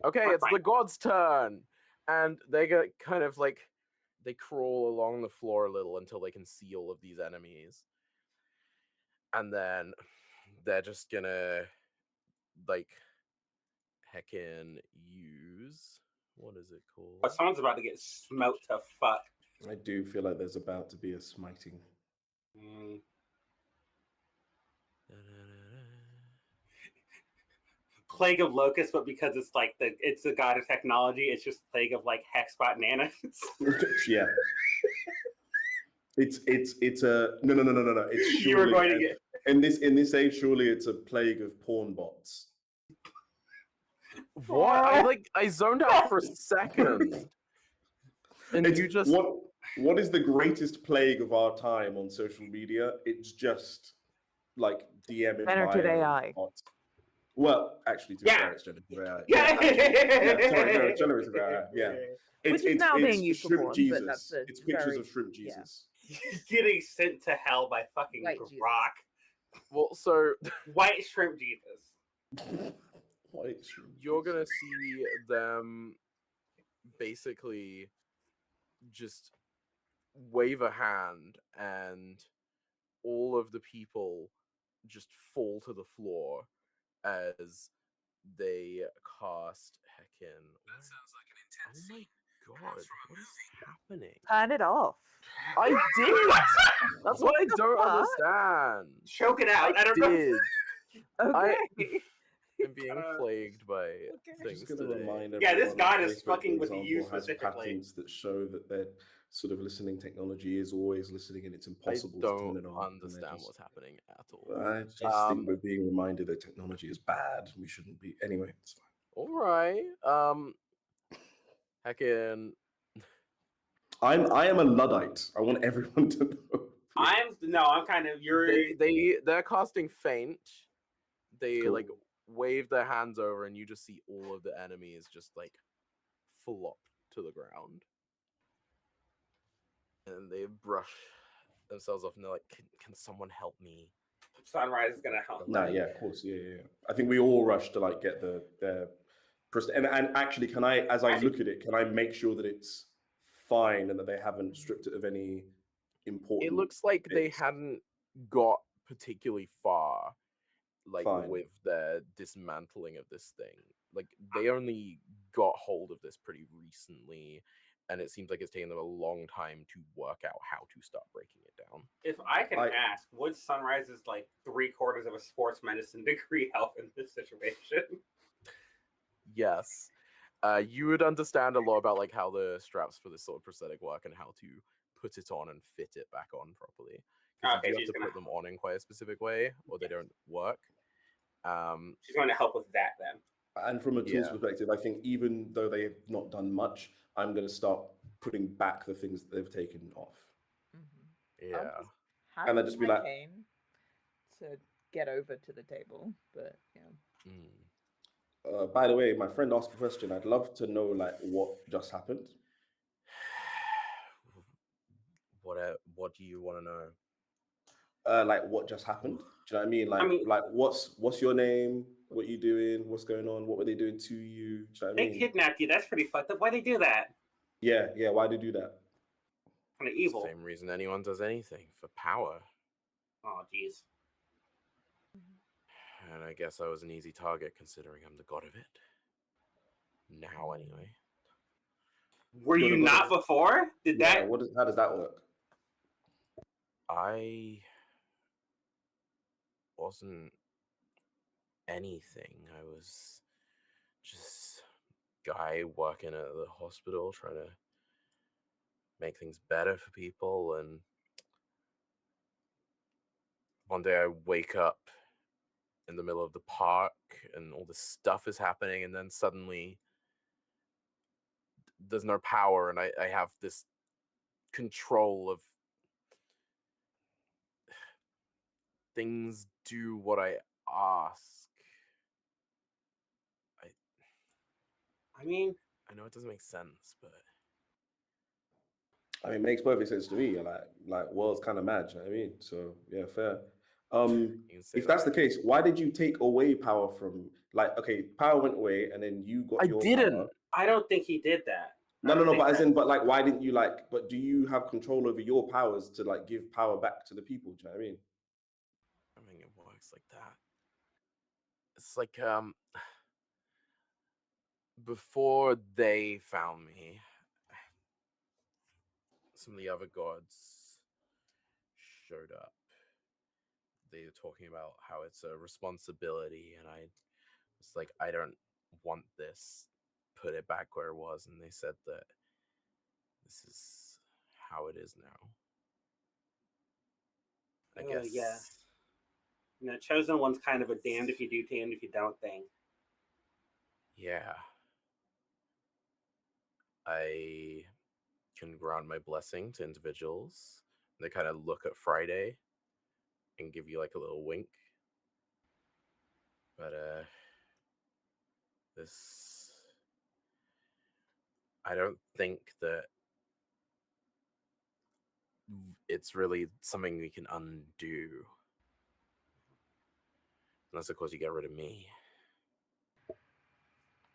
[SPEAKER 1] Okay,
[SPEAKER 3] We're
[SPEAKER 1] it's the
[SPEAKER 3] fine.
[SPEAKER 1] god's turn. And they get kind of like they crawl along the floor a little until they can see all of these enemies. And then they're just gonna like heckin' use what is it called?
[SPEAKER 3] But someone's about to get smoked to fuck.
[SPEAKER 2] I do feel like there's about to be a smiting.
[SPEAKER 3] Plague of Locusts, but because it's like it's the god of technology, it's just Plague of like Hexbot Nanas.
[SPEAKER 2] Yeah. It's a no. It's surely,
[SPEAKER 3] You were going to get
[SPEAKER 2] in this age, surely it's a plague of porn bots.
[SPEAKER 1] What? I zoned out for a second. And
[SPEAKER 2] It's
[SPEAKER 1] you just
[SPEAKER 2] what is the greatest plague of our time on social media? It's just like DMing
[SPEAKER 6] Generative
[SPEAKER 2] via
[SPEAKER 6] AI.
[SPEAKER 2] bots. Well, actually, to be
[SPEAKER 3] Yeah.
[SPEAKER 2] fair, it's generative AI.
[SPEAKER 3] Yeah.
[SPEAKER 2] Sorry, no, generative AI. Yeah.
[SPEAKER 6] Which is now being used for
[SPEAKER 2] shrimp
[SPEAKER 6] porn,
[SPEAKER 2] Jesus.
[SPEAKER 6] but that's a
[SPEAKER 2] It's pictures
[SPEAKER 6] very-
[SPEAKER 2] of shrimp
[SPEAKER 6] yeah.
[SPEAKER 2] Jesus.
[SPEAKER 3] Getting sent to hell by fucking
[SPEAKER 6] White Jesus.
[SPEAKER 3] Rock.
[SPEAKER 1] Well, so
[SPEAKER 3] White shrimp Jesus.
[SPEAKER 2] White shrimp
[SPEAKER 1] you're gonna
[SPEAKER 2] Jesus.
[SPEAKER 1] see them basically just wave a hand, and all of the people just fall to the floor as they cast Heckin.
[SPEAKER 5] That sounds like an intense
[SPEAKER 1] Oh my
[SPEAKER 5] scene.
[SPEAKER 1] god, what is happening?
[SPEAKER 6] Turn it off.
[SPEAKER 1] I did! That's what I
[SPEAKER 6] the
[SPEAKER 1] don't
[SPEAKER 6] fuck?
[SPEAKER 1] understand.
[SPEAKER 3] Choke it out. I don't know.
[SPEAKER 1] did.
[SPEAKER 6] Okay.
[SPEAKER 1] I'm being plaaged by things
[SPEAKER 2] Just going to
[SPEAKER 1] today.
[SPEAKER 2] remind
[SPEAKER 3] Yeah,
[SPEAKER 2] everyone
[SPEAKER 3] this god
[SPEAKER 2] that
[SPEAKER 3] is
[SPEAKER 2] Facebook,
[SPEAKER 3] fucking
[SPEAKER 2] for
[SPEAKER 3] with you
[SPEAKER 2] example, has
[SPEAKER 3] specifically.
[SPEAKER 2] patents that show that their sort of listening technology is always listening, and it's
[SPEAKER 1] I
[SPEAKER 2] impossible to turn
[SPEAKER 1] don't
[SPEAKER 2] it off.
[SPEAKER 1] understand what's happening at all.
[SPEAKER 2] I just think we're being reminded that technology is bad. We shouldn't be. Anyway, it's fine.
[SPEAKER 1] All right. Heckin.
[SPEAKER 2] I am a Luddite. I want everyone to know.
[SPEAKER 3] I'm kind of
[SPEAKER 1] They're casting faint. They
[SPEAKER 2] Cool.
[SPEAKER 1] like wave their hands over, and you just see all of the enemies just like flop to the ground, and they brush themselves off, and they're like, "Can someone help me?"
[SPEAKER 3] Sunrise is gonna help.
[SPEAKER 2] Nah, yeah, of course, yeah. I think we all rush to like get the and actually, can I, as I look at it, can I make sure that it's fine and that they haven't stripped it of any important?
[SPEAKER 1] It looks like they
[SPEAKER 2] bits?
[SPEAKER 1] hadn't got particularly far, like
[SPEAKER 2] Fine.
[SPEAKER 1] with the dismantling of this thing. Like they only got hold of this pretty recently, and it seems like it's taken them a long time to work out how to start breaking it down.
[SPEAKER 3] If I can ask, would Sunrise's like 3/4 of a sports medicine degree help in this situation?
[SPEAKER 1] Yes. You would understand a lot about like how the straps for this sort of prosthetic work and how to put it on and fit it back on properly. Because
[SPEAKER 3] Okay,
[SPEAKER 1] you do have
[SPEAKER 3] she's
[SPEAKER 1] to
[SPEAKER 3] gonna
[SPEAKER 1] put them on in quite a specific way, or they don't work.
[SPEAKER 3] she's going to help with that then.
[SPEAKER 2] And from a tools
[SPEAKER 1] Yeah.
[SPEAKER 2] perspective, I think even though they have not done much, I'm going to start putting back the things that they've taken off.
[SPEAKER 6] Mm-hmm. I'll
[SPEAKER 1] Yeah.
[SPEAKER 6] just
[SPEAKER 2] And I'd
[SPEAKER 6] hand
[SPEAKER 2] just be
[SPEAKER 6] my
[SPEAKER 2] like-
[SPEAKER 6] cane to get over to the table, but yeah.
[SPEAKER 2] By the way, my friend asked a question. I'd love to know like what just happened.
[SPEAKER 1] What do you want to know?
[SPEAKER 2] Like what just happened? Do you know what I mean? Like what's your name? What you doing? What's going on? What were they doing to you? Do you know what I
[SPEAKER 3] They
[SPEAKER 2] mean?
[SPEAKER 3] kidnapped you. That's pretty fucked up. Why they do that?
[SPEAKER 2] Yeah. Why do they do that?
[SPEAKER 3] Kind of evil.
[SPEAKER 1] Same reason anyone does anything, for power.
[SPEAKER 3] Oh, jeez.
[SPEAKER 1] And I guess I was an easy target considering I'm the god of it. Now, anyway.
[SPEAKER 3] Were you not before?
[SPEAKER 2] How does that work?
[SPEAKER 1] I wasn't anything. I was just guy working at the hospital trying to make things better for people, and one day I wake up in the middle of the park and all this stuff is happening, and then suddenly there's no power, and I have this control of things do what I ask.
[SPEAKER 3] I mean,
[SPEAKER 1] I know it doesn't make sense, but
[SPEAKER 2] I mean, it makes perfect sense to me. Like world's kind of mad. You know what I mean? So yeah, fair. If that's the case, why did you take away power from? Like, okay, power went away, and then you got your power.
[SPEAKER 3] I don't think he did that.
[SPEAKER 2] No, but like, why didn't you like? But do you have control over your powers to like give power back to the people? Do you know what I mean?
[SPEAKER 1] I mean, it works like that. It's like before they found me, some of the other gods showed up. They were talking about how it's a responsibility, and I was like, I don't want this. Put it back where it was, and they said that this is how it is now. I guess.
[SPEAKER 3] Yeah. Chosen one's kind of a damned if you do, damned if you don't thing.
[SPEAKER 1] Yeah. I can grant my blessing to individuals. They kind of look at Friday and give you like a little wink. But this, I don't think that it's really something we can undo. Unless, of course, you get rid of me.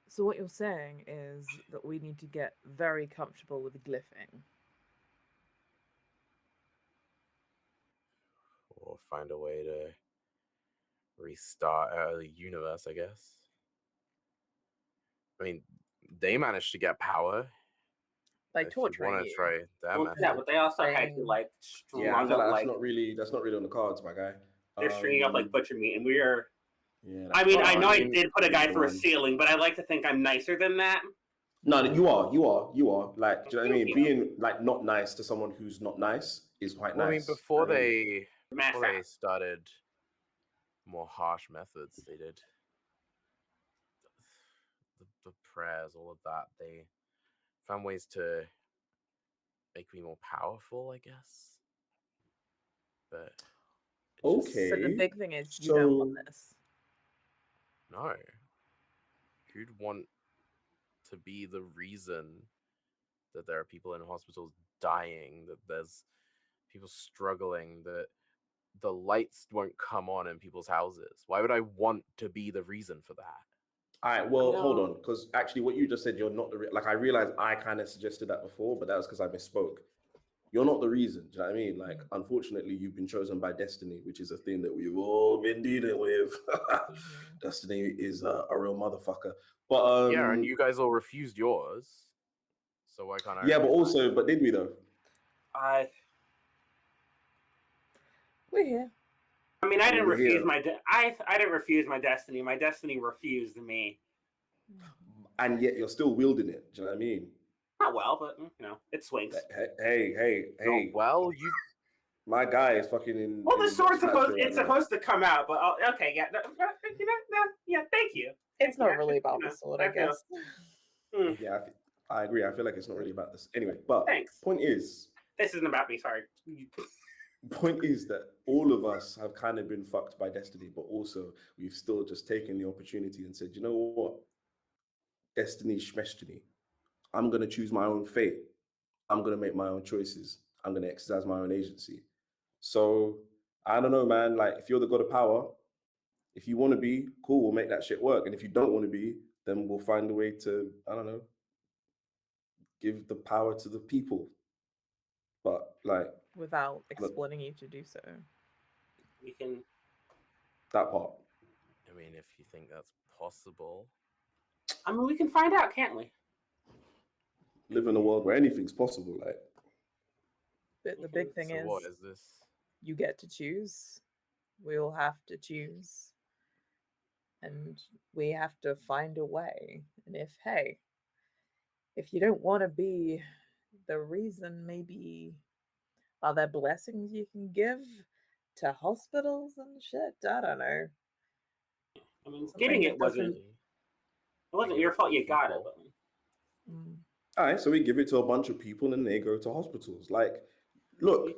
[SPEAKER 6] So what you're saying is that we need to get very comfortable with glyphing.
[SPEAKER 1] Or find a way to restart the universe, I guess. I mean, they managed to get power.
[SPEAKER 6] By
[SPEAKER 1] If you
[SPEAKER 6] torturing
[SPEAKER 1] want to
[SPEAKER 6] you.
[SPEAKER 1] try that
[SPEAKER 3] Well,
[SPEAKER 1] method.
[SPEAKER 3] yeah, but they also had to
[SPEAKER 6] Saying-
[SPEAKER 3] like
[SPEAKER 2] Yeah, I
[SPEAKER 3] strung
[SPEAKER 2] feel
[SPEAKER 3] up
[SPEAKER 2] like
[SPEAKER 3] like
[SPEAKER 2] that's not really on the cards, my guy.
[SPEAKER 3] they're stringing up like butcher meat, and we are.
[SPEAKER 2] Yeah,
[SPEAKER 3] I mean, I know I
[SPEAKER 1] mean,
[SPEAKER 3] did put a guy through a
[SPEAKER 2] one.
[SPEAKER 3] ceiling, but I like to think I'm nicer than that.
[SPEAKER 2] No, you are. Like, do you know what I
[SPEAKER 3] Thank
[SPEAKER 2] mean?
[SPEAKER 3] you.
[SPEAKER 2] Being like not nice to someone who's not nice is quite
[SPEAKER 1] well, I mean,
[SPEAKER 2] nice.
[SPEAKER 1] before
[SPEAKER 2] I mean,
[SPEAKER 1] they started more harsh methods, they did the prayers, all of that. They found ways to make me more powerful, I guess. But it just,
[SPEAKER 6] So the
[SPEAKER 2] okay.
[SPEAKER 6] big thing is you don't want
[SPEAKER 2] So
[SPEAKER 6] this.
[SPEAKER 1] no. Who'd want to be the reason that there are people in hospitals dying, that there's people struggling, that the lights won't come on in people's houses? Why would I want to be the reason for that?
[SPEAKER 2] all right, well,
[SPEAKER 3] No.
[SPEAKER 2] hold on, because actually, what you just said, you're not the like. I realized I kind of suggested that before, but that was because I misspoke. You're not the reason. Do you know what I mean? Like, unfortunately, you've been chosen by destiny, which is a thing that we've all been dealing with. Destiny is a real motherfucker. But
[SPEAKER 1] Yeah, and you guys all refused yours. So why can't I?
[SPEAKER 2] yeah, but
[SPEAKER 1] refuse mine?
[SPEAKER 2] also, but did we though?
[SPEAKER 6] We're here.
[SPEAKER 3] I mean, I didn't
[SPEAKER 2] We're
[SPEAKER 3] refuse
[SPEAKER 2] here.
[SPEAKER 3] I didn't refuse my destiny. My destiny refused me.
[SPEAKER 2] And yet you're still wielding it. Do you know what I mean?
[SPEAKER 3] Not well, but you know, it swings.
[SPEAKER 2] Hey.
[SPEAKER 1] Not well, you
[SPEAKER 2] My guy is fucking in.
[SPEAKER 3] Well, the
[SPEAKER 2] in
[SPEAKER 3] sword's
[SPEAKER 2] Smash right
[SPEAKER 3] it's
[SPEAKER 2] now.
[SPEAKER 3] supposed to come out, but okay, yeah, yeah, thank you.
[SPEAKER 6] It's
[SPEAKER 3] Thank
[SPEAKER 6] not
[SPEAKER 3] you.
[SPEAKER 6] really about
[SPEAKER 3] You know,
[SPEAKER 6] the sword,
[SPEAKER 3] I
[SPEAKER 6] I
[SPEAKER 3] feel-
[SPEAKER 6] guess.
[SPEAKER 2] Yeah, I agree. I feel like it's not really about this. Anyway, but
[SPEAKER 3] Thanks.
[SPEAKER 2] point is
[SPEAKER 3] This isn't about me. Sorry.
[SPEAKER 2] that all of us have kind of been fucked by destiny, but also we've still just taken the opportunity and said, you know what? Destiny schmestiny. I'm gonna choose my own fate. I'm gonna make my own choices. I'm gonna exercise my own agency. So I don't know, man. Like, if you're the god of power, if you want to be, cool, we'll make that shit work. And if you don't want to be, then we'll find a way to, I don't know, give the power to the people. But like
[SPEAKER 6] Without exploiting you to do so.
[SPEAKER 3] We can.
[SPEAKER 2] that part.
[SPEAKER 1] I mean, if you think that's possible.
[SPEAKER 3] I mean, we can find out, can't we?
[SPEAKER 2] Live in a world where anything's possible. Like,
[SPEAKER 6] But the big thing
[SPEAKER 1] So
[SPEAKER 6] is
[SPEAKER 1] what is this?
[SPEAKER 6] you get to choose. We all have to choose. And we have to find a way. And if you don't want to be the reason, maybe are there blessings you can give to hospitals and shit? I don't know.
[SPEAKER 3] I mean,
[SPEAKER 6] Something
[SPEAKER 3] getting
[SPEAKER 6] that
[SPEAKER 3] it wasn't
[SPEAKER 1] Give
[SPEAKER 3] your
[SPEAKER 1] it to
[SPEAKER 3] fault.
[SPEAKER 1] the
[SPEAKER 3] You got it.
[SPEAKER 1] people.
[SPEAKER 3] But
[SPEAKER 2] all right, so we give it to a bunch of people and they go to hospitals. Like, look,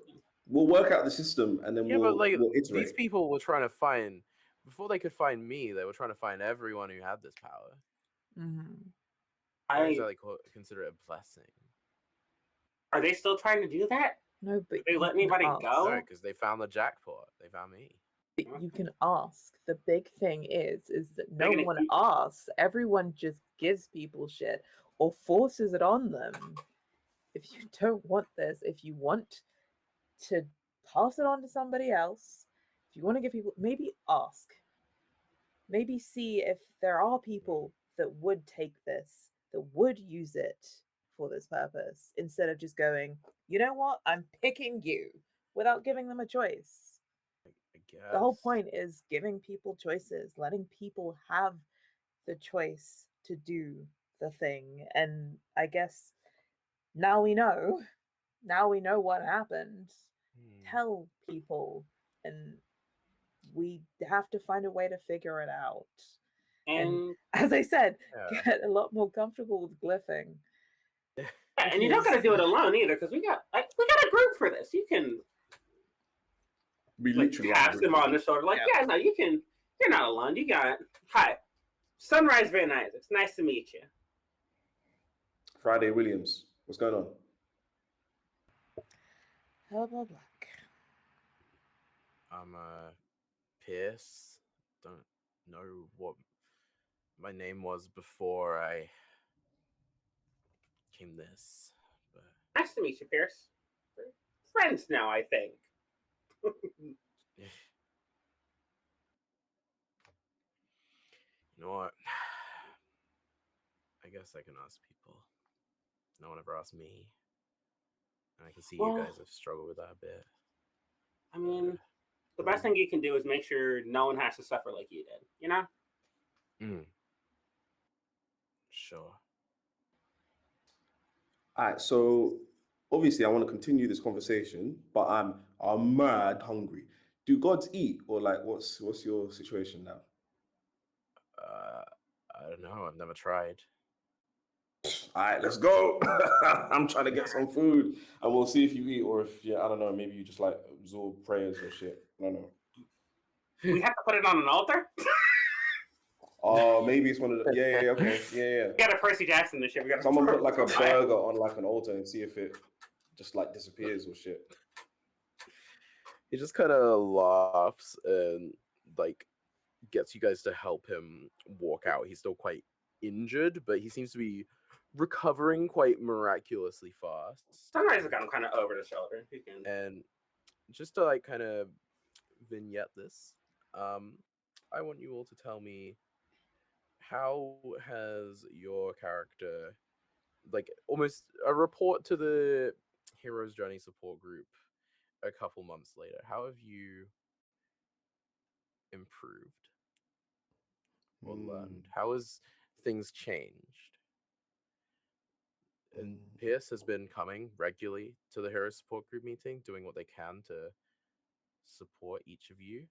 [SPEAKER 2] we'll work out the system and then
[SPEAKER 1] Yeah, but like
[SPEAKER 2] we'll
[SPEAKER 1] these
[SPEAKER 2] iterate.
[SPEAKER 1] people were trying to find before they could find me. They were trying to find everyone who had this power. I don't exactly consider it a blessing.
[SPEAKER 3] Are they still trying to do that?
[SPEAKER 6] No, but
[SPEAKER 3] Did they
[SPEAKER 6] you
[SPEAKER 3] let
[SPEAKER 6] can
[SPEAKER 3] anybody
[SPEAKER 6] ask.
[SPEAKER 3] go?
[SPEAKER 1] No, because they found the jackpot. They found me.
[SPEAKER 6] But you can ask. The big thing is that no
[SPEAKER 3] They're gonna
[SPEAKER 6] one
[SPEAKER 3] keep-
[SPEAKER 6] asks. Everyone just gives people shit or forces it on them. If you don't want this, if you want to pass it on to somebody else, if you want to give people, maybe ask. Maybe see if there are people that would take this, that would use it for this purpose, instead of just going, you know what, I'm picking you, without giving them a choice.
[SPEAKER 1] I guess.
[SPEAKER 6] The whole point is giving people choices, letting people have the choice to do the thing. And I guess now we know what happened. Tell people, and we have to find a way to figure it out. And as I said, get a lot more comfortable with glyphing.
[SPEAKER 3] And you don't got to do it alone either, because we got a group for this. You can
[SPEAKER 2] We literally
[SPEAKER 3] tap them on the shoulder, like, yeah, no, you can. You're not alone. You got hi, Sunrise Van Isaacs. Nice to meet you.
[SPEAKER 2] Friday Williams, what's going on?
[SPEAKER 6] Hello, Black.
[SPEAKER 1] I'm Pierce. don't know what my name was before I came this, but
[SPEAKER 3] Nice to meet you, Pierce. We're friends now, I think.
[SPEAKER 1] you know what? I guess I can ask people. No one ever asked me. And I can see you
[SPEAKER 3] Well,
[SPEAKER 1] guys have struggled with that a bit.
[SPEAKER 3] I mean, the best thing you can do is make sure no one has to suffer like you did. You know?
[SPEAKER 1] Sure.
[SPEAKER 2] All right, so obviously I want to continue this conversation, but I'm mad hungry. Do gods eat, or like what's your situation now?
[SPEAKER 1] I don't know. I've never tried.
[SPEAKER 2] All right, let's go. I'm trying to get some food, and we'll see if you eat, or if I don't know, maybe you just like absorb prayers or shit. I don't know.
[SPEAKER 3] We have to put it on an altar.
[SPEAKER 2] Oh, maybe it's one of the okay, yeah.
[SPEAKER 3] We got a Percy Jackson this shit. We got
[SPEAKER 2] Someone put like a burger on like an altar and see if it just like disappears or shit.
[SPEAKER 1] He just kind of laughs and like gets you guys to help him walk out. He's still quite injured, but he seems to be recovering quite miraculously fast.
[SPEAKER 3] Sunrise has got him kind of over the shoulder. He can...
[SPEAKER 1] And just to like kind of vignette this, I want you all to tell me, how has your character, like almost a report to the Hero's Journey support group a couple months later, how have you improved or learned? How has things changed? And Pierce has been coming regularly to the Hero Support Group meeting, doing what they can to support each of you.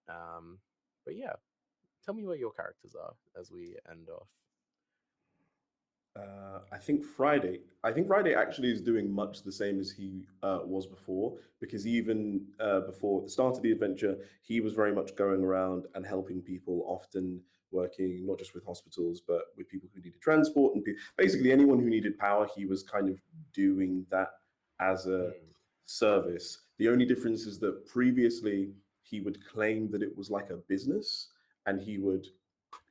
[SPEAKER 1] But yeah, tell me where your characters are as we end off.
[SPEAKER 2] I think Friday. Actually is doing much the same as he was before, because even before the start of the adventure, he was very much going around and helping people, often working not just with hospitals but with people who needed transport and basically anyone who needed power. He was kind of doing that as a service. The only difference is that previously he would claim that it was like a business, and he would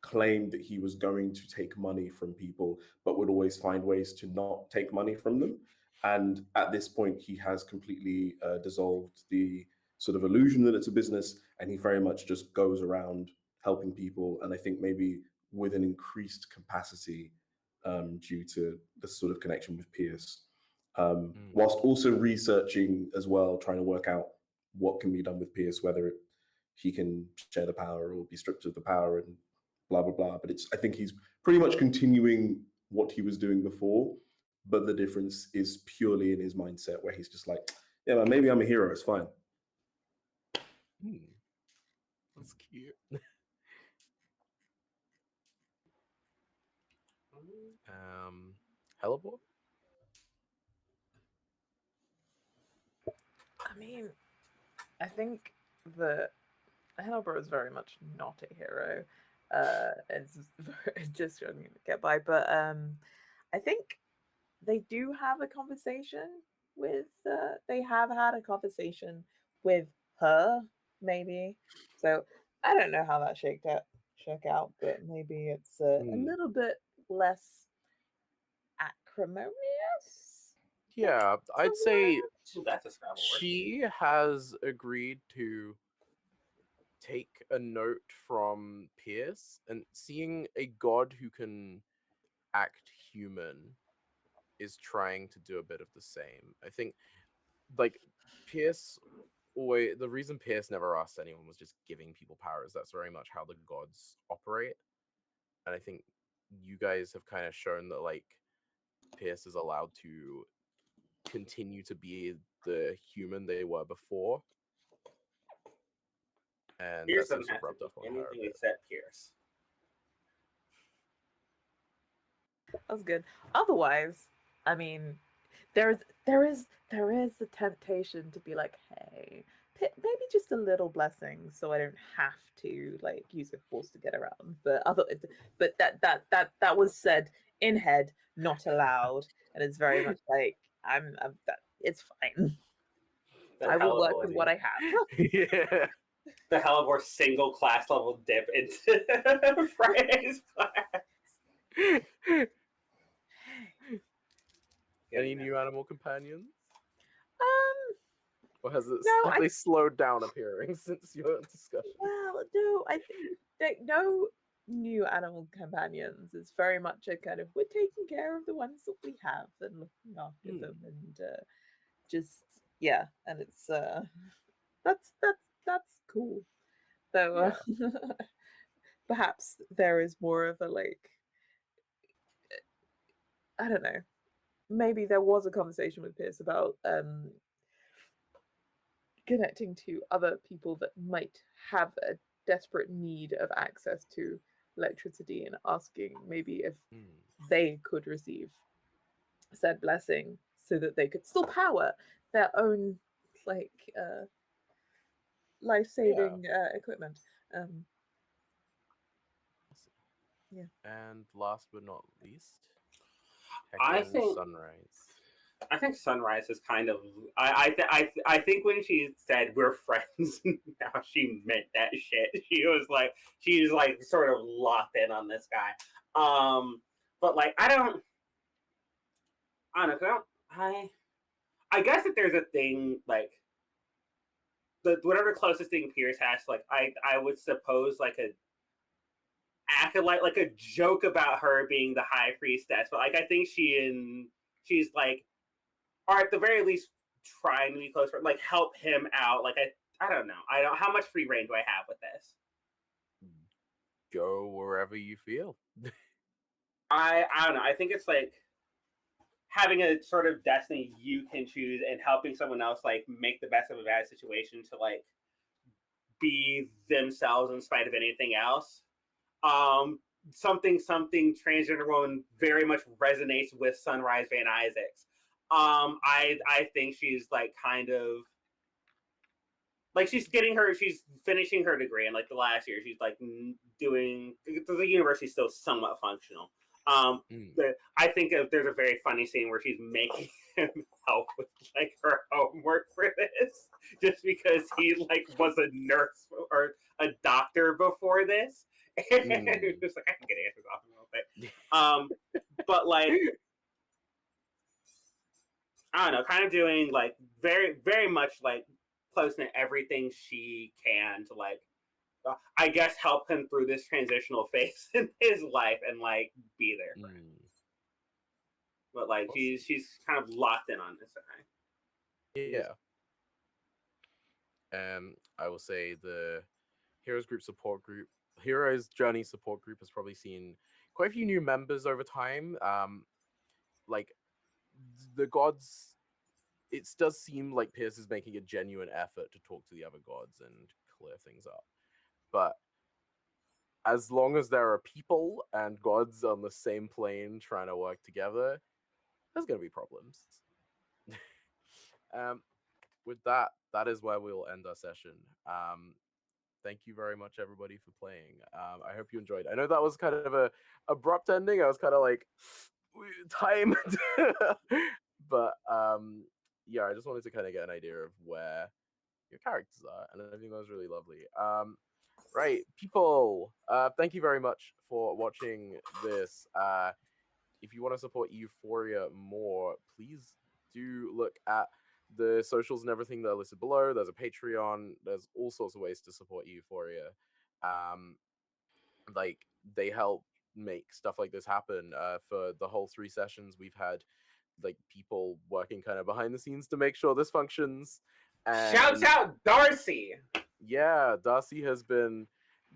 [SPEAKER 2] claimed that he was going to take money from people, but would always find ways to not take money from them. And at this point, he has completely dissolved the sort of illusion that it's a business, and he very much just goes around helping people. And I think maybe with an increased capacity due to the sort of connection with Pierce, whilst also researching as well, trying to work out what can be done with Pierce, whether he can share the power or be stripped of the power and blah blah blah. But I think he's pretty much continuing what he was doing before, but the difference is purely in his mindset, where he's just like, yeah, man, maybe I'm a hero, it's fine.
[SPEAKER 1] That's cute. Hellebore?
[SPEAKER 6] I mean, I think that Hellebore is very much not a hero. It's just trying to get by. But I think they do have a conversation with. They have had a conversation with her, maybe. So I don't know how that shook out, but maybe it's a little bit less acrimonious.
[SPEAKER 1] Yeah, I'd say
[SPEAKER 3] that's a Scrabble word.
[SPEAKER 1] she has agreed to take a note from Pierce, and seeing a god who can act human is trying to do a bit of the same. I think, like, Pierce, the reason Pierce never asked anyone was just giving people powers. That's very much how the gods operate. And I think you guys have kind of shown that, like, Pierce is allowed to continue to be the human they were before. And
[SPEAKER 3] Pierce
[SPEAKER 1] that seems
[SPEAKER 3] doesn't
[SPEAKER 1] to
[SPEAKER 3] have
[SPEAKER 1] have rubbed
[SPEAKER 3] to
[SPEAKER 1] off
[SPEAKER 3] do
[SPEAKER 1] on her.
[SPEAKER 3] anything except Pierce.
[SPEAKER 6] That's good. Otherwise, I mean, there is the temptation to be like, hey, maybe just a little blessing, so I don't have to like use a force to get around. But that was said in head, not aloud, and it's very much like it's fine. I will work with what I have.
[SPEAKER 1] Yeah.
[SPEAKER 3] the hell of our single class level dip into Friday's class.
[SPEAKER 1] Any new animal companions?
[SPEAKER 6] Um,
[SPEAKER 1] Or has it
[SPEAKER 6] No,
[SPEAKER 1] have they slowed down appearing since your discussion?
[SPEAKER 6] well, no, I think no new animal companions. It's very much a kind of we're taking care of the ones that we have and looking after them, and just yeah, and it's that's cool. Though perhaps there is more of a like I don't know. Maybe there was a conversation with Pierce about connecting to other people that might have a desperate need of access to electricity and asking maybe if they could receive said blessing so that they could still power their own like life-saving equipment. Yeah.
[SPEAKER 1] And last but not least,
[SPEAKER 3] I
[SPEAKER 1] Heckin'
[SPEAKER 3] think
[SPEAKER 1] Sunrise.
[SPEAKER 3] I think Sunrise is kind of. I think when she said we're friends now, she meant that shit. She's like sort of locked in on this guy. But like I don't know. I guess that there's a thing like the whatever closest thing Pierce has. Like I would suppose like a acolyte, like a joke about her being the high priestess. But like I think she's like, or at the very least trying to be close, like help him out. Like I don't know. I don't. How much free reign do I have with this?
[SPEAKER 1] Go wherever you feel.
[SPEAKER 3] I don't know. I think it's like having a sort of destiny you can choose and helping someone else like make the best of a bad situation to like be themselves in spite of anything else. Something transgender woman very much resonates with Sunrise Van Isaacs. I think she's like kind of like she's finishing her degree, and like the last year she's like doing the university's still somewhat functional. I think there's a very funny scene where she's making him help with like her homework for this, just because he like was a nurse or a doctor before this. And just like I can get answers off him a little bit. But like I don't know, kind of doing like very, very much like close to everything she can to like, I guess, help him through this transitional phase in his life and like be there for him. But like she's kind of locked in on this guy.
[SPEAKER 1] Yeah. I will say the Heroes Journey support group has probably seen quite a few new members over time. Like the gods, it does seem like Pierce is making a genuine effort to talk to the other gods and clear things up. But as long as there are people and gods on the same plane trying to work together, there's going to be problems. With that is where we'll end our session. Thank you very much, everybody, for playing. I hope you enjoyed. I know that was kind of a abrupt ending. I was kind of like, time. But yeah, I just wanted to kind of get an idea of where your characters are, and I think that was really lovely. Right, people, thank you very much for watching this. If you want to support Euphoria more, please do look at the socials and everything that are listed below. There's a Patreon. There's all sorts of ways to support Euphoria. Like they help make stuff like this happen. For the whole 3 sessions, we've had like people working kind of behind the scenes to make sure this functions. And
[SPEAKER 3] Shouts out Darcy.
[SPEAKER 1] Yeah, Darcy has been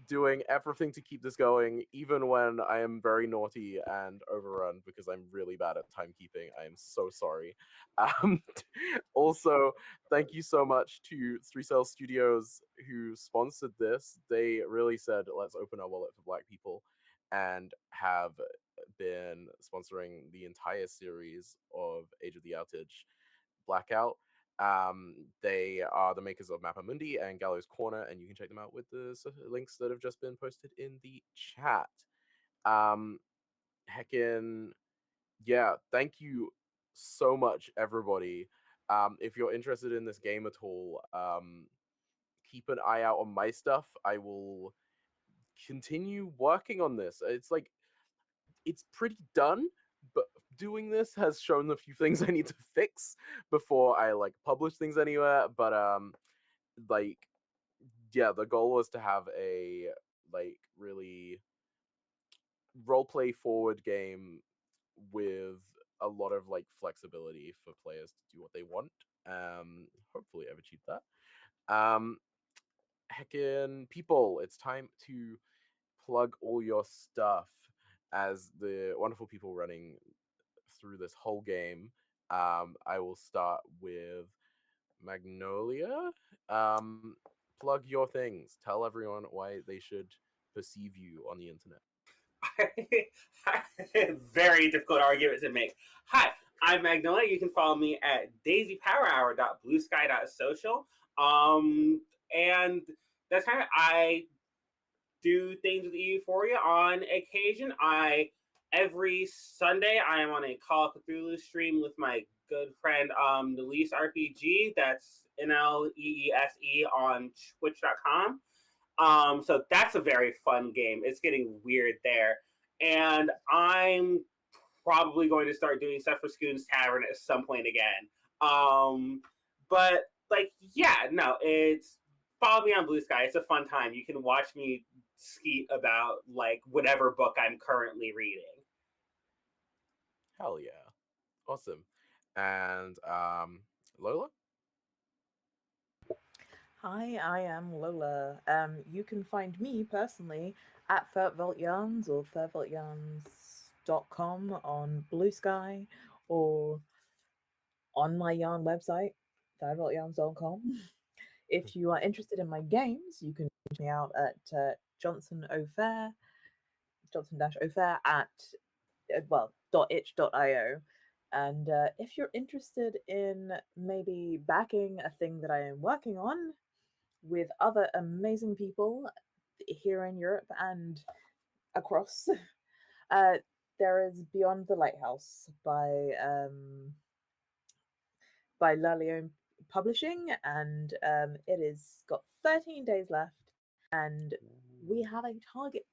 [SPEAKER 1] doing everything to keep this going, even when I am very naughty and overrun because I'm really bad at timekeeping. I am so sorry. Also, thank you so much to 3 Cell Studios who sponsored this. They really said, let's open our wallet for Black people, and have been sponsoring the entire series of Age of the Outage Blackout. They are the makers of Mappa Mundi and Gallows Corner, and you can check them out with the links that have just been posted in the chat. Heckin', yeah, thank you so much, everybody. If you're interested in this game at all, keep an eye out on my stuff. I will continue working on this. It's like it's pretty done, but doing this has shown a few things I need to fix before I like publish things anywhere. But like yeah, the goal was to have a like really roleplay forward game with a lot of like flexibility for players to do what they want. Hopefully I've achieved that. Heckin' people, it's time to plug all your stuff as the wonderful people running through this whole game. I will start with Magnolia. Plug your things. Tell everyone why they should perceive you on the internet.
[SPEAKER 3] Very difficult argument to make. Hi, I'm Magnolia. You can follow me at daisypowerhour.bluesky.social. And that's how I do things with Euphoria on occasion. Every Sunday I am on a Call of Cthulhu stream with my good friend Nelease RPG. That's NLEESE on Twitch.com. So that's a very fun game. It's getting weird there. And I'm probably going to start doing stuff for Scoon's Tavern at some point again. But like, yeah, no, it's follow me on Blue Sky. It's a fun time. You can watch me skeet about like whatever book I'm currently reading.
[SPEAKER 1] Hell yeah. Awesome. And Lola?
[SPEAKER 6] Hi, I am Lola. You can find me personally at Third Vault Yarns or thirdvaultyarns.com on Blue Sky or on my yarn website, thirdvaultyarns.com. If you are interested in my games, you can reach me out at Johnson-O'Fair at .itch.io. And if you're interested in maybe backing a thing that I am working on with other amazing people here in Europe and across, there is Beyond the Lighthouse by Lalion Publishing, and it is got 13 days left, and we have a target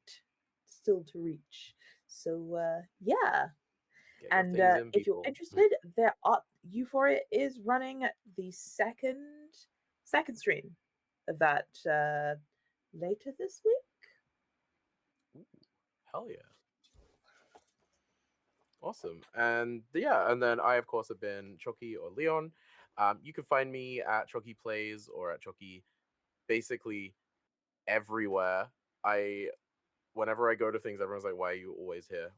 [SPEAKER 6] still to reach. So yeah.
[SPEAKER 1] Get your
[SPEAKER 6] And
[SPEAKER 1] things in,
[SPEAKER 6] if you're
[SPEAKER 1] people.
[SPEAKER 6] interested, Euphoria is running the second stream of that later this week.
[SPEAKER 1] Ooh, hell yeah. Awesome. And yeah, and then I of course have been Chochy or Leon. You can find me at Chochy Plays or at Chochy basically everywhere. Whenever I go to things, everyone's like, "Why are you always here?"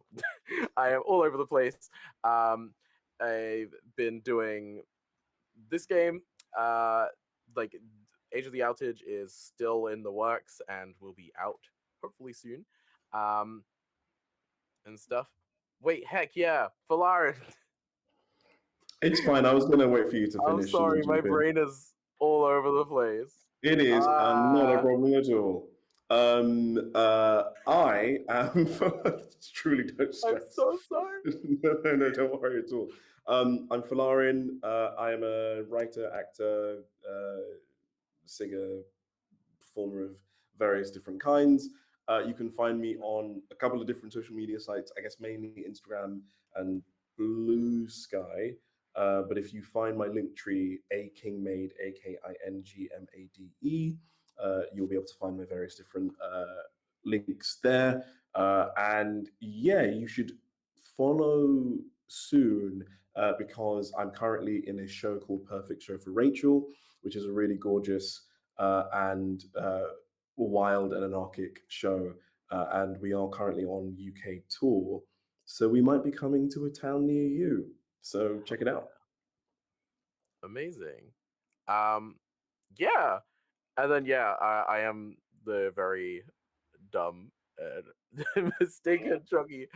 [SPEAKER 1] I am all over the place. I've been doing this game. Like Age of the Outage is still in the works and will be out hopefully soon. And stuff. Wait, heck yeah, Falarin.
[SPEAKER 2] It's fine. I was gonna wait for you to
[SPEAKER 1] I'm
[SPEAKER 2] finish.
[SPEAKER 1] sorry, my brain is all over the place.
[SPEAKER 2] It is not a problem at all. I am truly don't
[SPEAKER 1] I'm
[SPEAKER 2] stress.
[SPEAKER 1] so sorry.
[SPEAKER 2] No, don't worry at all. I'm Falarin. I am a writer, actor, singer, performer of various different kinds. You can find me on a couple of different social media sites, I guess mainly Instagram and Blue Sky. But if you find my link tree, A Kingmade, AKINGMADE, you'll be able to find my various different links there. And yeah, you should follow soon because I'm currently in a show called Perfect Show for Rachel, which is a really gorgeous and wild and anarchic show. And we are currently on UK tour. So we might be coming to a town near you. So check it out.
[SPEAKER 1] Amazing. Yeah. And then yeah, I am the very dumb and mistaken Chuggy.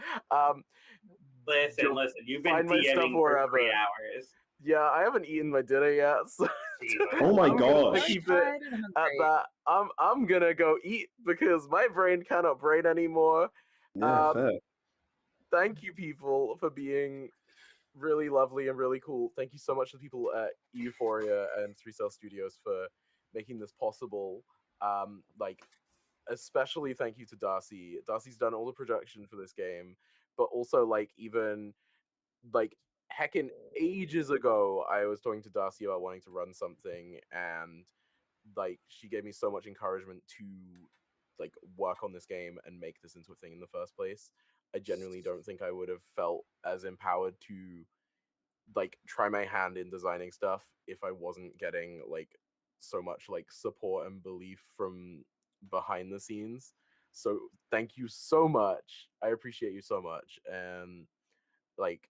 [SPEAKER 3] Listen,
[SPEAKER 1] You'll
[SPEAKER 3] you've been
[SPEAKER 1] find my stuff
[SPEAKER 3] DMing for 3
[SPEAKER 1] wherever.
[SPEAKER 3] hours.
[SPEAKER 1] Yeah, I haven't eaten my dinner yet. So
[SPEAKER 3] Jesus.
[SPEAKER 2] Oh my
[SPEAKER 1] I'm gonna
[SPEAKER 2] gosh.
[SPEAKER 1] keep
[SPEAKER 6] I'm
[SPEAKER 1] it
[SPEAKER 6] tired and I'm
[SPEAKER 1] at
[SPEAKER 6] hungry.
[SPEAKER 1] that. I'm gonna go eat because my brain cannot brain anymore.
[SPEAKER 2] Yeah, fair.
[SPEAKER 1] Thank you, people, for being really lovely and really cool. Thank you so much to the people at Euphoria and 3 Cell Studios for making this possible. Like, especially thank you to Darcy. Darcy's done all the production for this game, but also like even like heckin' ages ago, I was talking to Darcy about wanting to run something, and like she gave me so much encouragement to like work on this game and make this into a thing in the first place. I genuinely don't think I would have felt as empowered to like try my hand in designing stuff if I wasn't getting like so much like support and belief from behind the scenes. So thank you so much. I appreciate you so much. And like,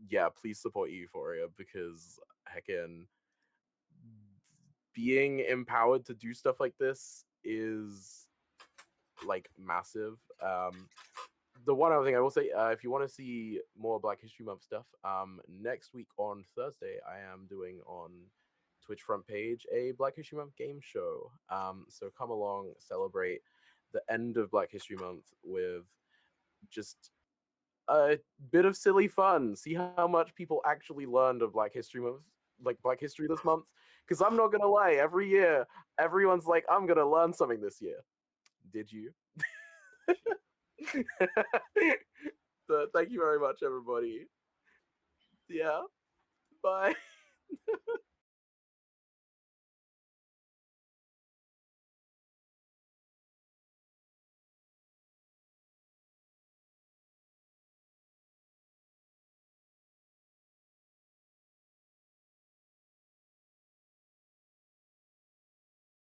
[SPEAKER 1] yeah, please support Euphoria because heckin' being empowered to do stuff like this is like massive. The one other thing I will say, if you want to see more Black History Month stuff, next week on Thursday, I am doing on Twitch front page a Black History Month game show. So come along, celebrate the end of Black History Month with just a bit of silly fun. See how much people actually learned of Black History Month, like Black History this month. Because I'm not gonna lie, every year everyone's like, I'm gonna learn something this year. Did you? But thank you very much, everybody. Yeah. Bye.